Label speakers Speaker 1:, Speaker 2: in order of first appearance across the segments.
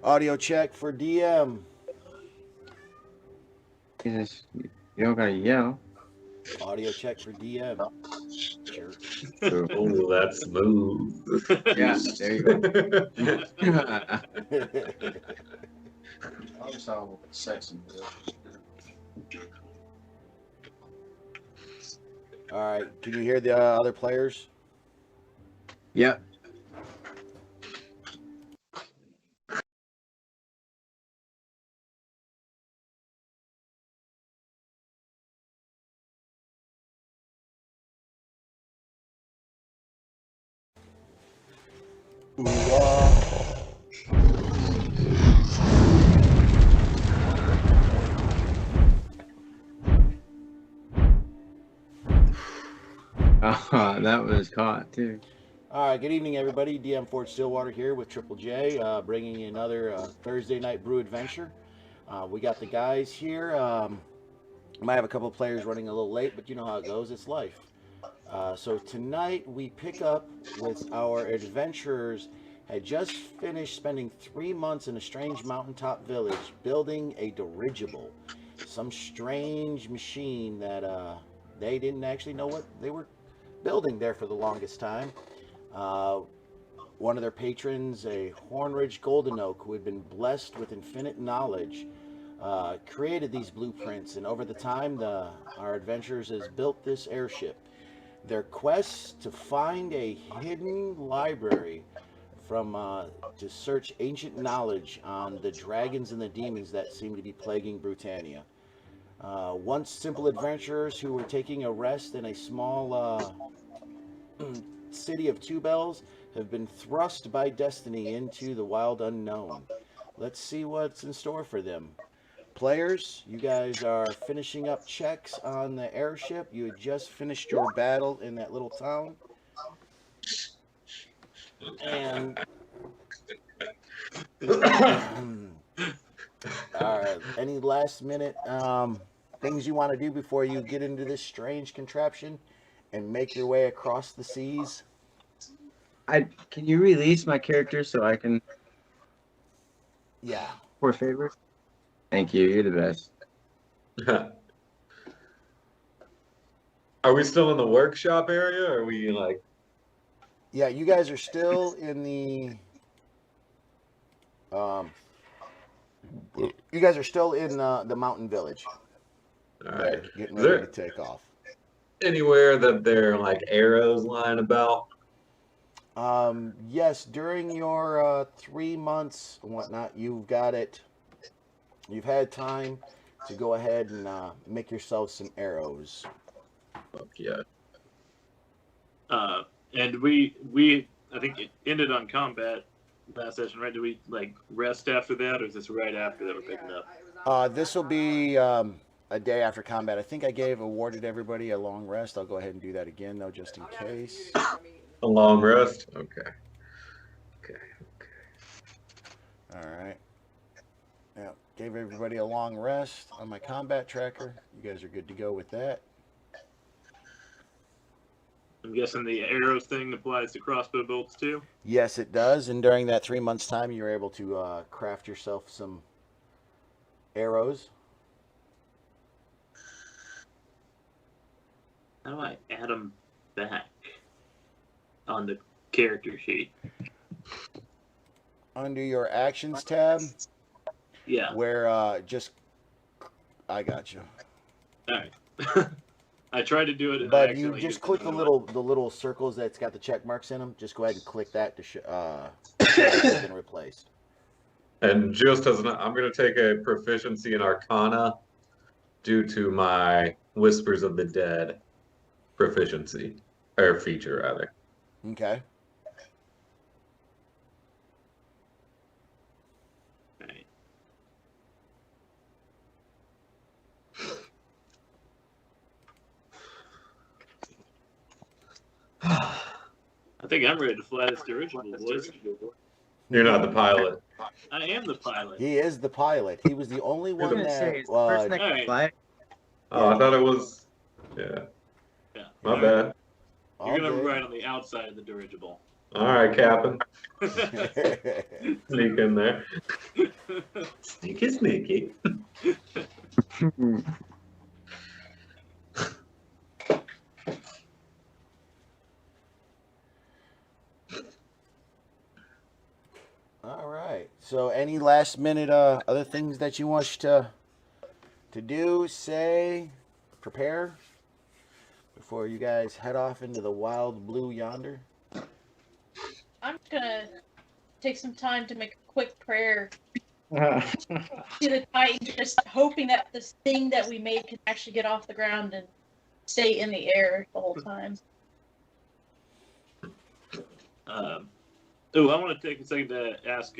Speaker 1: Audio check for DM.
Speaker 2: Jesus, you don't gotta yell.
Speaker 1: Audio check for DM. Jerk.
Speaker 3: Oh, that's smooth.
Speaker 2: Yeah, there you go.
Speaker 4: I just saw sexy.
Speaker 1: All right. Can you hear the other players?
Speaker 2: Yep. That was caught too.
Speaker 1: All right. Good evening, everybody. DM Fort Stillwater here with Triple J, bringing you another Thursday night brew adventure. We got the guys here. Might have a couple of players running a little late, but you know how it goes. It's life. So tonight we pick up with our adventurers had just finished spending 3 months in a strange mountaintop village building a dirigible, some strange machine that they didn't actually know what they were building there for the longest time. Uh, One of their patrons, a Hornridge Golden Oak, who had been blessed with infinite knowledge, created these blueprints, and over the time, our adventurers has built this airship. Their quest to find a hidden library from to search ancient knowledge on the dragons and the demons that seem to be plaguing Brutania. Once simple adventurers who were taking a rest in a small city of Two Bells have been thrust by destiny into the wild unknown. Let's see what's in store for them. Players, you guys are finishing up checks on the airship. You had just finished your battle in that little town. And any last minute things you want to do before you get into this strange contraption and make your way across the seas?
Speaker 2: Can you release my character so I can
Speaker 1: Yeah.
Speaker 2: pour favor? Thank you. You're the best.
Speaker 3: Are we still in the workshop area? Or are we like?
Speaker 1: Yeah, you guys are still in the. You guys are still in the mountain village.
Speaker 3: All right.
Speaker 1: Getting
Speaker 3: Is
Speaker 1: ready to
Speaker 3: there
Speaker 1: take off.
Speaker 3: anywhere that there are like arrows lying about?
Speaker 1: Yes, during your 3 months and whatnot, you've got it. You've had time to go ahead and make yourself some arrows.
Speaker 3: Fuck yeah.
Speaker 5: And we I think it ended on combat last session, right? Do we like rest after that, or is this right after that we're picking up?
Speaker 1: This will be a day after combat. I think I awarded everybody a long rest. I'll go ahead and do that again, though, just in case.
Speaker 3: A long rest? Okay.
Speaker 1: All right. Yeah, gave everybody a long rest on my combat tracker. You guys are good to go with that.
Speaker 5: I'm guessing the arrows thing applies to crossbow bolts too.
Speaker 1: Yes, it does. And during that 3 months' time, you're able to craft yourself some arrows.
Speaker 5: How do I add them back on the character sheet?
Speaker 1: Under your actions tab,
Speaker 5: Yeah.
Speaker 1: where I got you.
Speaker 5: All right. I tried to do it, and I
Speaker 1: But you
Speaker 5: accidentally
Speaker 1: just
Speaker 5: used
Speaker 1: click the
Speaker 5: another
Speaker 1: little circles that's got the check marks in them. Just go ahead and click that to show it's been replaced.
Speaker 3: And just as I'm going to take a proficiency in Arcana due to my Whispers of the Dead proficiency, or feature rather.
Speaker 1: Okay.
Speaker 5: Right. I think I'm ready to fly this dirigible, boys.
Speaker 3: You're not the pilot.
Speaker 5: I am the pilot.
Speaker 1: He is the pilot. He was the only
Speaker 2: I was
Speaker 1: one
Speaker 2: gonna say,
Speaker 1: that.
Speaker 2: is the person that can
Speaker 5: Alright.
Speaker 2: fly it?
Speaker 3: Oh, I thought it was. Yeah.
Speaker 5: Yeah.
Speaker 3: My bad.
Speaker 1: all
Speaker 5: You're gonna
Speaker 1: good.
Speaker 5: ride on the outside of the dirigible.
Speaker 3: All right, Captain. Sneak in there. Sneaky, sneaky.
Speaker 1: All right. So, any last minute other things that you want to do, say, prepare before you guys head off into the wild blue yonder?
Speaker 6: I'm gonna take some time to make a quick prayer to the Titan, just hoping that this thing that we made can actually get off the ground and stay in the air the whole time.
Speaker 5: I want to take a second to ask,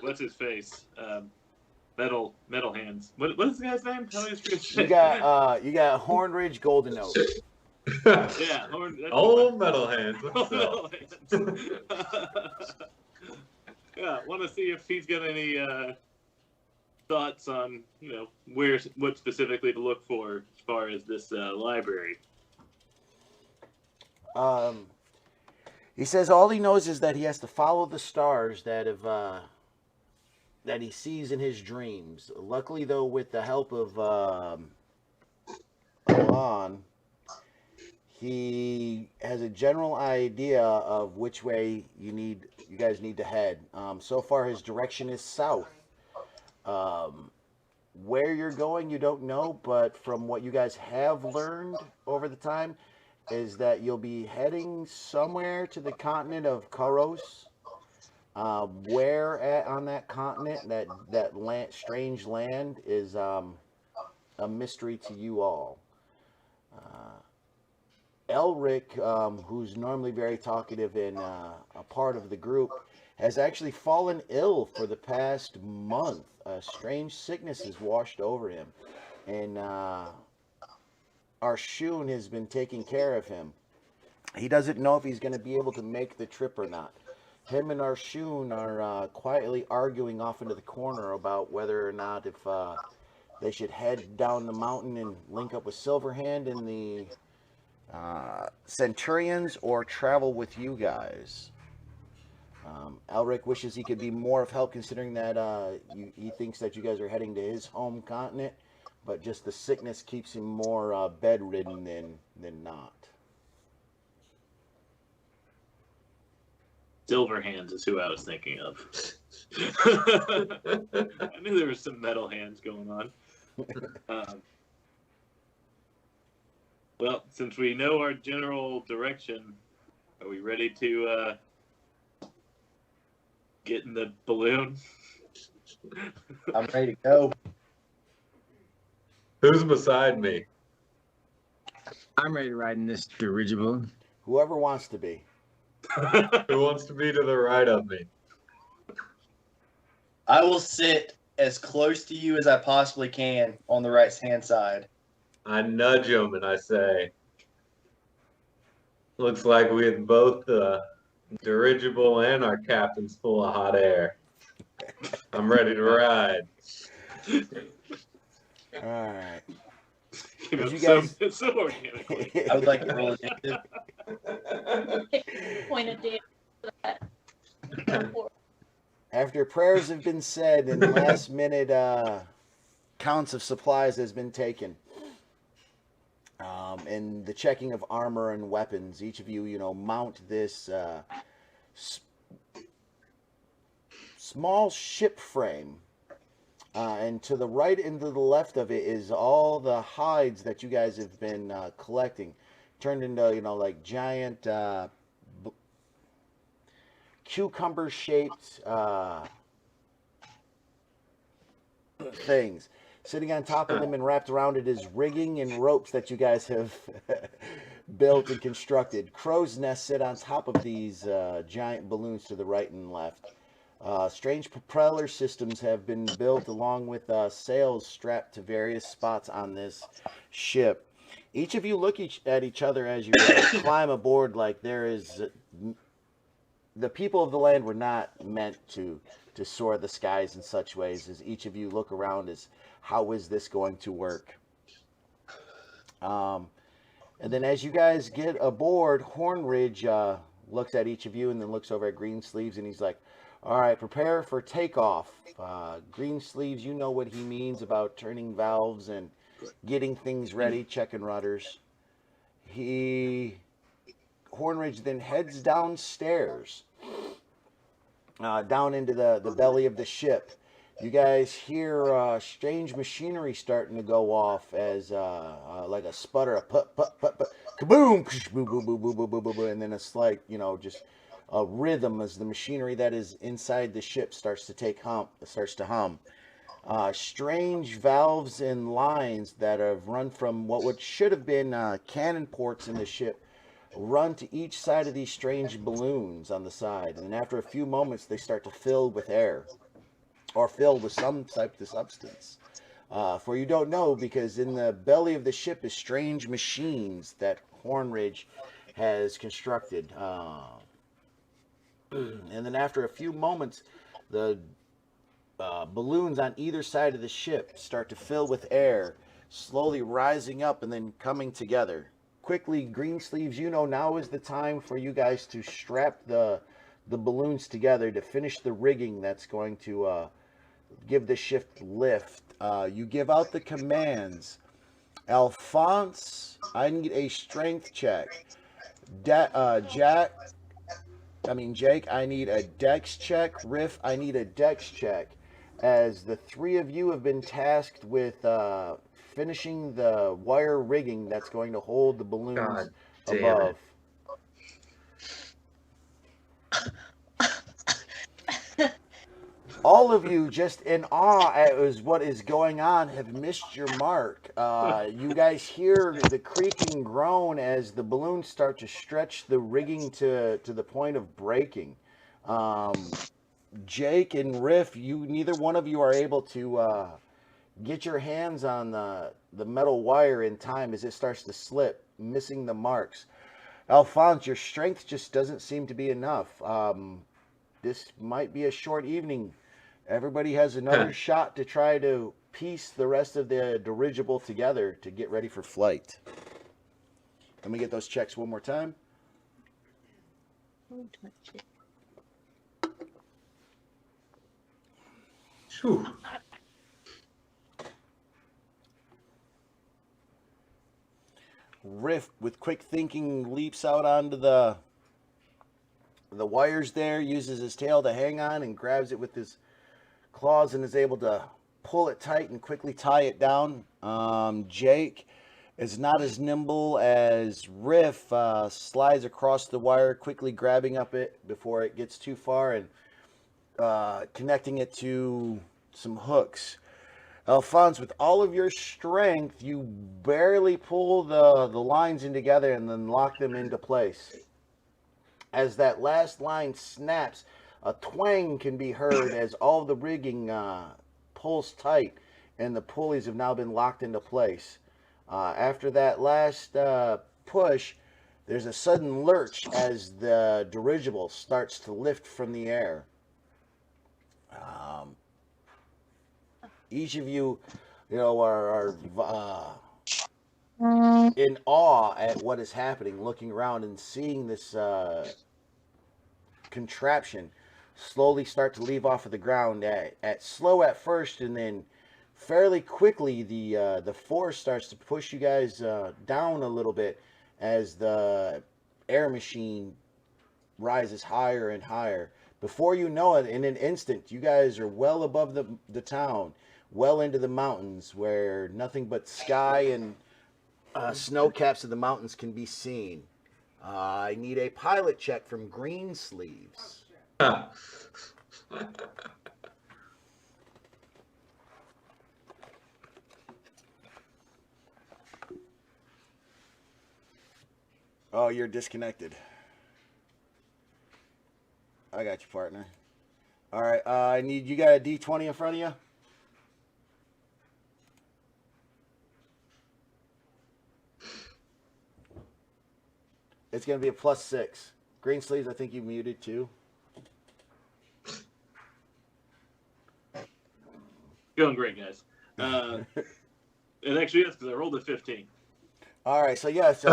Speaker 5: what's his face? Metal Hands. What is the guy's name?
Speaker 1: You got Hornridge Golden Oak.
Speaker 5: Yeah,
Speaker 3: Old metal hands.
Speaker 5: Metal Hands. Yeah, want to see if he's got any thoughts on what specifically to look for as far as this library.
Speaker 1: He says all he knows is that he has to follow the stars that he sees in his dreams. Luckily, though, with the help of Alon, he has a general idea of which way you guys need to head. So far, his direction is south. Where you're going, you don't know, but from what you guys have learned over the time, is that you'll be heading somewhere to the continent of Karos. Where on that continent, that strange land, is a mystery to you all. Elric, who's normally very talkative and a part of the group, has actually fallen ill for the past month. A strange sickness has washed over him, and Arshun has been taking care of him. He doesn't know if he's going to be able to make the trip or not. Him and Arshun are quietly arguing off into the corner about whether or not if they should head down the mountain and link up with Silverhand and the Centurions, or travel with you guys. Elric wishes he could be more of help, considering that he thinks that you guys are heading to his home continent, but just the sickness keeps him more bedridden than not.
Speaker 5: Silverhands is who I was thinking of. I knew there was some metal hands going on. Well, since we know our general direction, are we ready to get in the balloon?
Speaker 2: I'm ready to go.
Speaker 3: Who's beside me?
Speaker 2: I'm ready to ride in this dirigible.
Speaker 1: Whoever wants to be.
Speaker 3: Who wants to be to the right of me?
Speaker 7: I will sit as close to you as I possibly can on the right-hand side.
Speaker 3: I nudge him and I say, looks like we had both the dirigible and our captain's full of hot air. I'm ready to ride.
Speaker 1: All right.
Speaker 5: You know,
Speaker 1: You guys-
Speaker 5: so organically.
Speaker 7: I would like to roll initiative.
Speaker 6: Point of damage for that. Go for it.
Speaker 1: After prayers have been said and last minute counts of supplies has been taken, and the checking of armor and weapons, each of you, mount this small ship frame. And to the right and to the left of it is all the hides that you guys have been collecting, turned into, like giant cucumber-shaped things. Sitting on top of them and wrapped around it is rigging and ropes that you guys have built and constructed. Crow's nests sit on top of these giant balloons to the right and left. Strange propeller systems have been built along with sails strapped to various spots on this ship. Each of you look at each other as you climb aboard like there is... The people of the land were not meant to soar the skies in such ways, as each of you look around as, how is this going to work? And then as you guys get aboard, Hornridge looks at each of you and then looks over at Greensleeves and he's like, all right, prepare for takeoff. Greensleeves, you know what he means about turning valves and getting things ready, checking rudders. Hornridge then heads downstairs, down into the belly of the ship. You guys hear strange machinery starting to go off as like a sputter, a put, kaboom, boom, boom, boom, boom, boom, boom, boom, and then a slight, just a rhythm as the machinery that is inside the ship starts to hum. Strange valves and lines that have run from what should have been cannon ports in the ship run to each side of these strange balloons on the side, and after a few moments they start to fill with air or filled with some type of substance. For you don't know, because in the belly of the ship is strange machines that Hornridge has constructed. And then after a few moments, the balloons on either side of the ship start to fill with air, slowly rising up and then coming together. Quickly, Greensleeves, now is the time for you guys to strap the balloons together to finish the rigging that's going to give the ship lift. You give out the commands. Alphonse, I need a strength check. Jake, I need a dex check. Riff, I need a dex check. As the three of you have been tasked with finishing the wire rigging that's going to hold the balloons
Speaker 3: God damn
Speaker 1: above.
Speaker 3: it.
Speaker 1: All of you, just in awe at what is going on, have missed your mark. You guys hear the creaking groan as the balloons start to stretch the rigging to the point of breaking. Jake and Riff, neither one of you are able to get your hands on the metal wire in time as it starts to slip, missing the marks. Alphonse, your strength just doesn't seem to be enough. This might be a short evening. Everybody has another shot to try to piece the rest of the dirigible together to get ready for flight. Let me get those checks one more time.
Speaker 3: Whew.
Speaker 1: Riff, with quick thinking, leaps out onto the wires there, uses his tail to hang on and grabs it with his claws and is able to pull it tight and quickly tie it down. Jake is not as nimble as Riff, slides across the wire, quickly grabbing up it before it gets too far and connecting it to some hooks. Alphonse, with all of your strength, you barely pull the lines in together and then lock them into place. As that last line snaps, a twang can be heard as all the rigging pulls tight and the pulleys have now been locked into place. After that last push, there's a sudden lurch as the dirigible starts to lift from the air. Each of you, are in awe at what is happening, looking around and seeing this contraption slowly start to leave off of the ground at slow at first, and then fairly quickly the force starts to push you guys down a little bit as the air machine rises higher and higher. Before you know it, in an instant, you guys are well above the town, well into the mountains where nothing but sky and snow caps of the mountains can be seen. I need a pilot check from Greensleeves. Oh, you're disconnected. I got you, partner. All right, I need you got a D20 in front of you. It's gonna be a +6. Greensleeves, I think you muted too.
Speaker 5: Going great, guys. It actually is because I rolled a 15.
Speaker 1: All right, so yes,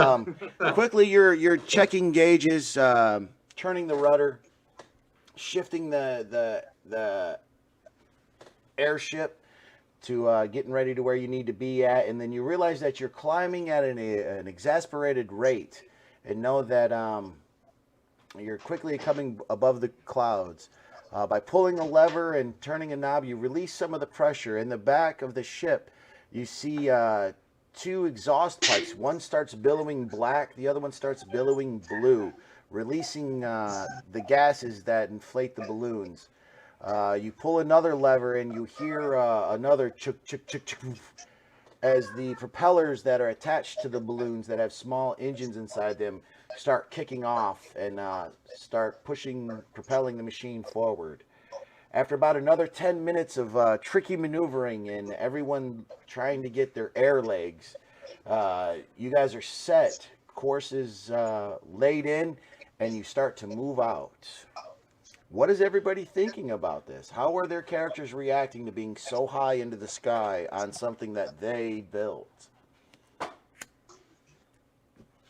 Speaker 1: quickly you're checking gauges, turning the rudder, shifting the airship to getting ready to where you need to be at, and then you realize that you're climbing at an exasperated rate, and know that you're quickly coming above the clouds. By pulling a lever and turning a knob, you release some of the pressure. In the back of the ship, you see two exhaust pipes. One starts billowing black, the other one starts billowing blue, releasing the gases that inflate the balloons. You pull another lever and you hear another chuk chuk chuk chuk as the propellers that are attached to the balloons that have small engines inside them start kicking off and start propelling the machine forward. After about another 10 minutes of tricky maneuvering and everyone trying to get their air legs, you guys are set. Course is laid in, and you start to move out. What is everybody thinking about this? How are their characters reacting to being so high into the sky on something that they built?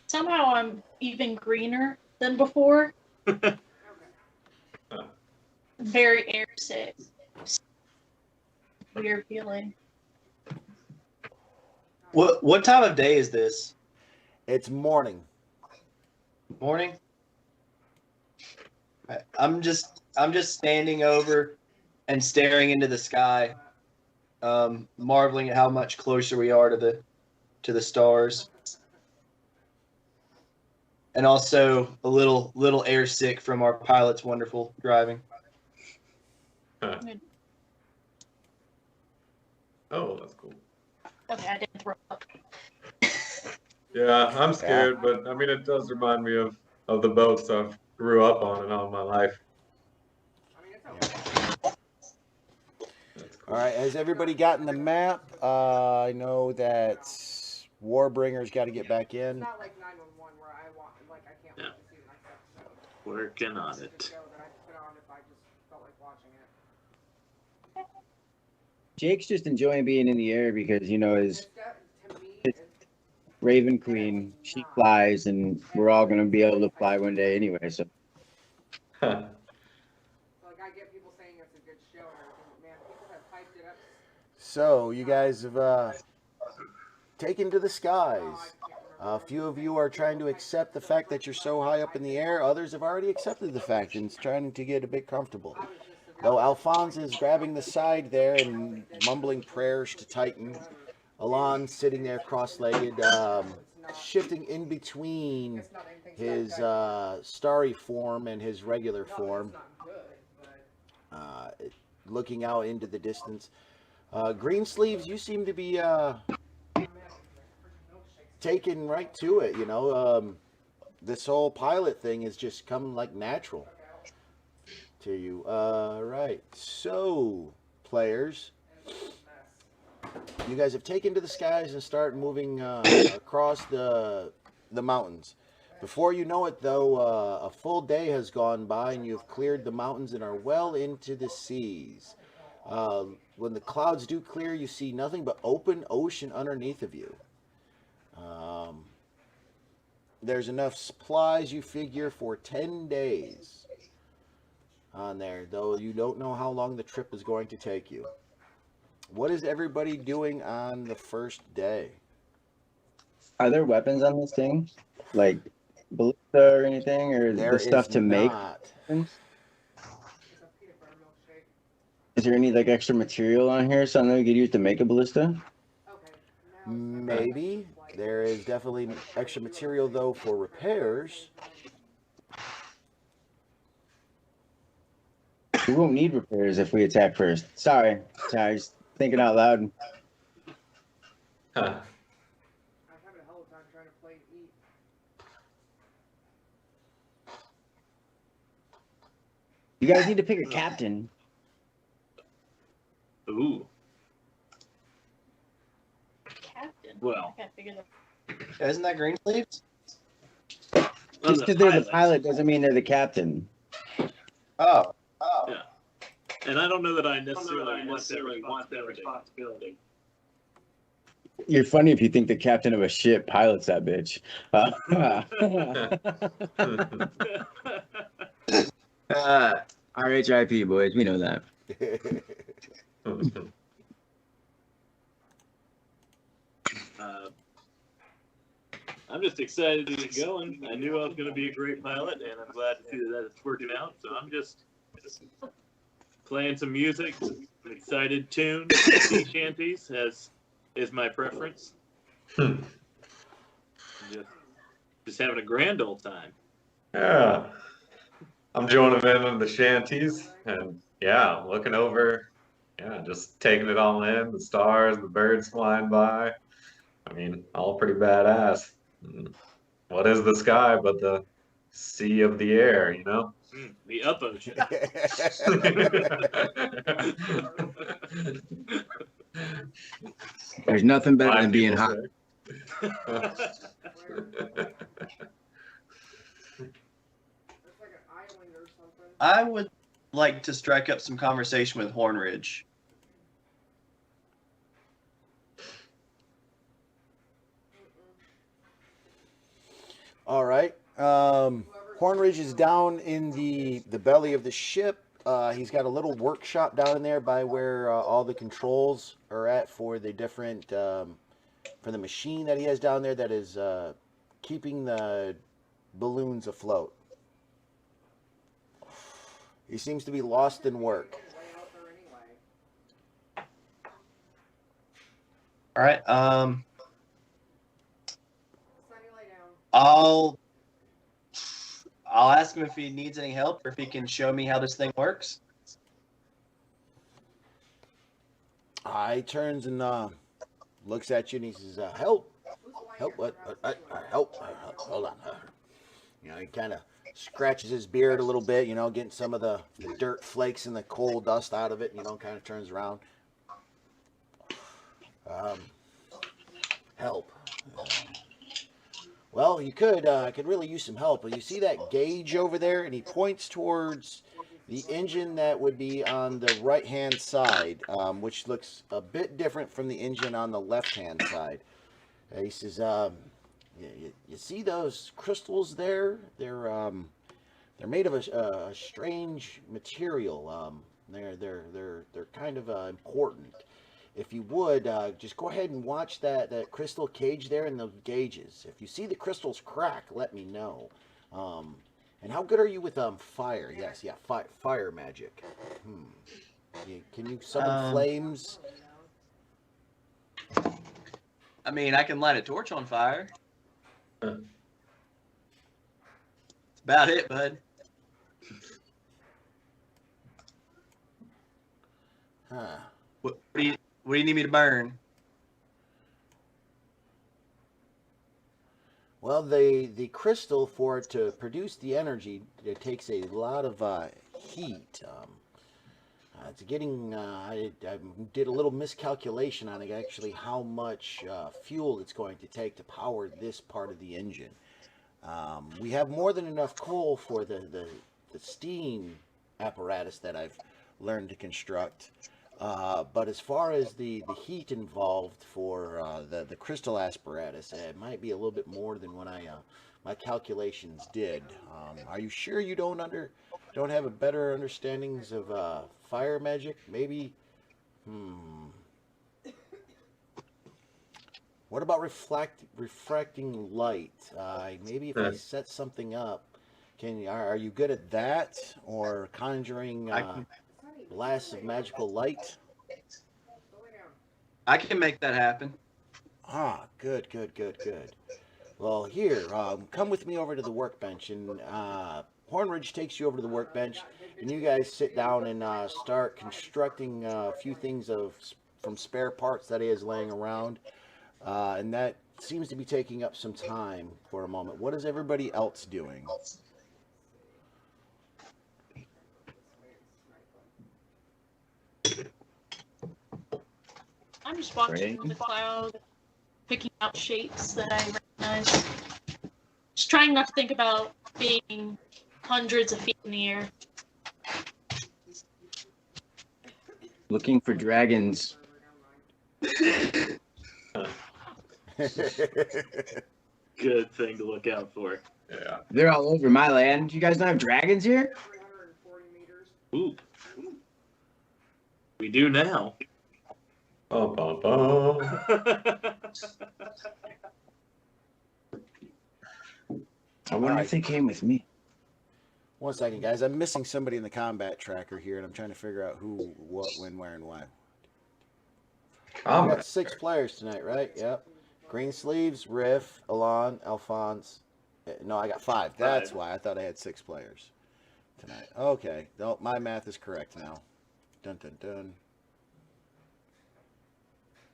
Speaker 6: Somehow I'm even greener than before. Very airsick. Weird feeling.
Speaker 7: What time of day is this?
Speaker 1: It's morning.
Speaker 7: Morning. I'm just standing over and staring into the sky, marveling at how much closer we are to the stars, and also a little airsick from our pilot's wonderful driving.
Speaker 3: Huh. Oh, that's cool.
Speaker 6: Okay, I didn't throw up.
Speaker 3: Yeah, I'm scared, but I mean, it does remind me of the boats I've grew up on and all my life. That's cool.
Speaker 1: All right, has everybody gotten the map? I know that Warbringer's got to get back in.
Speaker 8: It's not like 911 where I want, like, I can't wait to see the next episode.
Speaker 5: Working on
Speaker 8: It's
Speaker 5: it.
Speaker 8: a show that I put on if I just felt like watching it.
Speaker 2: Jake's just enjoying being in the air because, you know, his
Speaker 8: To me,
Speaker 2: It's- Raven Queen, she flies, and we're all going to be able to fly one day anyway. So
Speaker 3: Huh.
Speaker 8: like, I get people saying it's a good show and everything, but man, people have hyped it up.
Speaker 1: So you guys have taken to the skies.
Speaker 8: Oh, I can't
Speaker 1: A
Speaker 8: remember.
Speaker 1: few of you are trying to accept the fact that you're so high up in the air. Others have already accepted the fact and trying to get a bit comfortable. Though Alphonse is grabbing the side there and mumbling prayers to Titan. Alon sitting there cross-legged, shifting in between his starry form and his regular form, looking out into the distance. Greensleeves, you seem to be taken right to it, you know. This whole pilot thing has just come like natural to you. Right, so players, you guys have taken to the skies and start moving across the mountains. Before you know it, though, a full day has gone by and you've cleared the mountains and are well into the seas. When the clouds do clear, you see nothing but open ocean underneath of you. There's enough supplies, you figure, for 10 days on there, though you don't know how long the trip is going to take you. What is everybody doing on the first day?
Speaker 2: are there weapons on this thing? Like ballista or anything? Or
Speaker 1: There
Speaker 2: the stuff
Speaker 1: is
Speaker 2: to make
Speaker 1: not.
Speaker 2: weapons?
Speaker 8: It's a peanut butter milkshake.
Speaker 2: Is there any like extra material on here? Something we could use to make a ballista?
Speaker 8: Okay. Now
Speaker 1: Maybe. There is definitely extra material, though, for repairs.
Speaker 2: We won't need repairs if we attack first. Sorry, just thinking out loud.
Speaker 3: Huh.
Speaker 8: I'm having a hell of a time trying to play and eat.
Speaker 2: You guys need to pick a captain.
Speaker 5: Ooh.
Speaker 6: Captain.
Speaker 5: Well.
Speaker 6: I can't figure that.
Speaker 7: Isn't that Greensleeves?
Speaker 2: Just because they're the pilot doesn't mean they're the captain.
Speaker 7: Oh.
Speaker 5: Yeah. And I don't know that I necessarily want that responsibility.
Speaker 2: You're funny if you think the captain of a ship pilots that bitch. RHIP, boys. We know that.
Speaker 5: I'm just excited to get going. I knew I was going to be a great pilot, and I'm glad to see that it's working out. So I'm just playing some music, an excited tune, sea shanties is my preference. Just having a grand old time.
Speaker 3: Yeah. I'm joining in on the shanties and yeah, looking over, just taking it all in, the stars, the birds flying by. I mean, all pretty badass. What is the sky but the sea of the air, you know?
Speaker 5: The up ocean.
Speaker 2: There's nothing better than being hot.
Speaker 7: I would like to strike up some conversation with Hornridge.
Speaker 1: All right. Hornridge is down in the belly of the ship. He's got a little workshop down in there by where all the controls are at for the different for the machine that he has down there that is keeping the balloons afloat. He seems to be lost in work.
Speaker 7: All right. I'll ask him if he needs any help or if he can show me how this thing works.
Speaker 1: He turns and looks at you and he says, "Help! Help! What? Help! Hold on." He kind of scratches his beard a little bit, getting some of the dirt flakes and the coal dust out of it, kind of turns around. Help. Well, I could really use some help. You see that gauge over there? And he points towards the engine that would be on the right-hand side, which looks a bit different from the engine on the left-hand side. He says, you see those crystals there? They're made of a strange material. They're kind of important. If you would, just go ahead and watch that crystal cage there and those gauges. If you see the crystals crack, let me know. And how good are you with fire? Yes, fire magic. Can you summon flames?
Speaker 7: I mean, I can light a torch on fire. That's about it, bud. What do you need me to burn?
Speaker 1: Well, the crystal, for it to produce the energy, it takes a lot of heat. It's getting. I did a little miscalculation on actually how much fuel it's going to take to power this part of the engine. We have more than enough coal for the steam apparatus that I've learned to construct. But as far as the heat involved for the crystal apparatus, it might be a little bit more than what my calculations did. Are you sure you don't have a better understandings of fire magic? Maybe. What about refracting light? Maybe if I set something up, are you good at that, or conjuring blasts of magical light?
Speaker 7: I can make that happen.
Speaker 1: Good. Well, here, come with me over to the workbench, and Hornridge takes you over to the workbench, and you guys sit down and start constructing a few things from spare parts that he has laying around, and that seems to be taking up some time for a moment. What is everybody else doing?
Speaker 6: I'm just watching the cloud, picking out shapes that I recognize. Just trying not to think about being hundreds of feet in the air.
Speaker 2: Looking for dragons.
Speaker 5: Good thing to look out for.
Speaker 3: Yeah.
Speaker 2: They're all over my land. You guys don't have dragons here?
Speaker 8: 340 meters.
Speaker 5: Ooh. We do now.
Speaker 3: Bum, bum, bum.
Speaker 2: I wonder
Speaker 1: Alright.
Speaker 2: if they came with me.
Speaker 1: One second, guys. I'm missing somebody in the combat tracker here, and I'm trying to figure out who, what, when, where, and why. We
Speaker 3: Combat.
Speaker 1: got 6 players tonight, right? Yep. Green Sleeves, Riff, Alon, Alphonse. No, I got 5. That's
Speaker 5: 5.
Speaker 1: why I thought I had 6 players tonight. Okay. No, my math is correct now. Dun dun dun.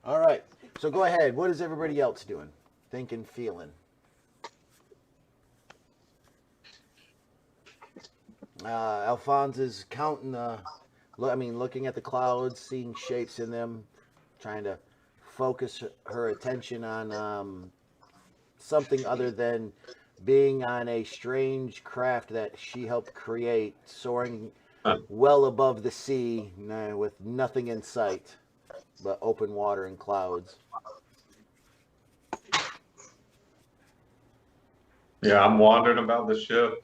Speaker 1: All right. So go ahead. What is everybody else doing? Thinking, feeling. Alphonse is counting looking at the clouds, seeing shapes in them, trying to focus her attention on something other than being on a strange craft that she helped create, soaring well above the sea with nothing in sight but open water and clouds.
Speaker 3: Yeah, I'm wandering about the ship.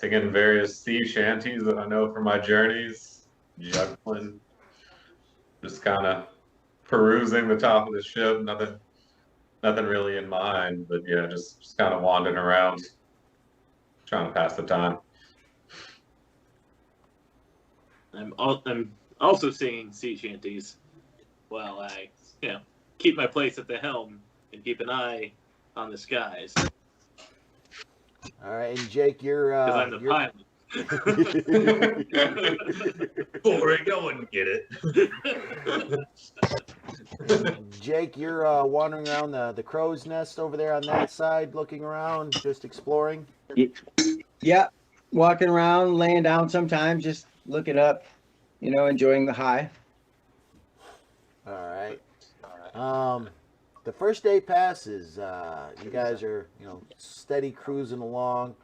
Speaker 3: Singing various sea shanties that I know from my journeys, juggling, just kind of perusing the top of the ship. Nothing really in mind, but yeah, just kind of wandering around, trying to pass the time.
Speaker 5: I'm also singing sea shanties while I, keep my place at the helm and keep an eye on the skies.
Speaker 1: All right, and Jake, you're
Speaker 5: Because I'm the pilot.
Speaker 3: Boring, no one can get it.
Speaker 1: Jake, you're wandering around the crow's nest over there on that side, looking around, just exploring.
Speaker 2: Yeah, walking around, laying down sometimes, just looking up, enjoying the high.
Speaker 1: All right. The first day passes. You guys are, steady cruising along.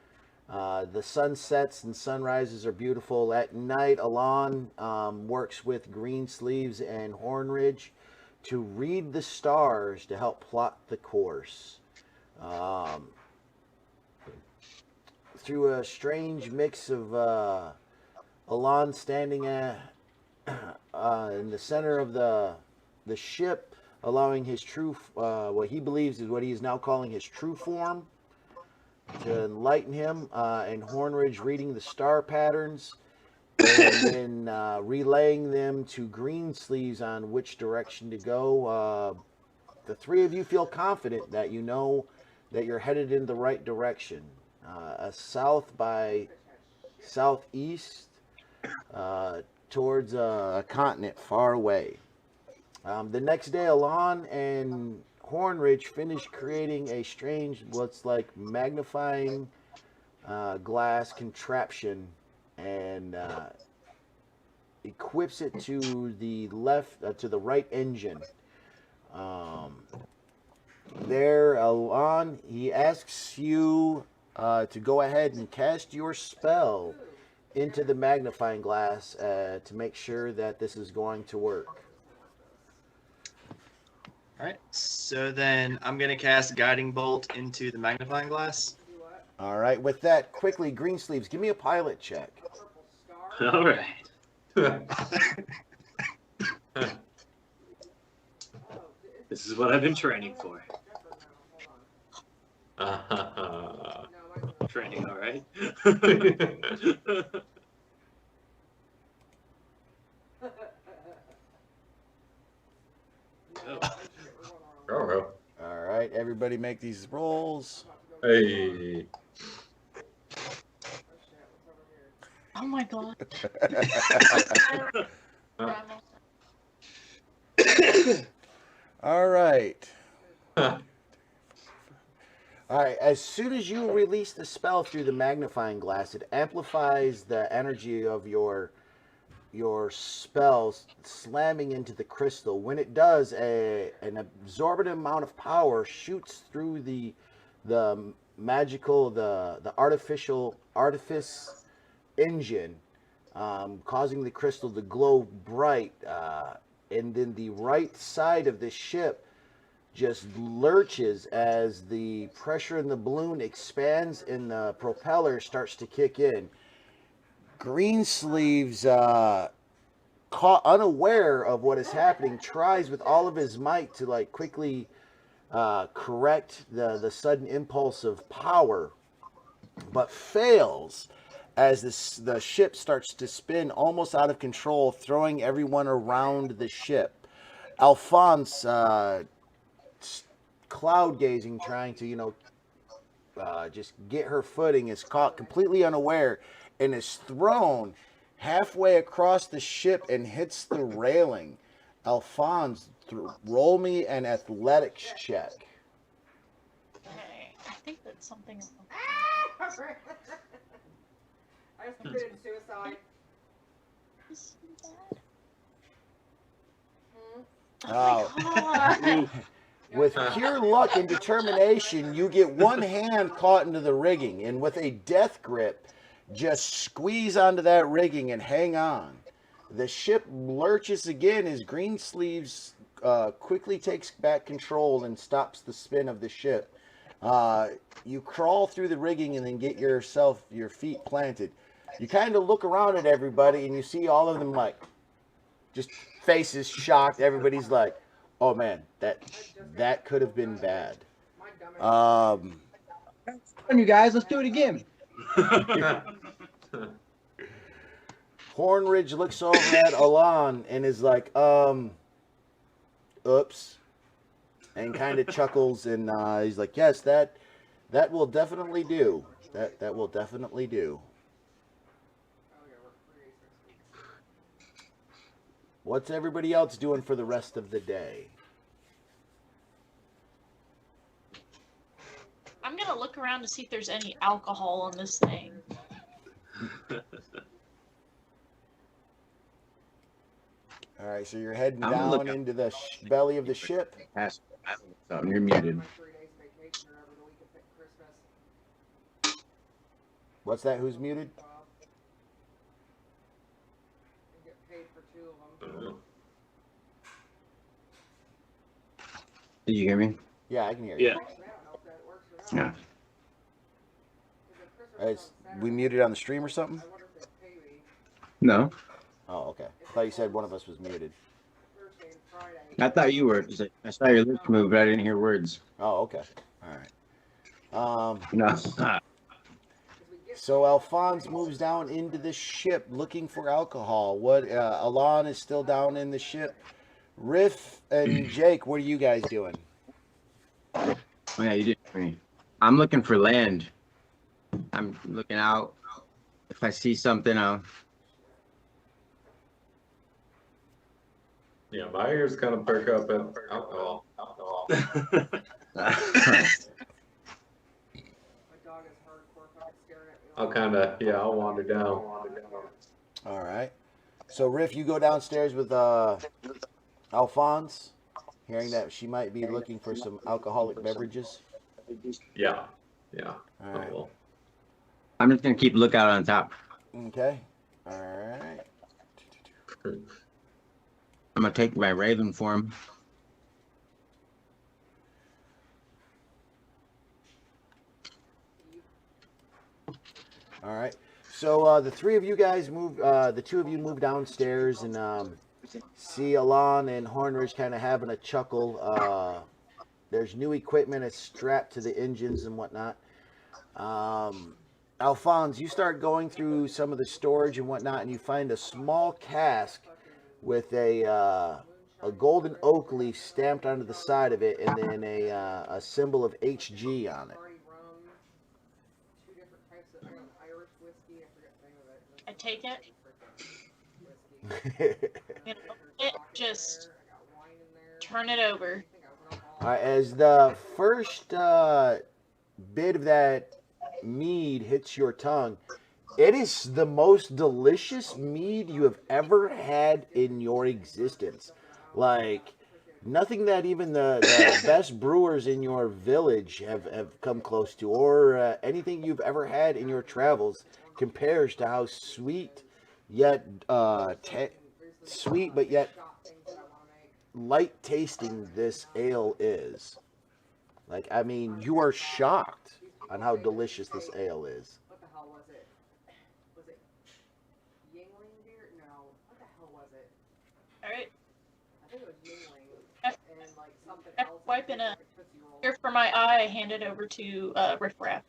Speaker 1: The sunsets and sunrises are beautiful. At night, Alon works with Green Sleeves and Hornridge to read the stars to help plot the course. Through a strange mix of Alon standing in the center of the ship, allowing his true, what he believes is what he is now calling his true form, to enlighten him, and Hornridge reading the star patterns and then relaying them to Green Sleeves on which direction to go. The 3 of you feel confident that you know that you're headed in the right direction. South by southeast towards a continent far away. The next day, Alon and Hornridge finished creating a strange, what's like magnifying glass contraption, and equips it to the right engine. There, Alon, he asks you to go ahead and cast your spell into the magnifying glass to make sure that this is going to work.
Speaker 7: All right. So then I'm going to cast Guiding Bolt into the magnifying glass.
Speaker 1: All right. With that, quickly, Green Sleeves, give me a pilot check.
Speaker 5: All right. This is what I've been training for. Training, all right.
Speaker 3: Oh,
Speaker 1: All right. Everybody make these rolls.
Speaker 3: hey.
Speaker 6: Oh my god.
Speaker 1: All right. All right. As soon as you release the spell through the magnifying glass, it amplifies the energy of your spell, slamming into the crystal. When it does, an absorbent amount of power shoots through the artifice engine, causing the crystal to glow bright. And then the right side of the ship just lurches as the pressure in the balloon expands and the propeller starts to kick in. Greensleeves, caught unaware of what is happening, tries with all of his might to like quickly correct the sudden impulse of power, but fails as the ship starts to spin almost out of control, throwing everyone around the ship. Alphonse, cloud gazing, trying to just get her footing, is caught completely unaware and is thrown halfway across the ship and hits the railing. Alphonse, roll me an athletics check.
Speaker 6: Okay, I think that's something.
Speaker 8: I just committed suicide.
Speaker 6: Oh my God.
Speaker 1: With pure luck and determination, you get one hand caught into the rigging, and with a death grip, just squeeze onto that rigging and hang on. The ship lurches again as Greensleeves quickly takes back control and stops the spin of the ship. You crawl through the rigging and then get your feet planted. You kind of look around at everybody and you see all of them like just faces shocked. Everybody's like, "Oh man, that could have been bad."
Speaker 2: Come on, you guys, let's do it again.
Speaker 1: Hornridge looks over at Alon and is like, oops, and kind of chuckles, and he's like, yes, that will definitely do. That will definitely do. What's everybody else doing for the rest of the day?
Speaker 6: I'm gonna look around to see if there's any alcohol on this thing.
Speaker 1: All right, so you're heading
Speaker 2: I'm gonna
Speaker 1: down
Speaker 2: look up.
Speaker 1: into the belly of the ship.
Speaker 2: You're muted.
Speaker 1: What's that? Who's muted?
Speaker 2: Did you hear me?
Speaker 1: Yeah, I can hear you.
Speaker 5: Yeah.
Speaker 2: Yeah.
Speaker 1: We muted on the stream or something?
Speaker 2: No,
Speaker 1: Oh, okay. I thought you said one of us was muted.
Speaker 2: I thought you were. 'Cause I saw your lips move, but I didn't hear words.
Speaker 1: Oh, okay. All right.
Speaker 2: No.
Speaker 1: So Alphonse moves down into the ship looking for alcohol. Alon is still down in the ship. Riff and Jake, what are you guys doing?
Speaker 2: Oh yeah, you did hear me. I'm looking for land. I'm looking out. If I see something, I'll.
Speaker 3: Yeah, my ears kind of perk up at alcohol. I'll wander down.
Speaker 1: All right. So Riff, you go downstairs with Alphonse, hearing that she might be looking for some alcoholic beverages.
Speaker 3: Yeah.
Speaker 1: All right.
Speaker 3: Well,
Speaker 2: I'm just gonna keep lookout on top.
Speaker 1: Okay. All right.
Speaker 2: I'm gonna take my raven form.
Speaker 1: All right. So the three of you guys move. The two of you move downstairs and see Alon and Hornridge kind of having a chuckle. There's new equipment. It's strapped to the engines and whatnot. Alphonse, you start going through some of the storage and whatnot, and you find a small cask with a golden oak leaf stamped onto the side of it, and then a symbol of HG on it.
Speaker 6: I take it. Just turn it over.
Speaker 1: All right, as the first bit of that mead hits your tongue, it is the most delicious mead you have ever had in your existence. Like, nothing that even the best brewers in your village have come close to, or anything you've ever had in your travels compares to how sweet, yet sweet but yet light tasting this ale is. Like, I mean, you are shocked on how delicious this ale is.
Speaker 8: What the hell was it? Was it Yingling beer? No. What the hell was it?
Speaker 6: All right.
Speaker 8: I think it was Yingling.
Speaker 6: After
Speaker 8: And like something
Speaker 6: After
Speaker 8: else.
Speaker 6: wiping
Speaker 8: like
Speaker 6: a
Speaker 8: Tootsie Roll.
Speaker 6: tear for my eye, I hand it over to Riff Raff.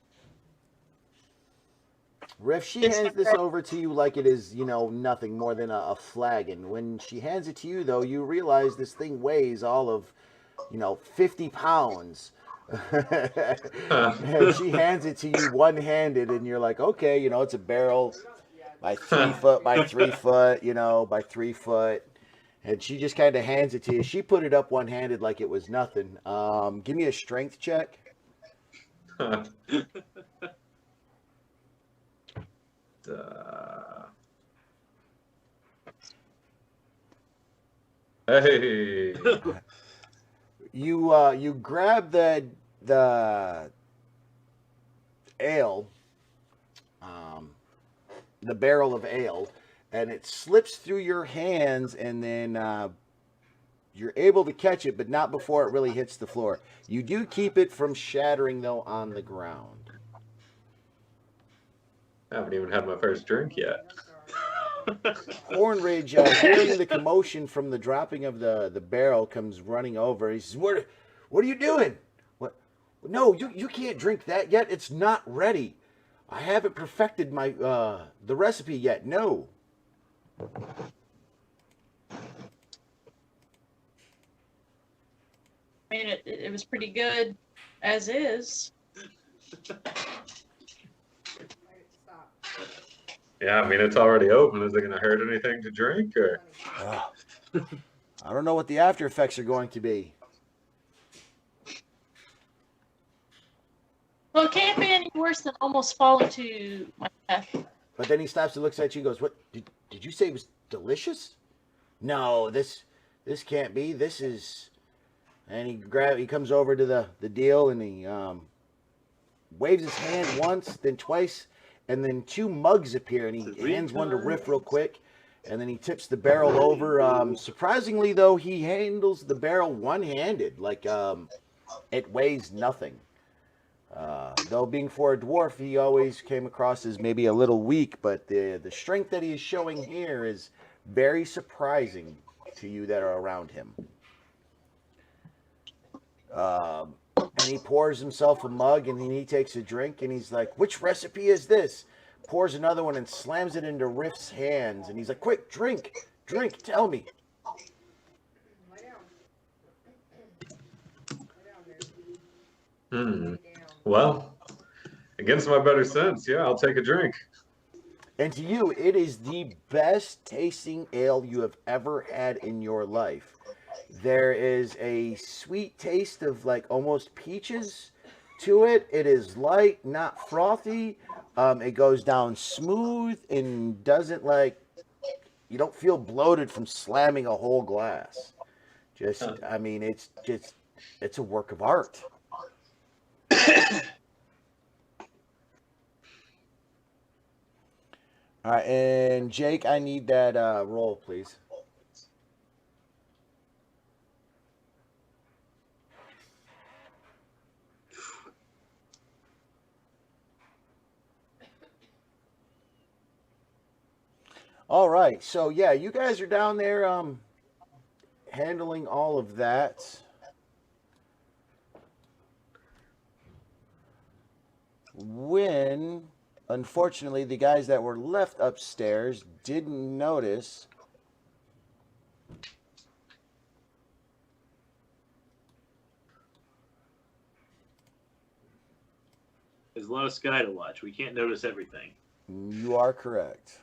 Speaker 1: Riff, she
Speaker 6: It's
Speaker 1: hands this
Speaker 6: not-
Speaker 1: over to you like it is, you know, nothing more than a flagon. When she hands it to you, though, you realize this thing weighs all of, 50 pounds. And she hands it to you one-handed, and you're like, okay, it's a barrel by 3 foot by 3 foot, by 3 foot. And she just kind of hands it to you. She put it up one-handed like it was nothing. Give me a strength check.
Speaker 3: Hey.
Speaker 1: You grab the ale, the barrel of ale, and it slips through your hands, and then you're able to catch it, but not before it really hits the floor. You do keep it from shattering, though, on the ground.
Speaker 3: I haven't even had my first drink yet.
Speaker 1: Hornridge, hearing the commotion from the dropping of the barrel, comes running over. He says, What are you doing? What? No, you can't drink that yet. It's not ready. I haven't perfected my the recipe yet. No.
Speaker 6: I mean, it was pretty good as is.
Speaker 8: Stop.
Speaker 3: Yeah, I mean, it's already open. Is it going to hurt anything to drink? Or
Speaker 1: I don't know what the after effects are going to be.
Speaker 6: Well, it can't be any worse than almost falling to my death.
Speaker 1: But then he stops and looks at you and goes, "What? Did you say it was delicious? No, this can't be. This is." And he comes over to the deal, and he waves his hand once, then twice, and then 2 mugs appear, and he hands one to Riff real quick, and then he tips the barrel over. Surprisingly, though, he handles the barrel one-handed, like it weighs nothing. Though being for a dwarf, he always came across as maybe a little weak, but the strength that he is showing here is very surprising to you that are around him. And he pours himself a mug, and then he takes a drink, and he's like, "Which recipe is this?" Pours another one and slams it into Riff's hands, and he's like, "Quick, drink, tell me."
Speaker 8: Lie down. Lie down, dude. Lay down.
Speaker 3: Well, against my better sense, yeah, I'll take a drink.
Speaker 1: And to you, it is the best tasting ale you have ever had in your life. There is a sweet taste of like almost peaches to it. It is light, not frothy. It goes down smooth and doesn't you don't feel bloated from slamming a whole glass. I mean, it's a work of art. All right, and Jake, I need that roll, please. All right, so yeah, you guys are down there handling all of that. When, unfortunately, the guys that were left upstairs didn't notice.
Speaker 5: There's a lot of sky to watch. We can't notice everything.
Speaker 1: You are correct.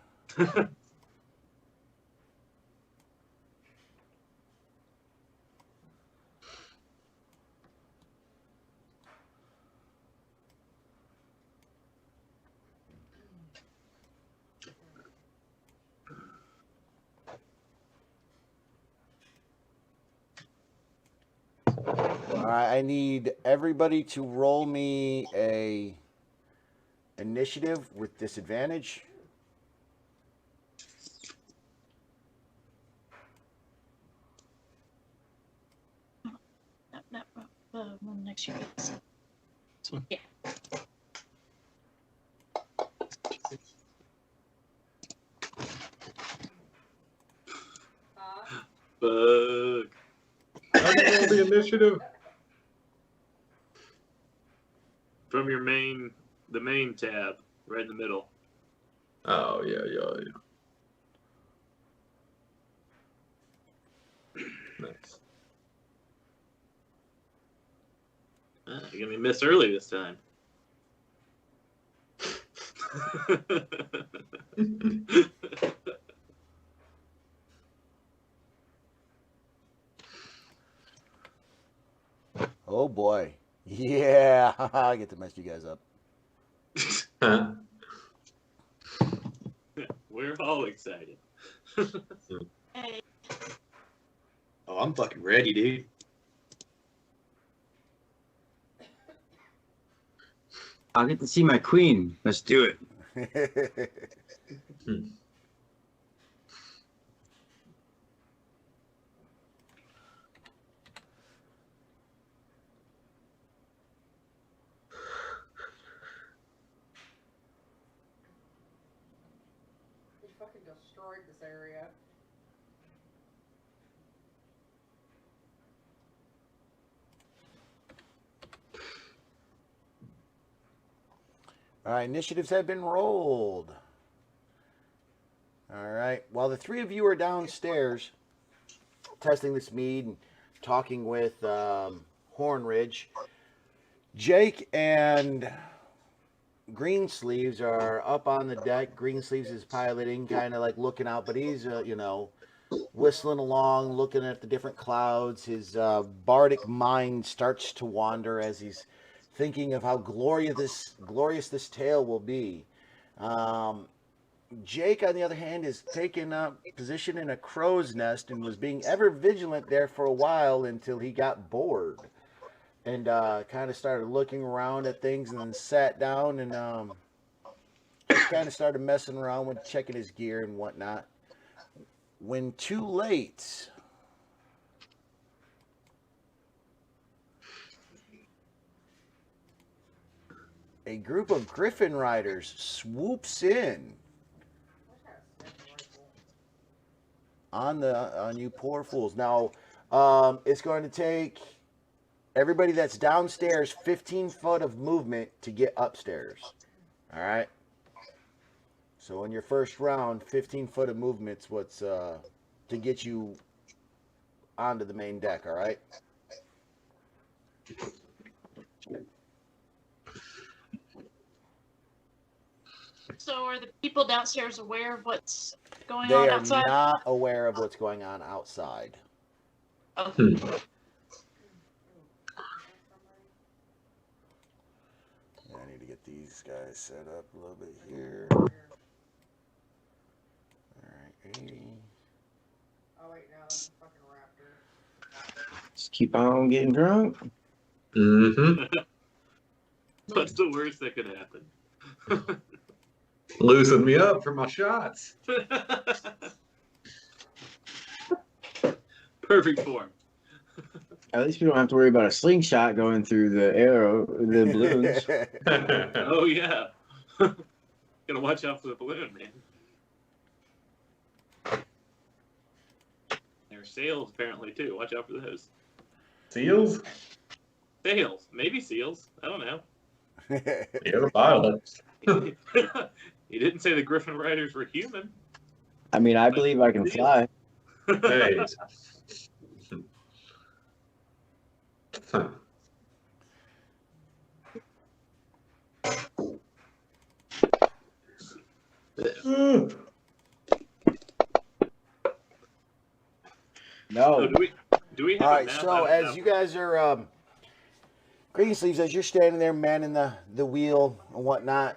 Speaker 1: All right, I need everybody to roll me a initiative with disadvantage.
Speaker 6: next year.
Speaker 9: This one?
Speaker 6: Yeah.
Speaker 5: Bug.
Speaker 3: How do you roll the initiative?
Speaker 5: From your the main tab, right in the middle.
Speaker 3: Oh, yeah. Nice.
Speaker 5: You're gonna be missed early this time.
Speaker 1: Oh boy. Yeah, I get to mess you guys up.
Speaker 5: We're all excited.
Speaker 6: Hey,
Speaker 7: Oh, I'm fucking ready, dude.
Speaker 2: I'll get to see my queen. Let's do it.
Speaker 8: He fucking destroyed this area.
Speaker 1: All right, initiatives have been rolled. All right, while the three of you are downstairs testing this mead and talking with Hornridge, Jake and Greensleeves are up on the deck. Greensleeves is piloting, kind of like looking out, but he's, whistling along, looking at the different clouds. His bardic mind starts to wander as he's thinking of how glorious this tale will be. Jake, on the other hand, is taking up position in a crow's nest and was being ever vigilant there for a while until he got bored and kind of started looking around at things and then sat down and just kind of started messing around with checking his gear and whatnot. When too late, a group of Griffin riders swoops in on you poor fools. Now, it's going to take everybody that's downstairs 15 foot of movement to get upstairs. All right. So in your first round, 15 foot of movement's what's to get you onto the main deck. All right.
Speaker 6: so are the people downstairs aware of what's going
Speaker 1: They
Speaker 6: on
Speaker 1: are
Speaker 6: outside?
Speaker 1: not aware of what's going on outside.
Speaker 6: Oh.
Speaker 1: Yeah, I need to get these guys set up a little bit here. Alright, 80.
Speaker 8: Oh wait, no, that's a fucking raptor.
Speaker 2: Just keep on getting drunk.
Speaker 3: Mm-hmm.
Speaker 5: What's the worst that could happen?
Speaker 3: Loosen me up for my shots.
Speaker 5: Perfect form.
Speaker 2: At least we don't have to worry about a slingshot going through the balloons.
Speaker 5: Oh yeah. Gotta watch out for the balloon, man. There are sails apparently too. Watch out for those.
Speaker 3: Seals?
Speaker 5: Sails. Maybe seals. I don't know.
Speaker 3: You're the pilot.
Speaker 5: He didn't say the Griffin riders were human.
Speaker 2: I mean, I believe I can fly.
Speaker 3: Hey.
Speaker 5: Oh,
Speaker 2: No.
Speaker 5: do we have
Speaker 1: All
Speaker 5: a
Speaker 1: right,
Speaker 5: map?
Speaker 1: so
Speaker 5: I don't
Speaker 1: as
Speaker 5: know.
Speaker 1: you guys are Greensleeves, as you're standing there manning the wheel and whatnot,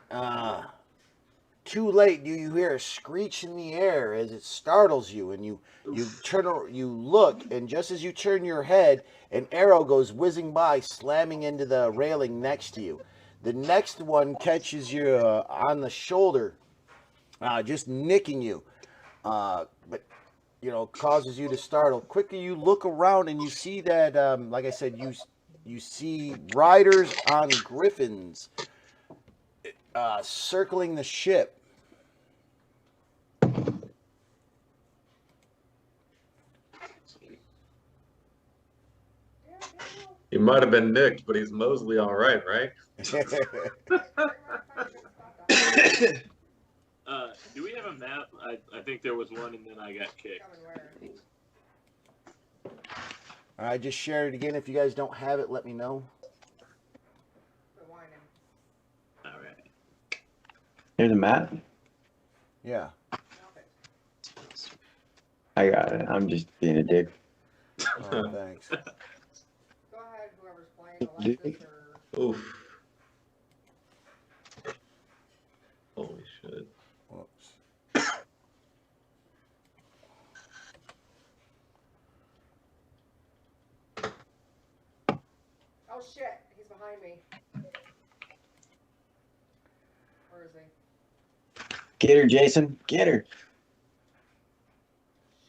Speaker 1: too late you hear a screech in the air as it startles you, and you look, and just as you turn your head, an arrow goes whizzing by, slamming into the railing next to you. The next one catches you on the shoulder, just nicking you, but causes you to startle. Quickly, you look around and you see that, like I said, you see riders on griffins circling the ship.
Speaker 3: He might have been nicked, but he's mostly all right, right?
Speaker 5: Do we have a map? I think there was one, and then I got kicked.
Speaker 1: I just shared it again. If you guys don't have it, let me know.
Speaker 5: All right.
Speaker 2: Here's a map.
Speaker 1: Yeah.
Speaker 2: I got it. I'm just being a dick.
Speaker 1: Oh, thanks.
Speaker 8: Go ahead, whoever's playing, Alexis or...
Speaker 3: Oof. Holy shit.
Speaker 1: Whoops.
Speaker 8: Oh shit, he's behind me. Where is he?
Speaker 2: Get her, Jason. Get her.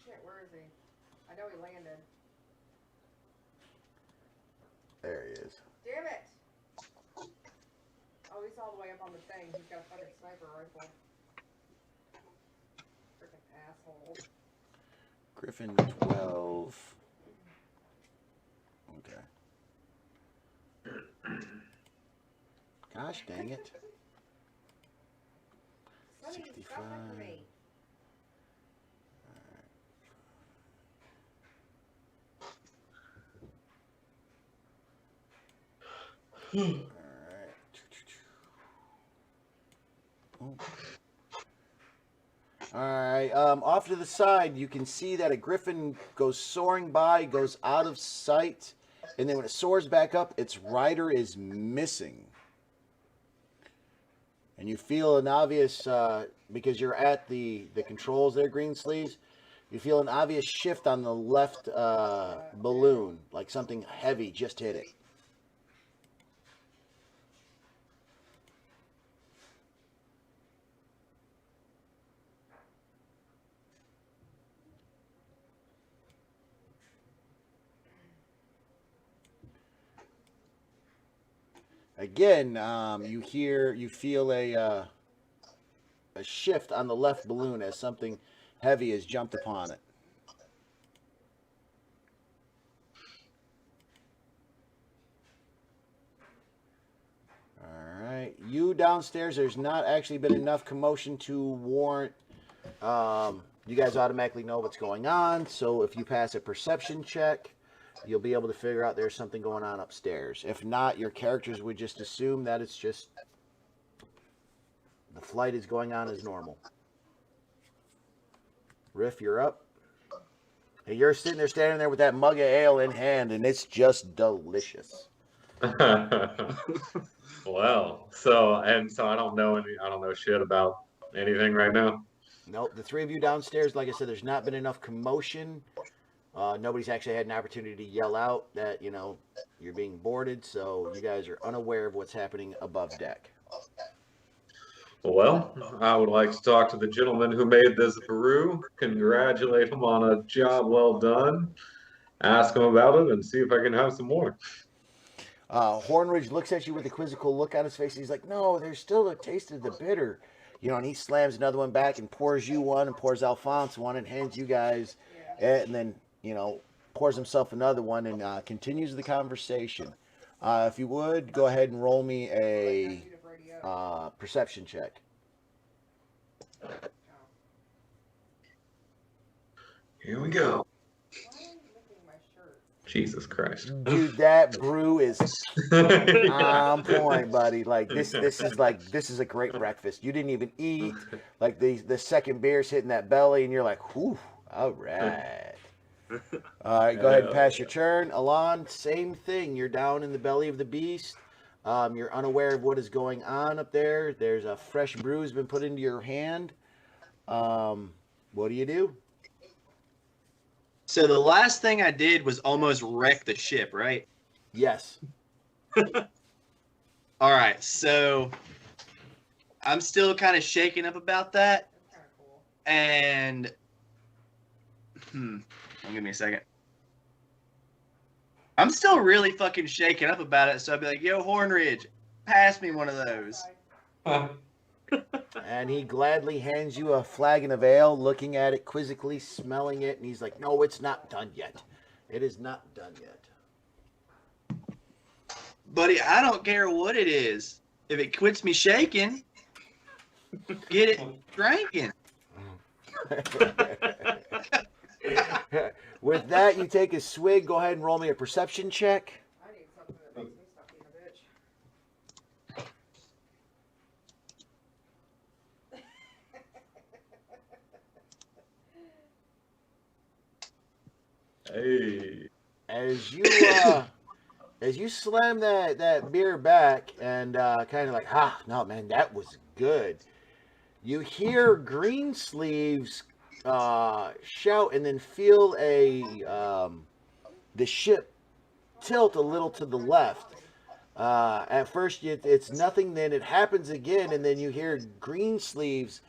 Speaker 8: Shit, where is he? I know he landed.
Speaker 1: There he is.
Speaker 8: Damn it! Oh, he's all the way up on the thing. He's got a fucking sniper rifle. Freaking asshole.
Speaker 1: Griffin 12. Okay. Gosh dang it.
Speaker 8: Sonny,
Speaker 1: 65.
Speaker 8: stop after me.
Speaker 1: Alright. Alright, off to the side, you can see that a griffin goes soaring by, goes out of sight, and then when it soars back up, its rider is missing. And you feel an obvious, because you're at the controls there, Green Sleeves, you feel an obvious shift on the left balloon, like something heavy just hit it. Again, you feel a shift on the left balloon as something heavy has jumped upon it. All right, you downstairs. There's not actually been enough commotion to warrant. You guys automatically know what's going on. So if you pass a perception check, you'll be able to figure out there's something going on upstairs. If not, your characters would just assume that it's just the flight is going on as normal. Riff, you're up. And you're sitting there standing there with that mug of ale in hand, and it's just delicious.
Speaker 3: Well, so I don't know shit about anything right now.
Speaker 1: Nope, the three of you downstairs, like I said, there's not been enough commotion. Nobody's actually had an opportunity to yell out that, you're being boarded, so you guys are unaware of what's happening above deck.
Speaker 3: Well, I would like to talk to the gentleman who made this brew, congratulate him on a job well done, ask him about it, and see if I can have some more.
Speaker 1: Hornridge looks at you with a quizzical look on his face. He's like, no, there's still a taste of the bitter. And he slams another one back and pours you one and pours Alphonse one and hands you guys, and then, pours himself another one and continues the conversation. If you would, go ahead and roll me a perception check.
Speaker 3: Here we go. Jesus Christ.
Speaker 1: Dude, that brew is on point, buddy. Like this is a great breakfast. You didn't even eat. Like the second beer's hitting that belly, and you're like, whew, all right. All right, go ahead and pass your turn. Alon, same thing. You're down in the belly of the beast. You're unaware of what is going on up there. There's a fresh brew has been put into your hand. What do you do?
Speaker 7: So the last thing I did was almost wreck the ship, right?
Speaker 1: Yes.
Speaker 7: All right, so I'm still kind of shaken up about that. And give me a second. I'm still really fucking shaken up about it, so I'd be like, yo, Hornridge, pass me one of those.
Speaker 1: And he gladly hands you a flagon of ale, looking at it quizzically, smelling it, and he's like, no, it's not done yet. It is not done yet.
Speaker 7: Buddy, I don't care what it is. If it quits me shaking, get it drinking.
Speaker 1: With that, you take a swig. Go ahead and roll me a perception check.
Speaker 8: I need something that makes me stop being a bitch.
Speaker 3: Hey.
Speaker 1: As you slam that beer back and kind of like, no, man, that was good. You hear Greensleeves shout and then feel the ship tilt a little to the left. At first, it's nothing. Then it happens again, and then you hear Greensleeves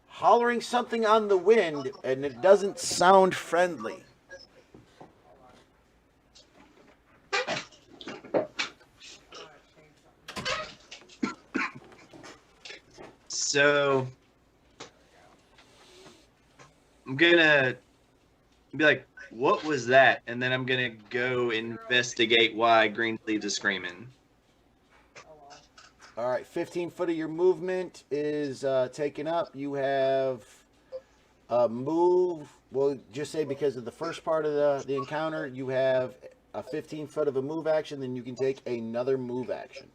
Speaker 1: hollering something on the wind, and it doesn't sound friendly.
Speaker 7: So I'm gonna be like, what was that? And then I'm gonna go investigate why Greensleeves is screaming.
Speaker 1: All right, 15 foot of your movement is taken up. You have a move. Well, just say because of the first part of the encounter, you have a 15 foot of a move action. Then you can take another move action.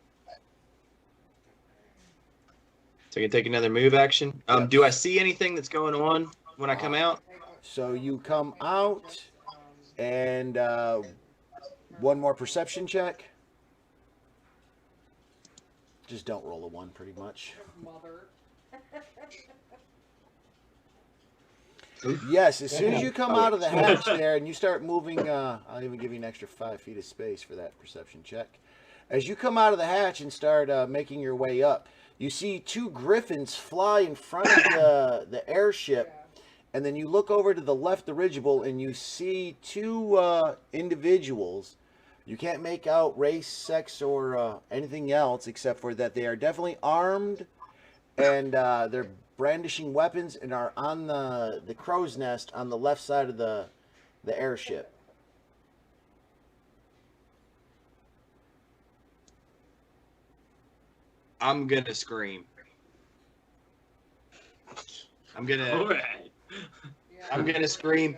Speaker 7: So I can take another move action.
Speaker 1: Yep.
Speaker 7: Do I see anything that's going on when I come out?
Speaker 1: So you come out, and one more perception check. Just don't roll a 1, pretty much.
Speaker 8: Mother.
Speaker 1: Yes, as soon as you come out of the hatch there and you start moving, I'll even give you an extra 5 feet of space for that perception check. As you come out of the hatch and start making your way up, you see 2 griffins fly in front of the airship, and then you look over to the left dirigible and you see 2 individuals. You can't make out race, sex, or anything else except for that they are definitely armed, and they're brandishing weapons and are on the crow's nest on the left side of the airship.
Speaker 7: I'm gonna scream. I'm gonna scream.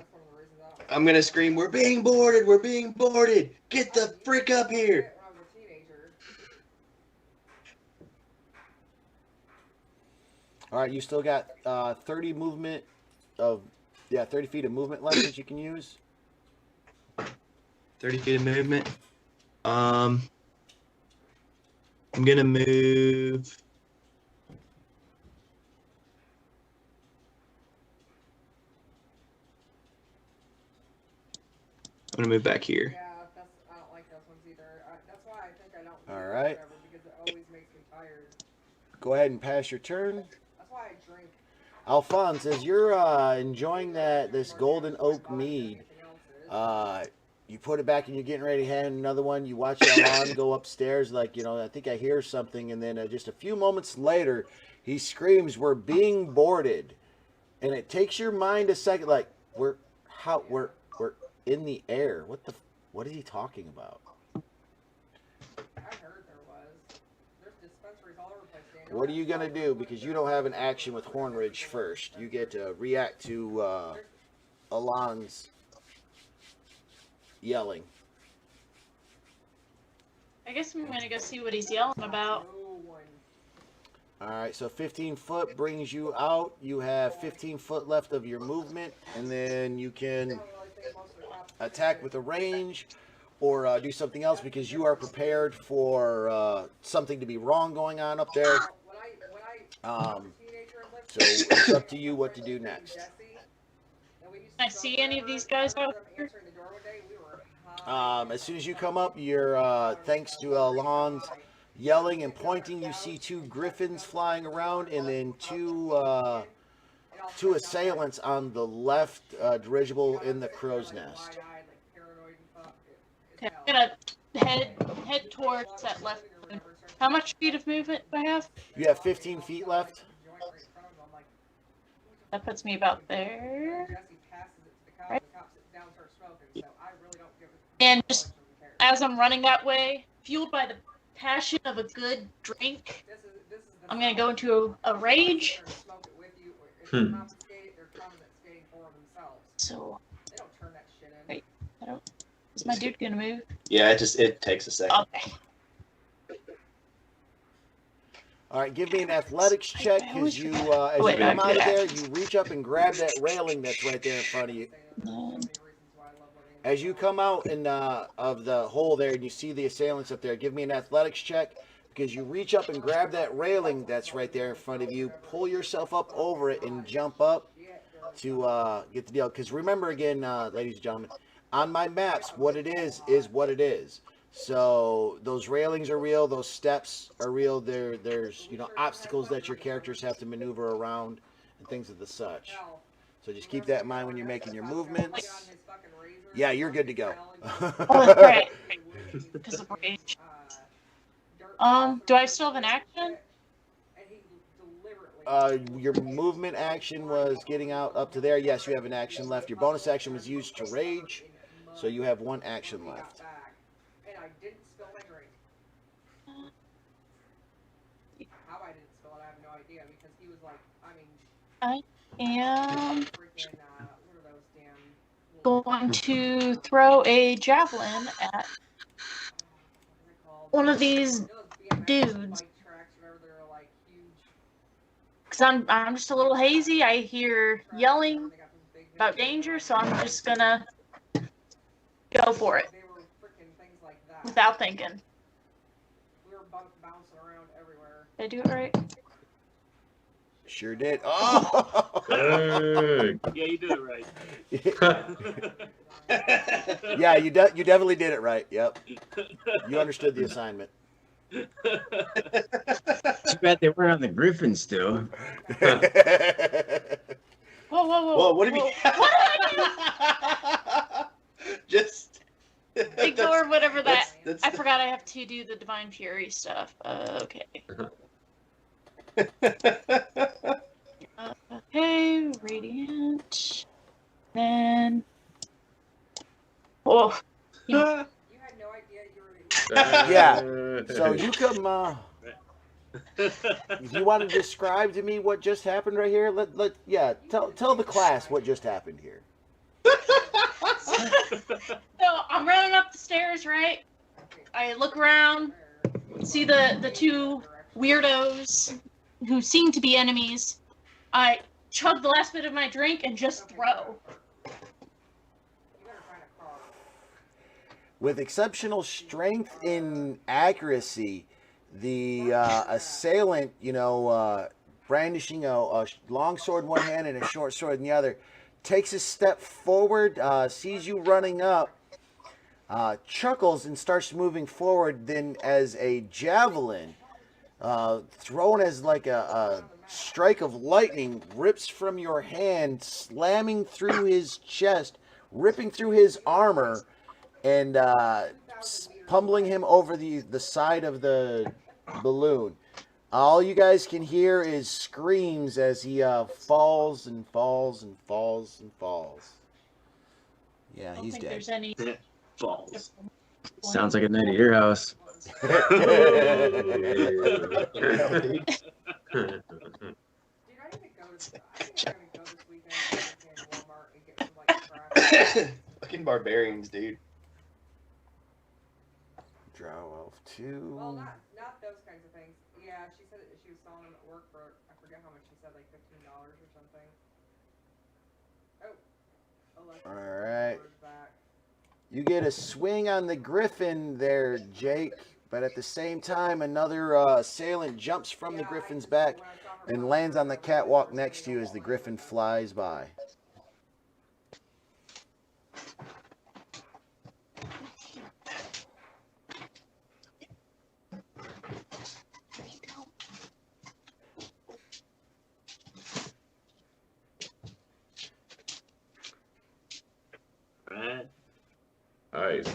Speaker 7: I'm gonna scream, we're being boarded, we're being boarded. Get the frick up here.
Speaker 8: When I was a teenager.
Speaker 1: All right, you still got 30 movement of 30 feet of movement left that you can use.
Speaker 7: 30 feet of movement. I'm gonna move. I'm gonna move back here.
Speaker 8: Yeah, I don't like those ones either. That's why I think I don't.
Speaker 1: All right.
Speaker 8: Whatever, because it always makes me tired.
Speaker 1: Go ahead and pass your turn.
Speaker 8: That's why I drink.
Speaker 1: Alphonse, as you're enjoying this golden oak mead, you put it back and you're getting ready to hand another one. You watch Alon go upstairs like, I think I hear something. And then just a few moments later, he screams, we're being boarded. And it takes your mind a second, like, we're in the air. What is he talking about?
Speaker 8: I heard there was. There's dispensaries all over the place, Daniel.
Speaker 1: What are you going to do? Because you don't have an action with Hornridge first. You get to react to Alon's yelling.
Speaker 6: I guess I'm gonna go see what he's yelling about.
Speaker 8: No one.
Speaker 1: All right, so 15 foot brings you out. You have 15 foot left of your movement, and then you can attack with a range or do something else because you are prepared for something to be wrong going on up there. So it's up to you what to do next.
Speaker 6: Can I see any of these guys out here?
Speaker 1: As soon as you come up, you're thanks to Alon's yelling and pointing, you see 2 griffins flying around, and then two assailants on the left dirigible in the crow's nest.
Speaker 6: Okay, I'm gonna head towards that left. How much feet of movement do I have?
Speaker 1: You have 15 feet left.
Speaker 6: That puts me about there. Right. And just as I'm running that way, fueled by the passion of a good drink, I'm gonna go into a rage. So, wait, is my dude gonna move?
Speaker 7: Yeah, it takes a second.
Speaker 6: Okay.
Speaker 1: All right, give me an athletics check because you, as you
Speaker 6: Wait,
Speaker 1: come out of
Speaker 6: yeah.
Speaker 1: there, you reach up and grab that railing that's right there in front of you. As you come out of the hole there and you see the assailants up there, give me an athletics check because you reach up and grab that railing that's right there in front of you, pull yourself up over it, and jump up to get the deal. Because remember again, ladies and gentlemen, on my maps, what it is what it is. So those railings are real, those steps are real. There's obstacles that your characters have to maneuver around and things of the such. So just keep that in mind when you're making your movements. Yeah, you're good to go.
Speaker 6: Oh, that's right. Because of rage. Do I still have an action?
Speaker 1: Your movement action was getting out up to there. Yes, you have an action left. Your bonus action was used to rage, so you have one action left.
Speaker 8: I didn't spill my drink. How I didn't spill it, I have no idea because he was like,
Speaker 6: I am
Speaker 8: freaking, what are those damn
Speaker 6: going to throw a javelin at one of these dudes. Because I'm just a little hazy. I hear yelling about danger, so I'm just gonna go for it without thinking.
Speaker 8: We were bouncing around everywhere.
Speaker 6: Did I do it right?
Speaker 1: Sure did. Oh!
Speaker 3: Hey.
Speaker 5: Yeah, you did it right.
Speaker 1: Yeah, you definitely did it right. Yep. You understood the assignment.
Speaker 2: Too bad they weren't on the Griffin still.
Speaker 6: Whoa, whoa, whoa.
Speaker 7: Whoa, what did
Speaker 6: whoa.
Speaker 7: we?
Speaker 6: What did I
Speaker 7: Just
Speaker 6: do? Ignore whatever that.
Speaker 7: That's
Speaker 6: I forgot I have to do the Divine Fury stuff. Okay. Okay, Radiant. Then. Oh.
Speaker 8: You had no idea you were
Speaker 1: Yeah. So you come. If you want to describe to me what just happened right here, tell the class what just happened here.
Speaker 6: So I'm running up the stairs, right? I look around, see the two weirdos who seem to be enemies. I chug the last bit of my drink and just throw.
Speaker 1: With exceptional strength and accuracy, the assailant, brandishing a long sword in one hand and a short sword in the other, takes a step forward, sees you running up, chuckles and starts moving forward. Then, as a javelin, thrown as like a strike of lightning, rips from your hand, slamming through his chest, ripping through his armor, and pummeling him over the side of the balloon. All you guys can hear is screams as he falls and falls and falls and falls. Yeah, he's dead.
Speaker 6: There's any
Speaker 5: Balls.
Speaker 2: Sounds like a night at your house.
Speaker 8: Dude, I didn't go to. I think I'm gonna go this weekend to Walmart and get some like crap.
Speaker 7: fucking barbarians, dude.
Speaker 1: Drow Elf 2.
Speaker 8: Well, not those kinds of things. Yeah, she said that she was selling them at work for, I forget how much she said, like $15 or something. Oh.
Speaker 1: Alright. You get a swing on the Griffin there, Jake, but at the same time, another assailant jumps from the Griffin's back and lands on the catwalk next to you as the Griffin flies by.
Speaker 5: Right.
Speaker 3: Alright.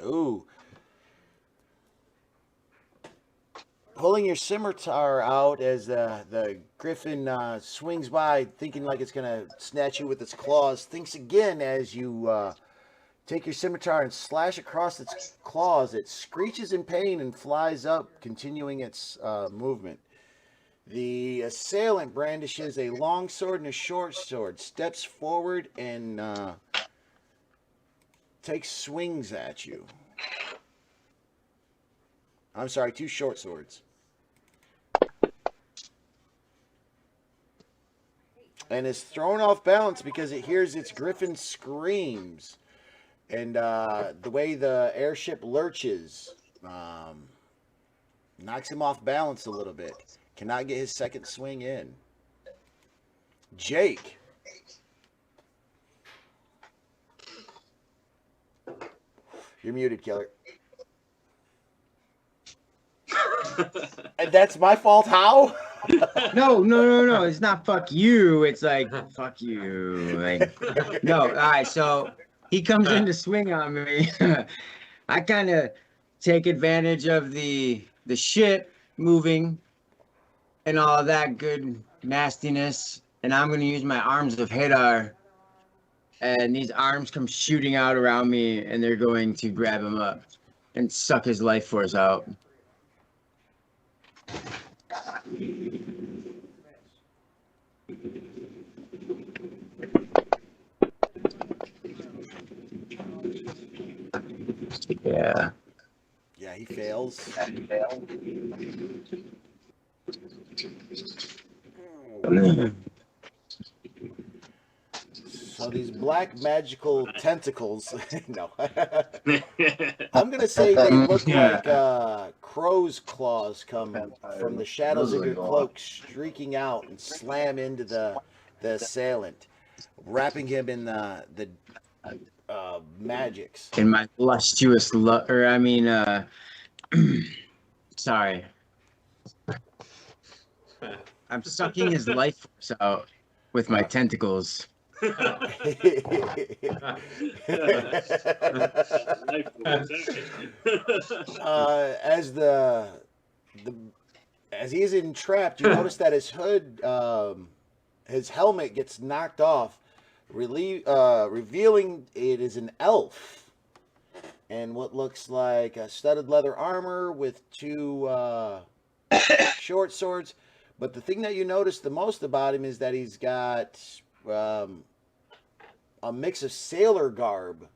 Speaker 1: Ooh. Pulling your scimitar out as the griffin swings by, thinking like it's going to snatch you with its claws, thinks again as you take your scimitar and slash across its claws. It screeches in pain and flies up, continuing its movement. The assailant brandishes a long sword and a short sword, steps forward and takes swings at you. I'm sorry, 2 short swords. And is thrown off balance because it hears its griffin screams. And the way the airship lurches knocks him off balance a little bit. Cannot get his second swing in. Jake. You're muted, Killer. And that's my fault? How?
Speaker 2: No. It's not fuck you. It's like, fuck you. Like, no, all right. So he comes in to swing on me. I kind of take advantage of the shit moving and all that good nastiness. And I'm going to use my arms of Hadar. And these arms come shooting out around me, and they're going to grab him up and suck his life force out. Yeah.
Speaker 1: Yeah, he fails. So these black magical tentacles, no. I'm going to say they look like crow's claws come from the shadows of your cloak, streaking out and slam into the assailant, wrapping him in the magics.
Speaker 2: In my lustuous sorry. I'm sucking his life force out with my tentacles.
Speaker 1: As he's entrapped, you notice that his hood, his helmet gets knocked off, revealing it is an elf, and what looks like a studded leather armor with 2 short swords. But the thing that you notice the most about him is that he's got a mix of sailor garb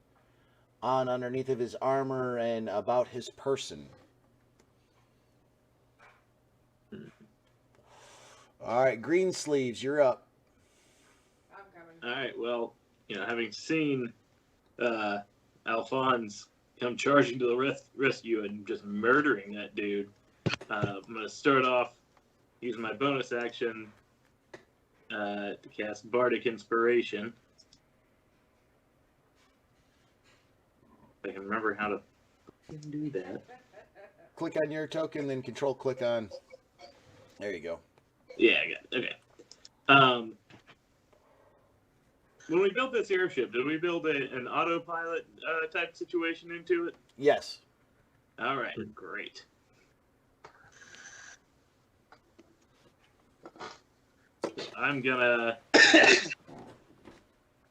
Speaker 1: on underneath of his armor and about his person. All right, Greensleeves, you're up.
Speaker 8: I'm coming.
Speaker 5: All right. Well, having seen Alphonse come charging to the rescue and just murdering that dude, I'm gonna start off using my bonus action to cast Bardic Inspiration. If I can remember how to do that.
Speaker 1: Click on your token, then control click on. There you go.
Speaker 5: Yeah, I got it. Okay. When we built this airship, did we build an autopilot type situation into it?
Speaker 1: Yes.
Speaker 5: All right, great. I'm gonna. I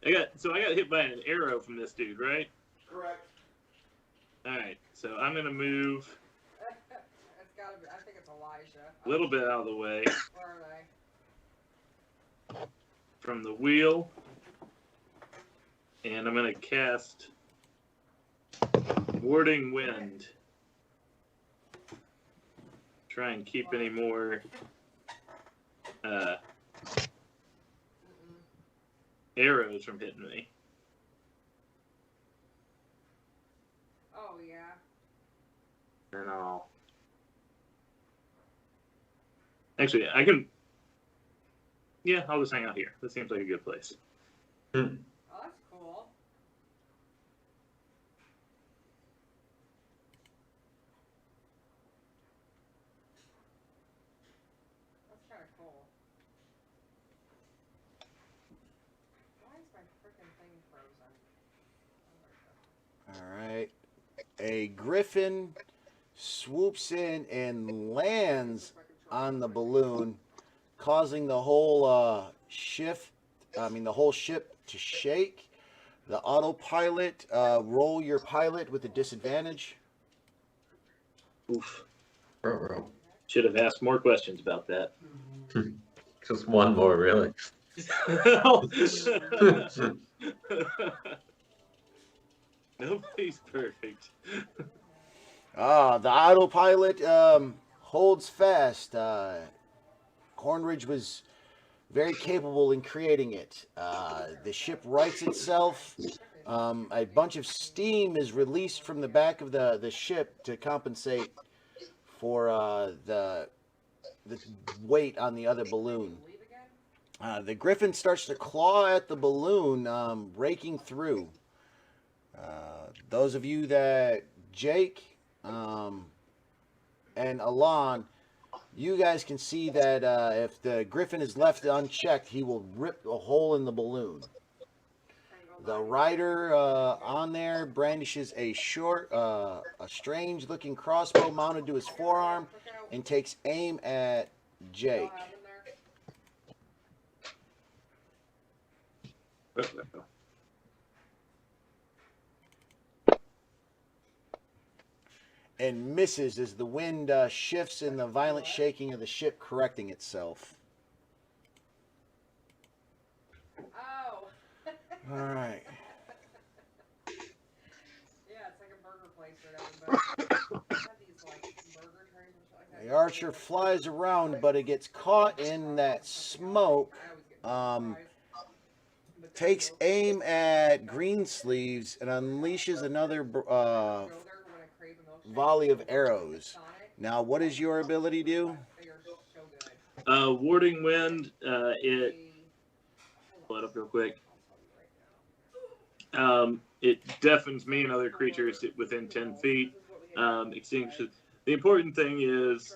Speaker 5: got hit by an arrow from this dude, right?
Speaker 1: Correct.
Speaker 5: All right, so I'm gonna move
Speaker 8: It's gotta be. I think it's Elijah.
Speaker 5: a little bit out of the way
Speaker 8: Where are they?
Speaker 5: from the wheel, and I'm gonna cast Warding Wind. Try and keep any more arrows from hitting me.
Speaker 8: Oh yeah.
Speaker 5: And I'll actually I can. Yeah, I'll just hang out here. This seems like a good place.
Speaker 8: Oh, that's cool. That's kind of cool. Why is my freaking thing frozen?
Speaker 1: All right. a Griffin swoops in and lands on the balloon, causing the whole ship to shake. The autopilot, roll your pilot with a disadvantage.
Speaker 5: Oof.
Speaker 3: Ruh-roh.
Speaker 5: Should have asked more questions about that.
Speaker 3: Just one more, really.
Speaker 5: Nobody's perfect.
Speaker 1: The autopilot holds fast. Cornridge was very capable in creating it. The ship rights itself. A bunch of steam is released from the back of the ship to compensate for the weight on the other balloon. The Griffin starts to claw at the balloon, raking through. Those of you that Jake and Alon, you guys can see that if the Griffin is left unchecked, he will rip a hole in the balloon. The rider on there brandishes a strange-looking crossbow mounted to his forearm and takes aim at Jake. And misses as the wind shifts in the violent shaking of the ship correcting itself.
Speaker 8: Oh.
Speaker 1: All right.
Speaker 8: Yeah, it's like a burger place or whatever. But have these like burger trays and shit like that.
Speaker 1: The archer flies around, but it gets caught in that smoke. Takes aim at Greensleeves and unleashes another volley of arrows. Now, what does your ability do?
Speaker 5: Warding wind. It. Pull it up real quick. It deafens me and other creatures within 10 feet. Extinguishes. The important thing is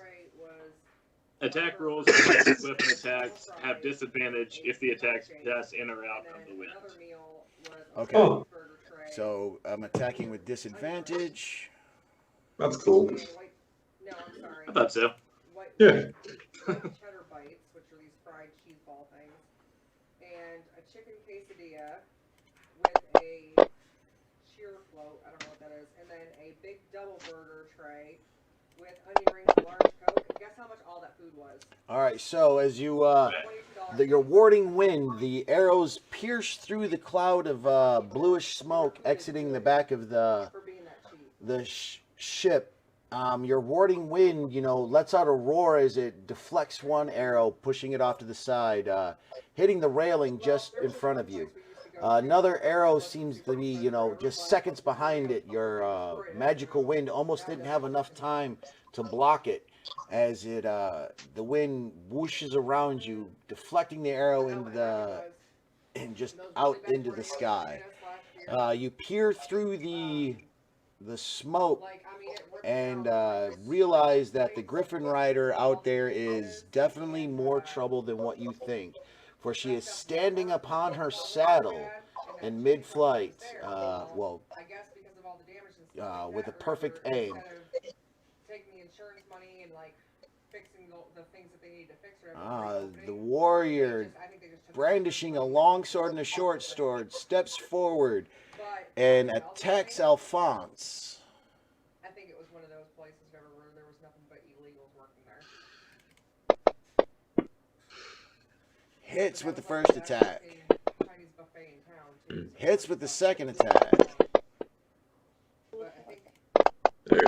Speaker 5: attack rolls and weapon attacks have disadvantage if the attacks pass in or out of the wind.
Speaker 1: Okay.
Speaker 3: Oh.
Speaker 1: So I'm attacking with disadvantage.
Speaker 3: That's cool.
Speaker 8: No, I'm sorry.
Speaker 5: I thought so.
Speaker 3: Yeah.
Speaker 8: Cheddar bites, which are these fried cheese ball things, and a chicken quesadilla with a cheer float. I don't know what that is, and then a big double burger tray with onion rings, and large Coke. Guess how much all that food was?
Speaker 1: All right. So as you
Speaker 8: $22.
Speaker 1: your warding wind, the arrows pierce through the cloud of bluish smoke exiting the back of the
Speaker 8: For being that cheap.
Speaker 1: ship. Your warding wind, lets out a roar as it deflects one arrow, pushing it off to the side, hitting the railing just in front of you. Another arrow seems to be, just seconds behind it. Your magical wind almost didn't have enough time to block it as the wind whooshes around you, deflecting the arrow just out into the sky. You peer through the smoke and realize that the Griffin rider out there is definitely more trouble than what you think, for she is standing upon her saddle in mid-flight, with a perfect aim.
Speaker 8: Taking the insurance money and like fixing the things that they need to fix.
Speaker 1: The warrior, brandishing a long sword and a short sword, steps forward and attacks Alphonse.
Speaker 8: I think it was one of those places where there was nothing but illegals working there.
Speaker 1: Hits with the first attack.
Speaker 8: Chinese buffet in town too.
Speaker 1: Hits with the second attack.
Speaker 8: But I think
Speaker 3: Dude.
Speaker 8: a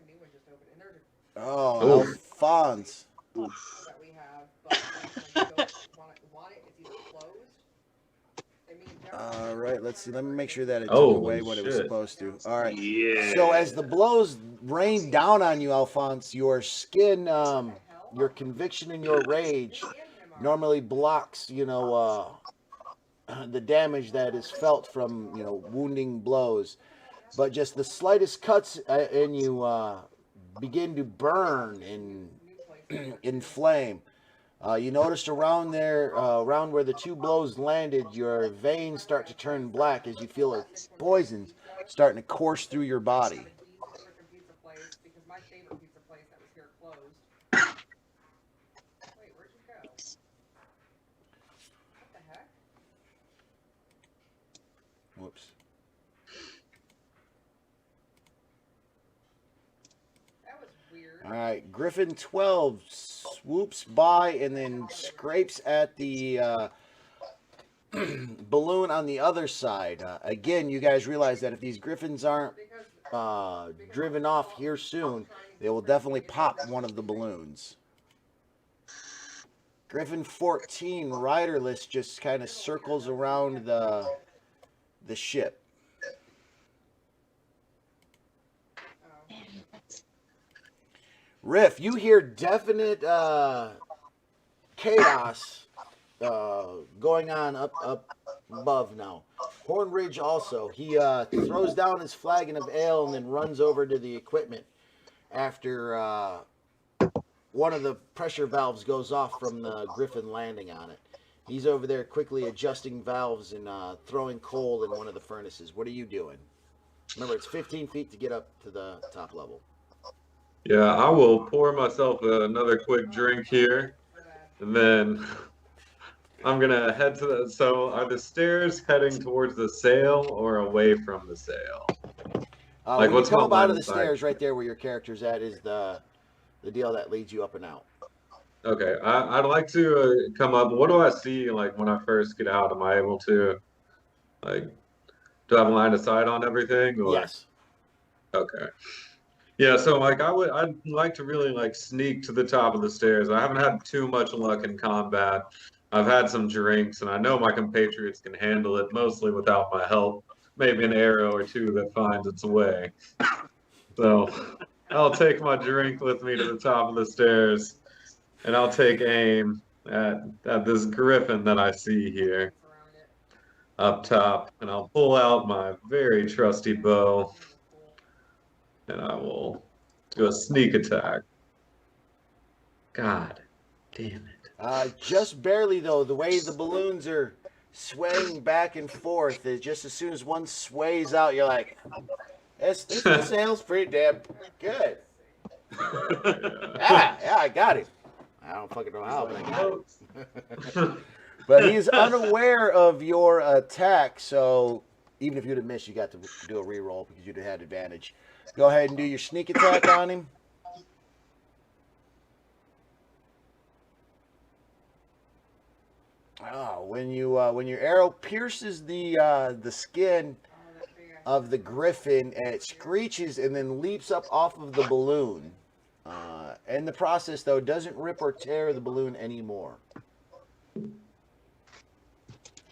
Speaker 8: new one just opened, and there's
Speaker 1: Oh, Alphonse.
Speaker 8: that we have. But when you don't want it, it's either closed. I mean,
Speaker 1: All right, let's see. Let me make sure that it took
Speaker 3: Oh,
Speaker 1: away what it was
Speaker 3: shit.
Speaker 1: supposed to. All right.
Speaker 5: Yeah.
Speaker 1: So as the blows rain down on you, Alphonse, your skin, your conviction and your rage normally blocks, the damage that is felt from, wounding blows. But just the slightest cuts in you begin to burn and inflame. You noticed around there, around where the two blows landed, your veins start to turn black as you feel a poison starting to course through your body.
Speaker 8: weird.
Speaker 1: All right, Griffin 12 swoops by and then scrapes at the balloon on the other side. Again, you guys realize that if these Griffins aren't driven off here soon, they will definitely pop one of the balloons. Griffin 14 riderless just kind of circles around the ship. Riff, you hear definite chaos going on up above now. Hornridge also. He throws down his flagon of ale and then runs over to the equipment after one of the pressure valves goes off from the Griffin landing on it. He's over there quickly adjusting valves and throwing coal in one of the furnaces. What are you doing? Remember, it's 15 feet to get up to the top level.
Speaker 3: Yeah, I will pour myself another quick drink here, and then I'm gonna head to the. So, are the stairs heading towards the sail or away from the sail?
Speaker 1: When you
Speaker 3: what's
Speaker 1: come
Speaker 3: my
Speaker 1: up
Speaker 3: line
Speaker 1: out of the
Speaker 3: of sight?
Speaker 1: stairs, right there where your character's at, is the deal that leads you up and out.
Speaker 3: Okay, I'd like to come up. What do I see like when I first get out? Am I able to like do I have a line of sight on everything? Or
Speaker 1: Yes.
Speaker 3: okay. Yeah, so like I'd like to really like sneak to the top of the stairs. I haven't had too much luck in combat. I've had some drinks and I know my compatriots can handle it mostly without my help. Maybe an arrow or two that finds its way. So I'll take my drink with me to the top of the stairs and I'll take aim at this griffin that I see here up top, and I'll pull out my very trusty bow. And I will do a sneak attack. God damn it.
Speaker 1: Just barely, though. The way the balloons are swaying back and forth, is just as soon as one sways out, you're like, this sail's pretty damn good. Yeah, I got him. I don't fucking know how, but I got him. But he's unaware of your attack, so even if you'd have missed, you got to do a reroll because you'd have had advantage. Go ahead and do your sneak attack on him. Oh, when your arrow pierces the skin of the griffin and it screeches and then leaps up off of the balloon. In the process, though, doesn't rip or tear the balloon anymore.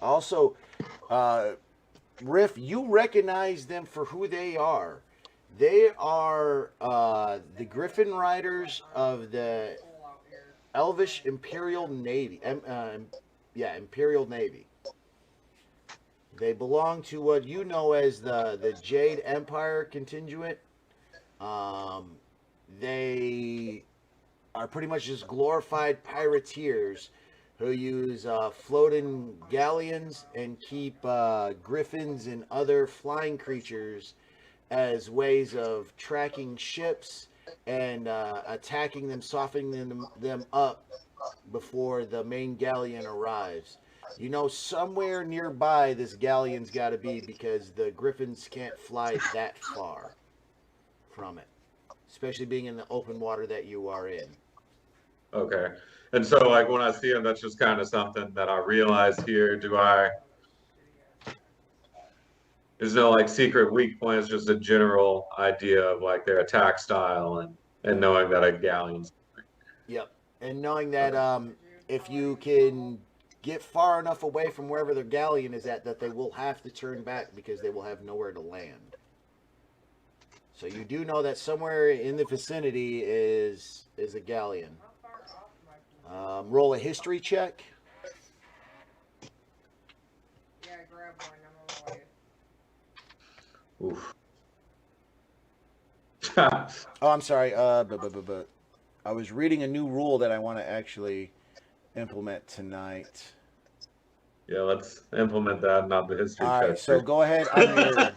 Speaker 1: Also, Riff, you recognize them for who they are. They are the Griffin Riders of the Elvish Imperial Navy. Imperial Navy. They belong to what you know as the Jade Empire contingent. They are pretty much just glorified pirateers who use floating galleons and keep griffins and other flying creatures as ways of tracking ships and attacking them, softening them up before the main galleon arrives. You know, somewhere nearby this galleon's got to be because the griffins can't fly that far from it, especially being in the open water that you are in.
Speaker 3: Okay. And so, like, when I see them, that's just kind of something that I realize here. There's no, like, secret weak point. It's just a general idea of, like, their attack style and knowing that a galleon's.
Speaker 1: Yep. And knowing that if you can get far enough away from wherever their galleon is at, that they will have to turn back because they will have nowhere to land. So you do know that somewhere in the vicinity is a galleon. Roll a history check.
Speaker 8: Yeah, grab one. I'm on my way.
Speaker 3: Oof.
Speaker 1: Oh, I'm sorry. But I was reading a new rule that I want to actually implement tonight.
Speaker 3: Yeah, let's implement that, not the history
Speaker 1: All
Speaker 3: check.
Speaker 1: right, so go ahead on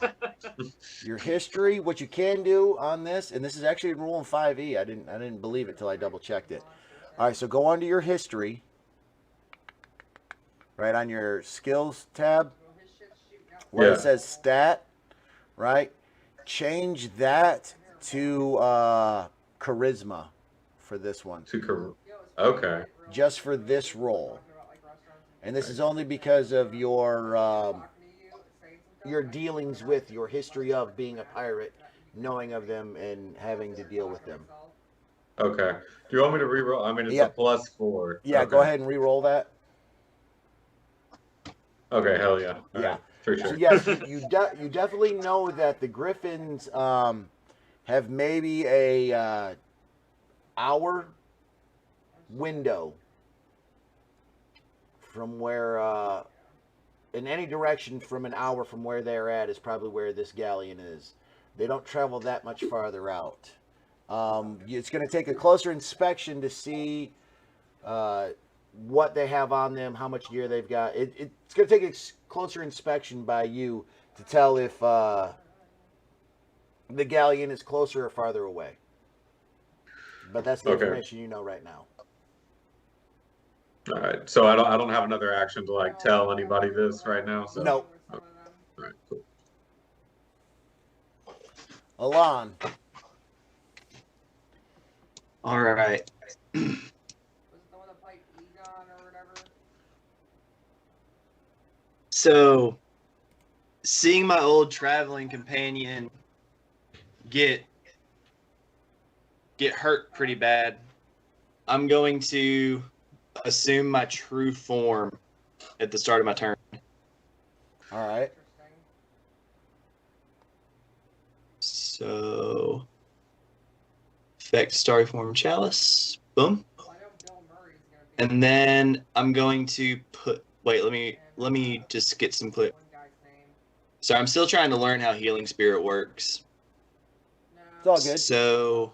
Speaker 1: your history. What you can do on this, and this is actually a rule in 5E. I didn't believe it till I double checked it. All right, so go on to your history. Right on your skills tab, where it says stat. Right, change that to charisma for this one.
Speaker 3: Okay.
Speaker 1: Just for this roll. And this is only because of your dealings with, your history of being a pirate, knowing of them and having to deal with them.
Speaker 3: Okay. Do you want me to reroll? I mean, it's a +4.
Speaker 1: Yeah,
Speaker 3: okay.
Speaker 1: Go ahead and re-roll that.
Speaker 3: Okay, hell yeah. All
Speaker 1: Yeah.
Speaker 3: right, for sure.
Speaker 1: So yes, you definitely know that the Griffins have maybe a hour window from where in any direction from an hour from where they're at is probably where this galleon is. They don't travel that much farther out. It's going to take a closer inspection to see what they have on them, how much gear they've got. It's going to take a closer inspection by you to tell if the galleon is closer or farther away. But that's the information you know right now.
Speaker 3: All right. So I don't have another action to like tell anybody this right now. So.
Speaker 1: No.
Speaker 3: All right. Cool.
Speaker 1: Alon.
Speaker 7: All right. So, seeing my old traveling companion get hurt pretty bad, I'm going to assume my true form at the start of my turn.
Speaker 1: All right.
Speaker 7: So, effect starry form chalice. Boom. And then I'm going to put. Wait, let me just get some clear. Sorry, I'm still trying to learn how healing spirit works.
Speaker 1: It's all good.
Speaker 7: So.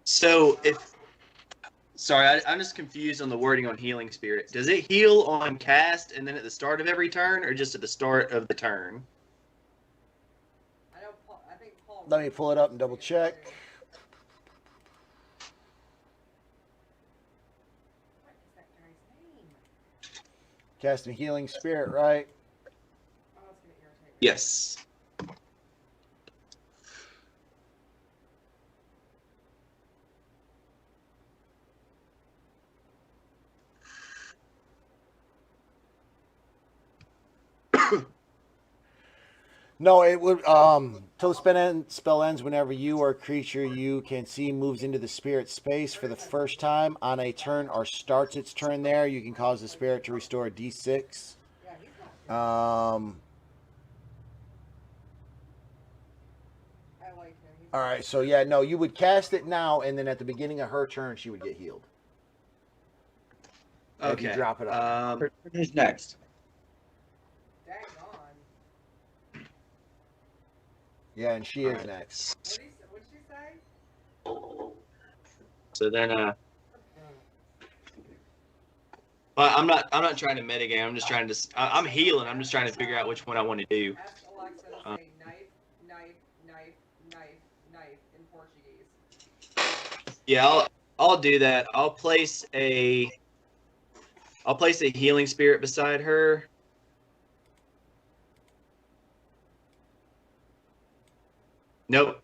Speaker 7: So if, sorry, I'm just confused on the wording on healing spirit. Does it heal on cast and then at the start of every turn, or just at the start of the turn?
Speaker 1: Let me pull it up and double check. Casting healing spirit, right?
Speaker 7: Yes.
Speaker 1: No, it would till the spell ends whenever you or a creature you can see moves into the spirit space for the first time on a turn or starts its turn there. You can cause the spirit to restore a D6. All right, so yeah, no, you would cast it now, and then at the beginning of her turn, she would get healed.
Speaker 7: Okay.
Speaker 1: If you drop it up.
Speaker 2: Who's next?
Speaker 1: Yeah, and she is next.
Speaker 8: What'd she say?
Speaker 7: So then, well, I'm not trying to metagame. I'm just trying to. I'm healing. I'm just trying to figure out which one I want to do.
Speaker 8: Ask Alexa to say knife in Portuguese.
Speaker 7: Yeah, I'll do that. I'll place a healing spirit beside her. Nope.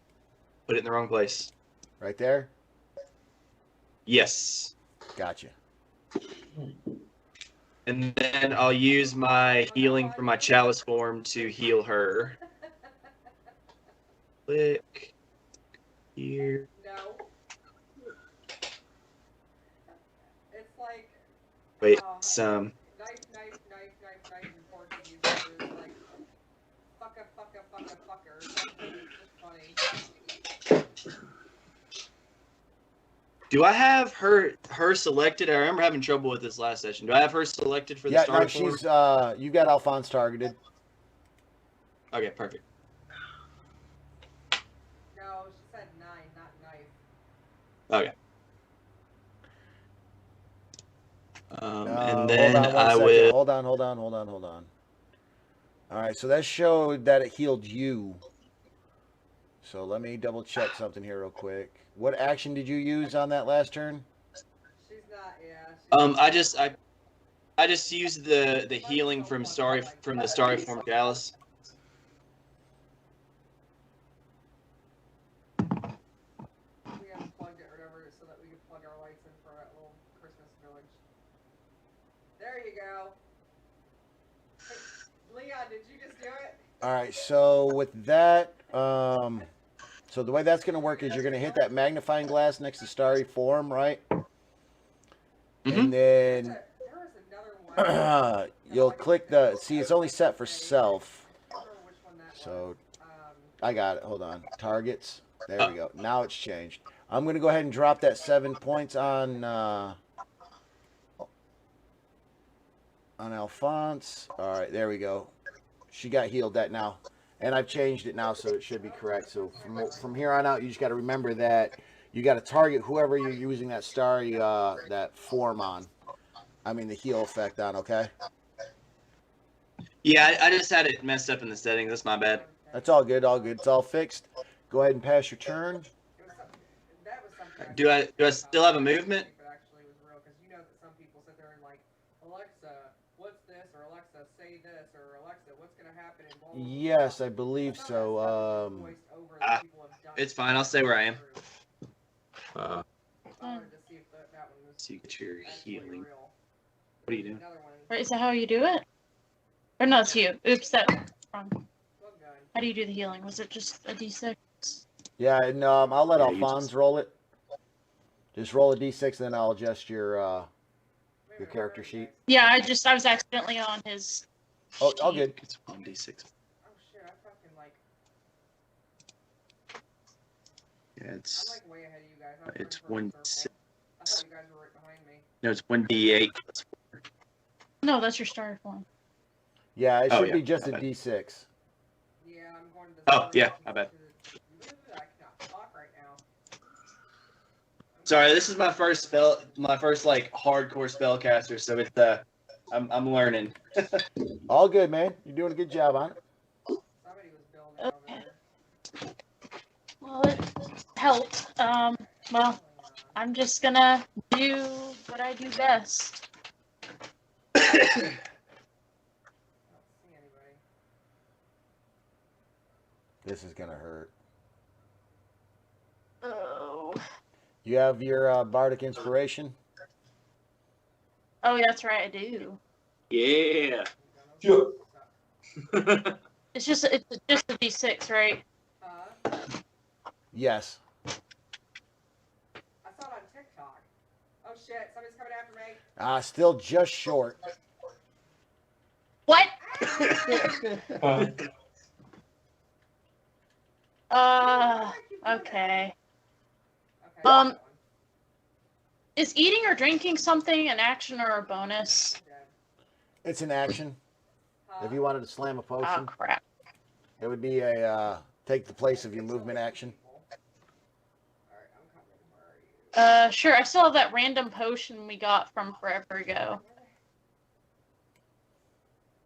Speaker 7: Put it in the wrong place.
Speaker 1: Right there?
Speaker 7: Yes.
Speaker 1: Gotcha.
Speaker 7: And then I'll use my healing from my chalice form to heal her. Click. Here.
Speaker 8: No. It's like.
Speaker 7: Wait, some.
Speaker 8: Knife in Portuguese is like fucker. It's just funny.
Speaker 7: Do I have her selected? I remember having trouble with this last session. Do I have her selected for the
Speaker 1: Yeah,
Speaker 7: starter
Speaker 1: no,
Speaker 7: form?
Speaker 1: she's you got Alphonse targeted.
Speaker 7: Okay, perfect.
Speaker 8: No, she said nine, not knife.
Speaker 7: Okay. And
Speaker 1: Hold
Speaker 7: then
Speaker 1: on one
Speaker 7: I
Speaker 1: second.
Speaker 7: will.
Speaker 1: Hold on. All right, so that showed that it healed you. So let me double check something here real quick. What action did you use on that last turn?
Speaker 8: She's not. Yeah.
Speaker 7: I just used the healing from the Starry Form Chalice.
Speaker 8: We haven't plugged it or whatever so that we can plug our lights in for that little Christmas village. There you go. Hey, Leon, did you just do it?
Speaker 1: All right, so with that, so the way that's going to work is you're going to hit that magnifying glass next to Starry Form, right? And then
Speaker 8: There was another one.
Speaker 1: you'll click the, see, it's only set for self.
Speaker 8: I don't remember which one that
Speaker 1: So
Speaker 8: was.
Speaker 1: I got it. Hold on. Targets. There we go. Now it's changed. I'm going to go ahead and drop that 7 points on Alphonse. All right, there we go. She got healed that now. And I've changed it now, so it should be correct. So from here on out, you just got to remember that you got to target whoever you're using that starry, that form on. I mean, the heal effect on, okay?
Speaker 7: Yeah, I just had it messed up in the settings. That's my bad.
Speaker 1: That's all good, all good. It's all fixed. Go ahead and pass your turn.
Speaker 8: That was something.
Speaker 7: Do I still have a movement?
Speaker 8: But actually, it was real because you know that some people sit there and like, Alexa, what's this? Or Alexa, say this? Or Alexa, what's gonna happen? And blah, blah, blah.
Speaker 1: Yes, I believe so.
Speaker 7: It's fine. I'll stay where I am.
Speaker 3: Uh,
Speaker 7: So you get your healing. What are you doing?
Speaker 6: Right, is that how you do it? Or no, it's you. Oops, that wrong. How do you do the healing? Was it just a D6?
Speaker 1: Yeah, and I'll let
Speaker 7: Yeah, you
Speaker 1: Alphonse
Speaker 7: just-
Speaker 1: roll it. Just roll a d6, then I'll adjust your character sheet.
Speaker 6: Yeah, I was accidentally on his.
Speaker 1: Oh, all good.
Speaker 7: It's 1d6.
Speaker 8: Oh shit, I fucking like.
Speaker 7: Yeah,
Speaker 8: I'm
Speaker 7: it's
Speaker 8: like way ahead of you guys. I'm
Speaker 7: it's
Speaker 8: pretty far in
Speaker 7: 1
Speaker 8: the circle. I thought you guys were right behind me.
Speaker 7: no, it's 1d8.
Speaker 6: No, that's your starter form.
Speaker 1: Yeah, it
Speaker 7: Oh,
Speaker 1: should
Speaker 7: yeah,
Speaker 1: be just a
Speaker 7: my bad.
Speaker 1: d6.
Speaker 8: Yeah, I'm going to the.
Speaker 7: Oh, yeah, my bad.
Speaker 8: I cannot talk right now.
Speaker 7: Sorry, this is my first like hardcore spellcaster, so it's I'm learning.
Speaker 1: All good, man. You're doing a good job on it.
Speaker 8: Somebody was building over
Speaker 6: Okay.
Speaker 8: there.
Speaker 6: Well, it helped. Well, I'm just gonna do what I do best.
Speaker 8: I don't see anybody.
Speaker 1: This is gonna hurt.
Speaker 6: Oh.
Speaker 1: You have your Bardic Inspiration.
Speaker 6: Oh, yeah, that's right. I do.
Speaker 5: Yeah.
Speaker 6: It's just a D6, right?
Speaker 1: Yes.
Speaker 8: I saw it on TikTok. Oh shit, somebody's coming after me.
Speaker 1: Still just short.
Speaker 6: What? Okay.
Speaker 8: Okay.
Speaker 6: Is eating or drinking something an action or a bonus?
Speaker 1: It's an action. If you wanted to slam a
Speaker 6: Oh,
Speaker 1: potion,
Speaker 6: crap.
Speaker 1: it would be a take the place of your movement action.
Speaker 8: Alright, I'm coming. Where are you?
Speaker 6: Sure. I still have that random potion we got from forever ago.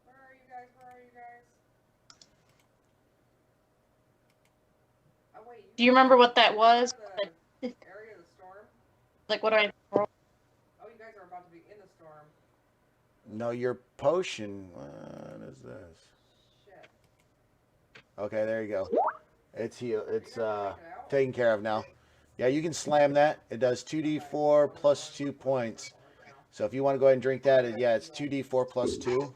Speaker 8: Where are you guys? Where are you guys? Oh wait.
Speaker 6: Do you remember what that was?
Speaker 8: The area of the storm?
Speaker 6: Like what I rolled?
Speaker 8: Oh, you guys are about to be in the storm.
Speaker 1: No, your potion. What is this?
Speaker 8: Shit.
Speaker 1: Okay, there you go. It's heal. It's
Speaker 8: You guys are taking it out?
Speaker 1: taken care of now. Yeah, you can slam that. It does 2d4 plus 2 points. So if you want to go ahead and drink that, yeah, it's 2d4 plus 2.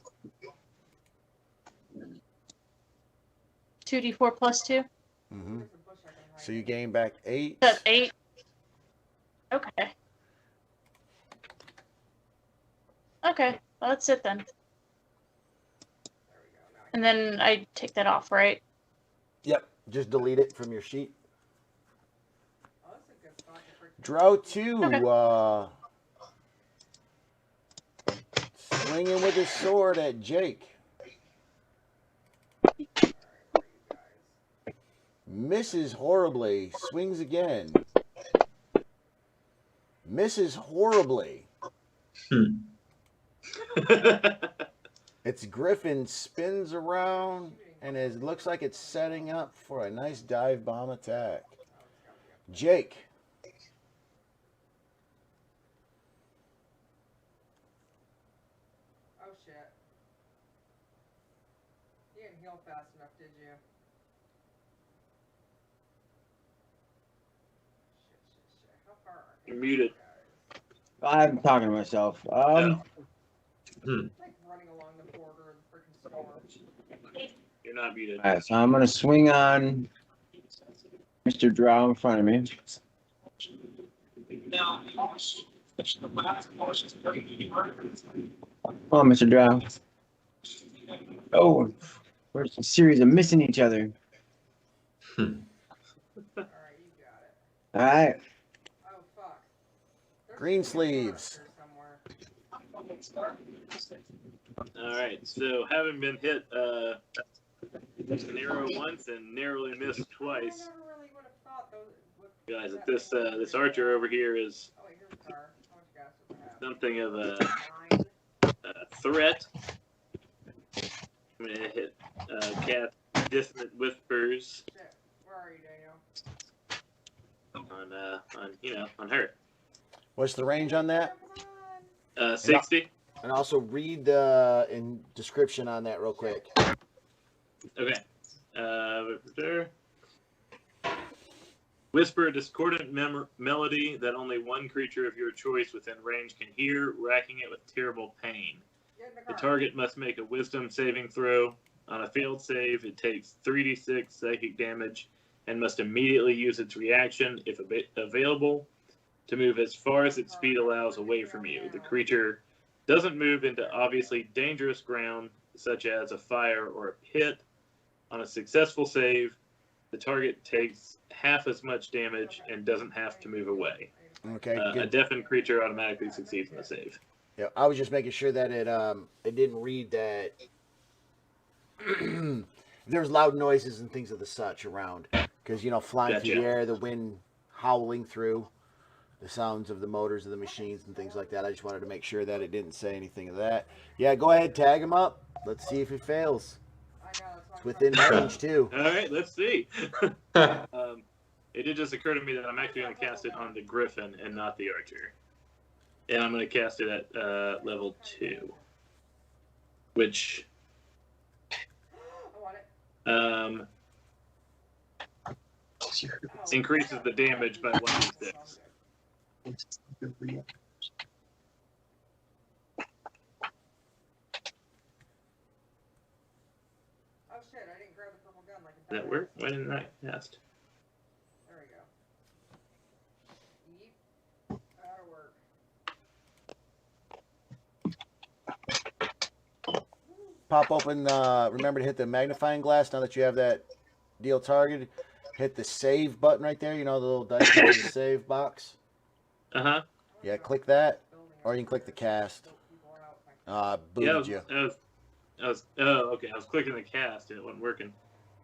Speaker 6: 2d4 plus 2?
Speaker 1: Mm-hmm.
Speaker 8: There's a bush I can hide
Speaker 1: So you
Speaker 8: in.
Speaker 1: gain back 8.
Speaker 6: That's 8. Okay. Okay. Well, that's it then.
Speaker 8: There we go. Now I
Speaker 6: And then I take that off, right?
Speaker 1: Yep. Just delete it from your sheet.
Speaker 8: Oh, that's a good spot to freaking-
Speaker 1: Drow 2.
Speaker 6: Okay.
Speaker 1: Swinging with his sword at Jake.
Speaker 8: Where are you guys?
Speaker 1: Misses horribly. Swings again. Misses horribly. It's Griffin spins around and it looks like it's setting up for a nice dive bomb attack. Jake.
Speaker 8: shit. You didn't heal fast enough, did you? Shit. How far are
Speaker 5: You're muted.
Speaker 2: I'm talking to myself.
Speaker 8: Like running along the border of the freaking storm.
Speaker 5: You're not muted.
Speaker 2: All right, so I'm gonna swing on Mr. Drow in front of me. Oh, Mr. Drow. Oh, we're a series of missing each other.
Speaker 8: Alright, you got it.
Speaker 2: All right.
Speaker 8: Oh, fuck. There's
Speaker 1: Green
Speaker 8: something
Speaker 1: sleeves.
Speaker 8: here somewhere.
Speaker 5: All right. So having been hit narrow once and narrowly missed twice,
Speaker 8: I never really would have thought those would.
Speaker 5: guys, that this archer over here is
Speaker 8: Oh, wait, here's a car. How much gas does it have?
Speaker 5: something of
Speaker 8: 9.
Speaker 5: a threat. I'm gonna hit cast Dissonant Whispers
Speaker 8: Shit. Where are you, Daniel?
Speaker 5: on her.
Speaker 1: What's the range on that?
Speaker 5: 60.
Speaker 1: And also read the description on that real quick.
Speaker 5: Okay. Whisper a discordant melody that only one creature of your choice within range can hear, racking it with terrible pain.
Speaker 8: Get in the
Speaker 5: The
Speaker 8: car.
Speaker 5: target must make a wisdom saving throw. On a failed save, it takes 3d6 psychic damage and must immediately use its reaction, if available, to move as far as its speed allows away from you. The creature doesn't move into obviously dangerous ground, such as a fire or a pit. On a successful save, the target takes half as much damage and doesn't have to move away.
Speaker 1: Okay,
Speaker 5: A
Speaker 1: good.
Speaker 5: deafened creature automatically succeeds in the save.
Speaker 1: Yeah, I was just making sure that it didn't read that there's loud noises and things of the such around, because flying through the
Speaker 5: Gotcha.
Speaker 1: air, the wind howling through, the sounds of the motors of the machines and things like that. I just wanted to make sure that it didn't say anything of that. Yeah, go ahead, tag him up. Let's see if he fails.
Speaker 8: I know, that's why
Speaker 1: It's
Speaker 8: I'm
Speaker 1: within
Speaker 8: trying to-
Speaker 1: range too.
Speaker 5: All right, let's see. It did just occur to me that I'm actually going to cast it on the Griffin and not the Archer. And I'm going to cast it at level 2. Which
Speaker 8: I want it.
Speaker 5: increases the damage by 1d6.
Speaker 8: Oh shit, I didn't grab the purple gun like a
Speaker 5: Does that work? Why didn't I cast?
Speaker 8: There we go. Yeep. That'll work.
Speaker 1: Pop open. Remember to hit the magnifying glass now that you have that deal targeted. Hit the save button right there. You know the little dice in the save box.
Speaker 5: Uh-huh.
Speaker 1: Yeah, click that, or you can click the cast.
Speaker 5: Yeah,
Speaker 1: Booted you.
Speaker 5: okay. I was clicking the cast and it wasn't working.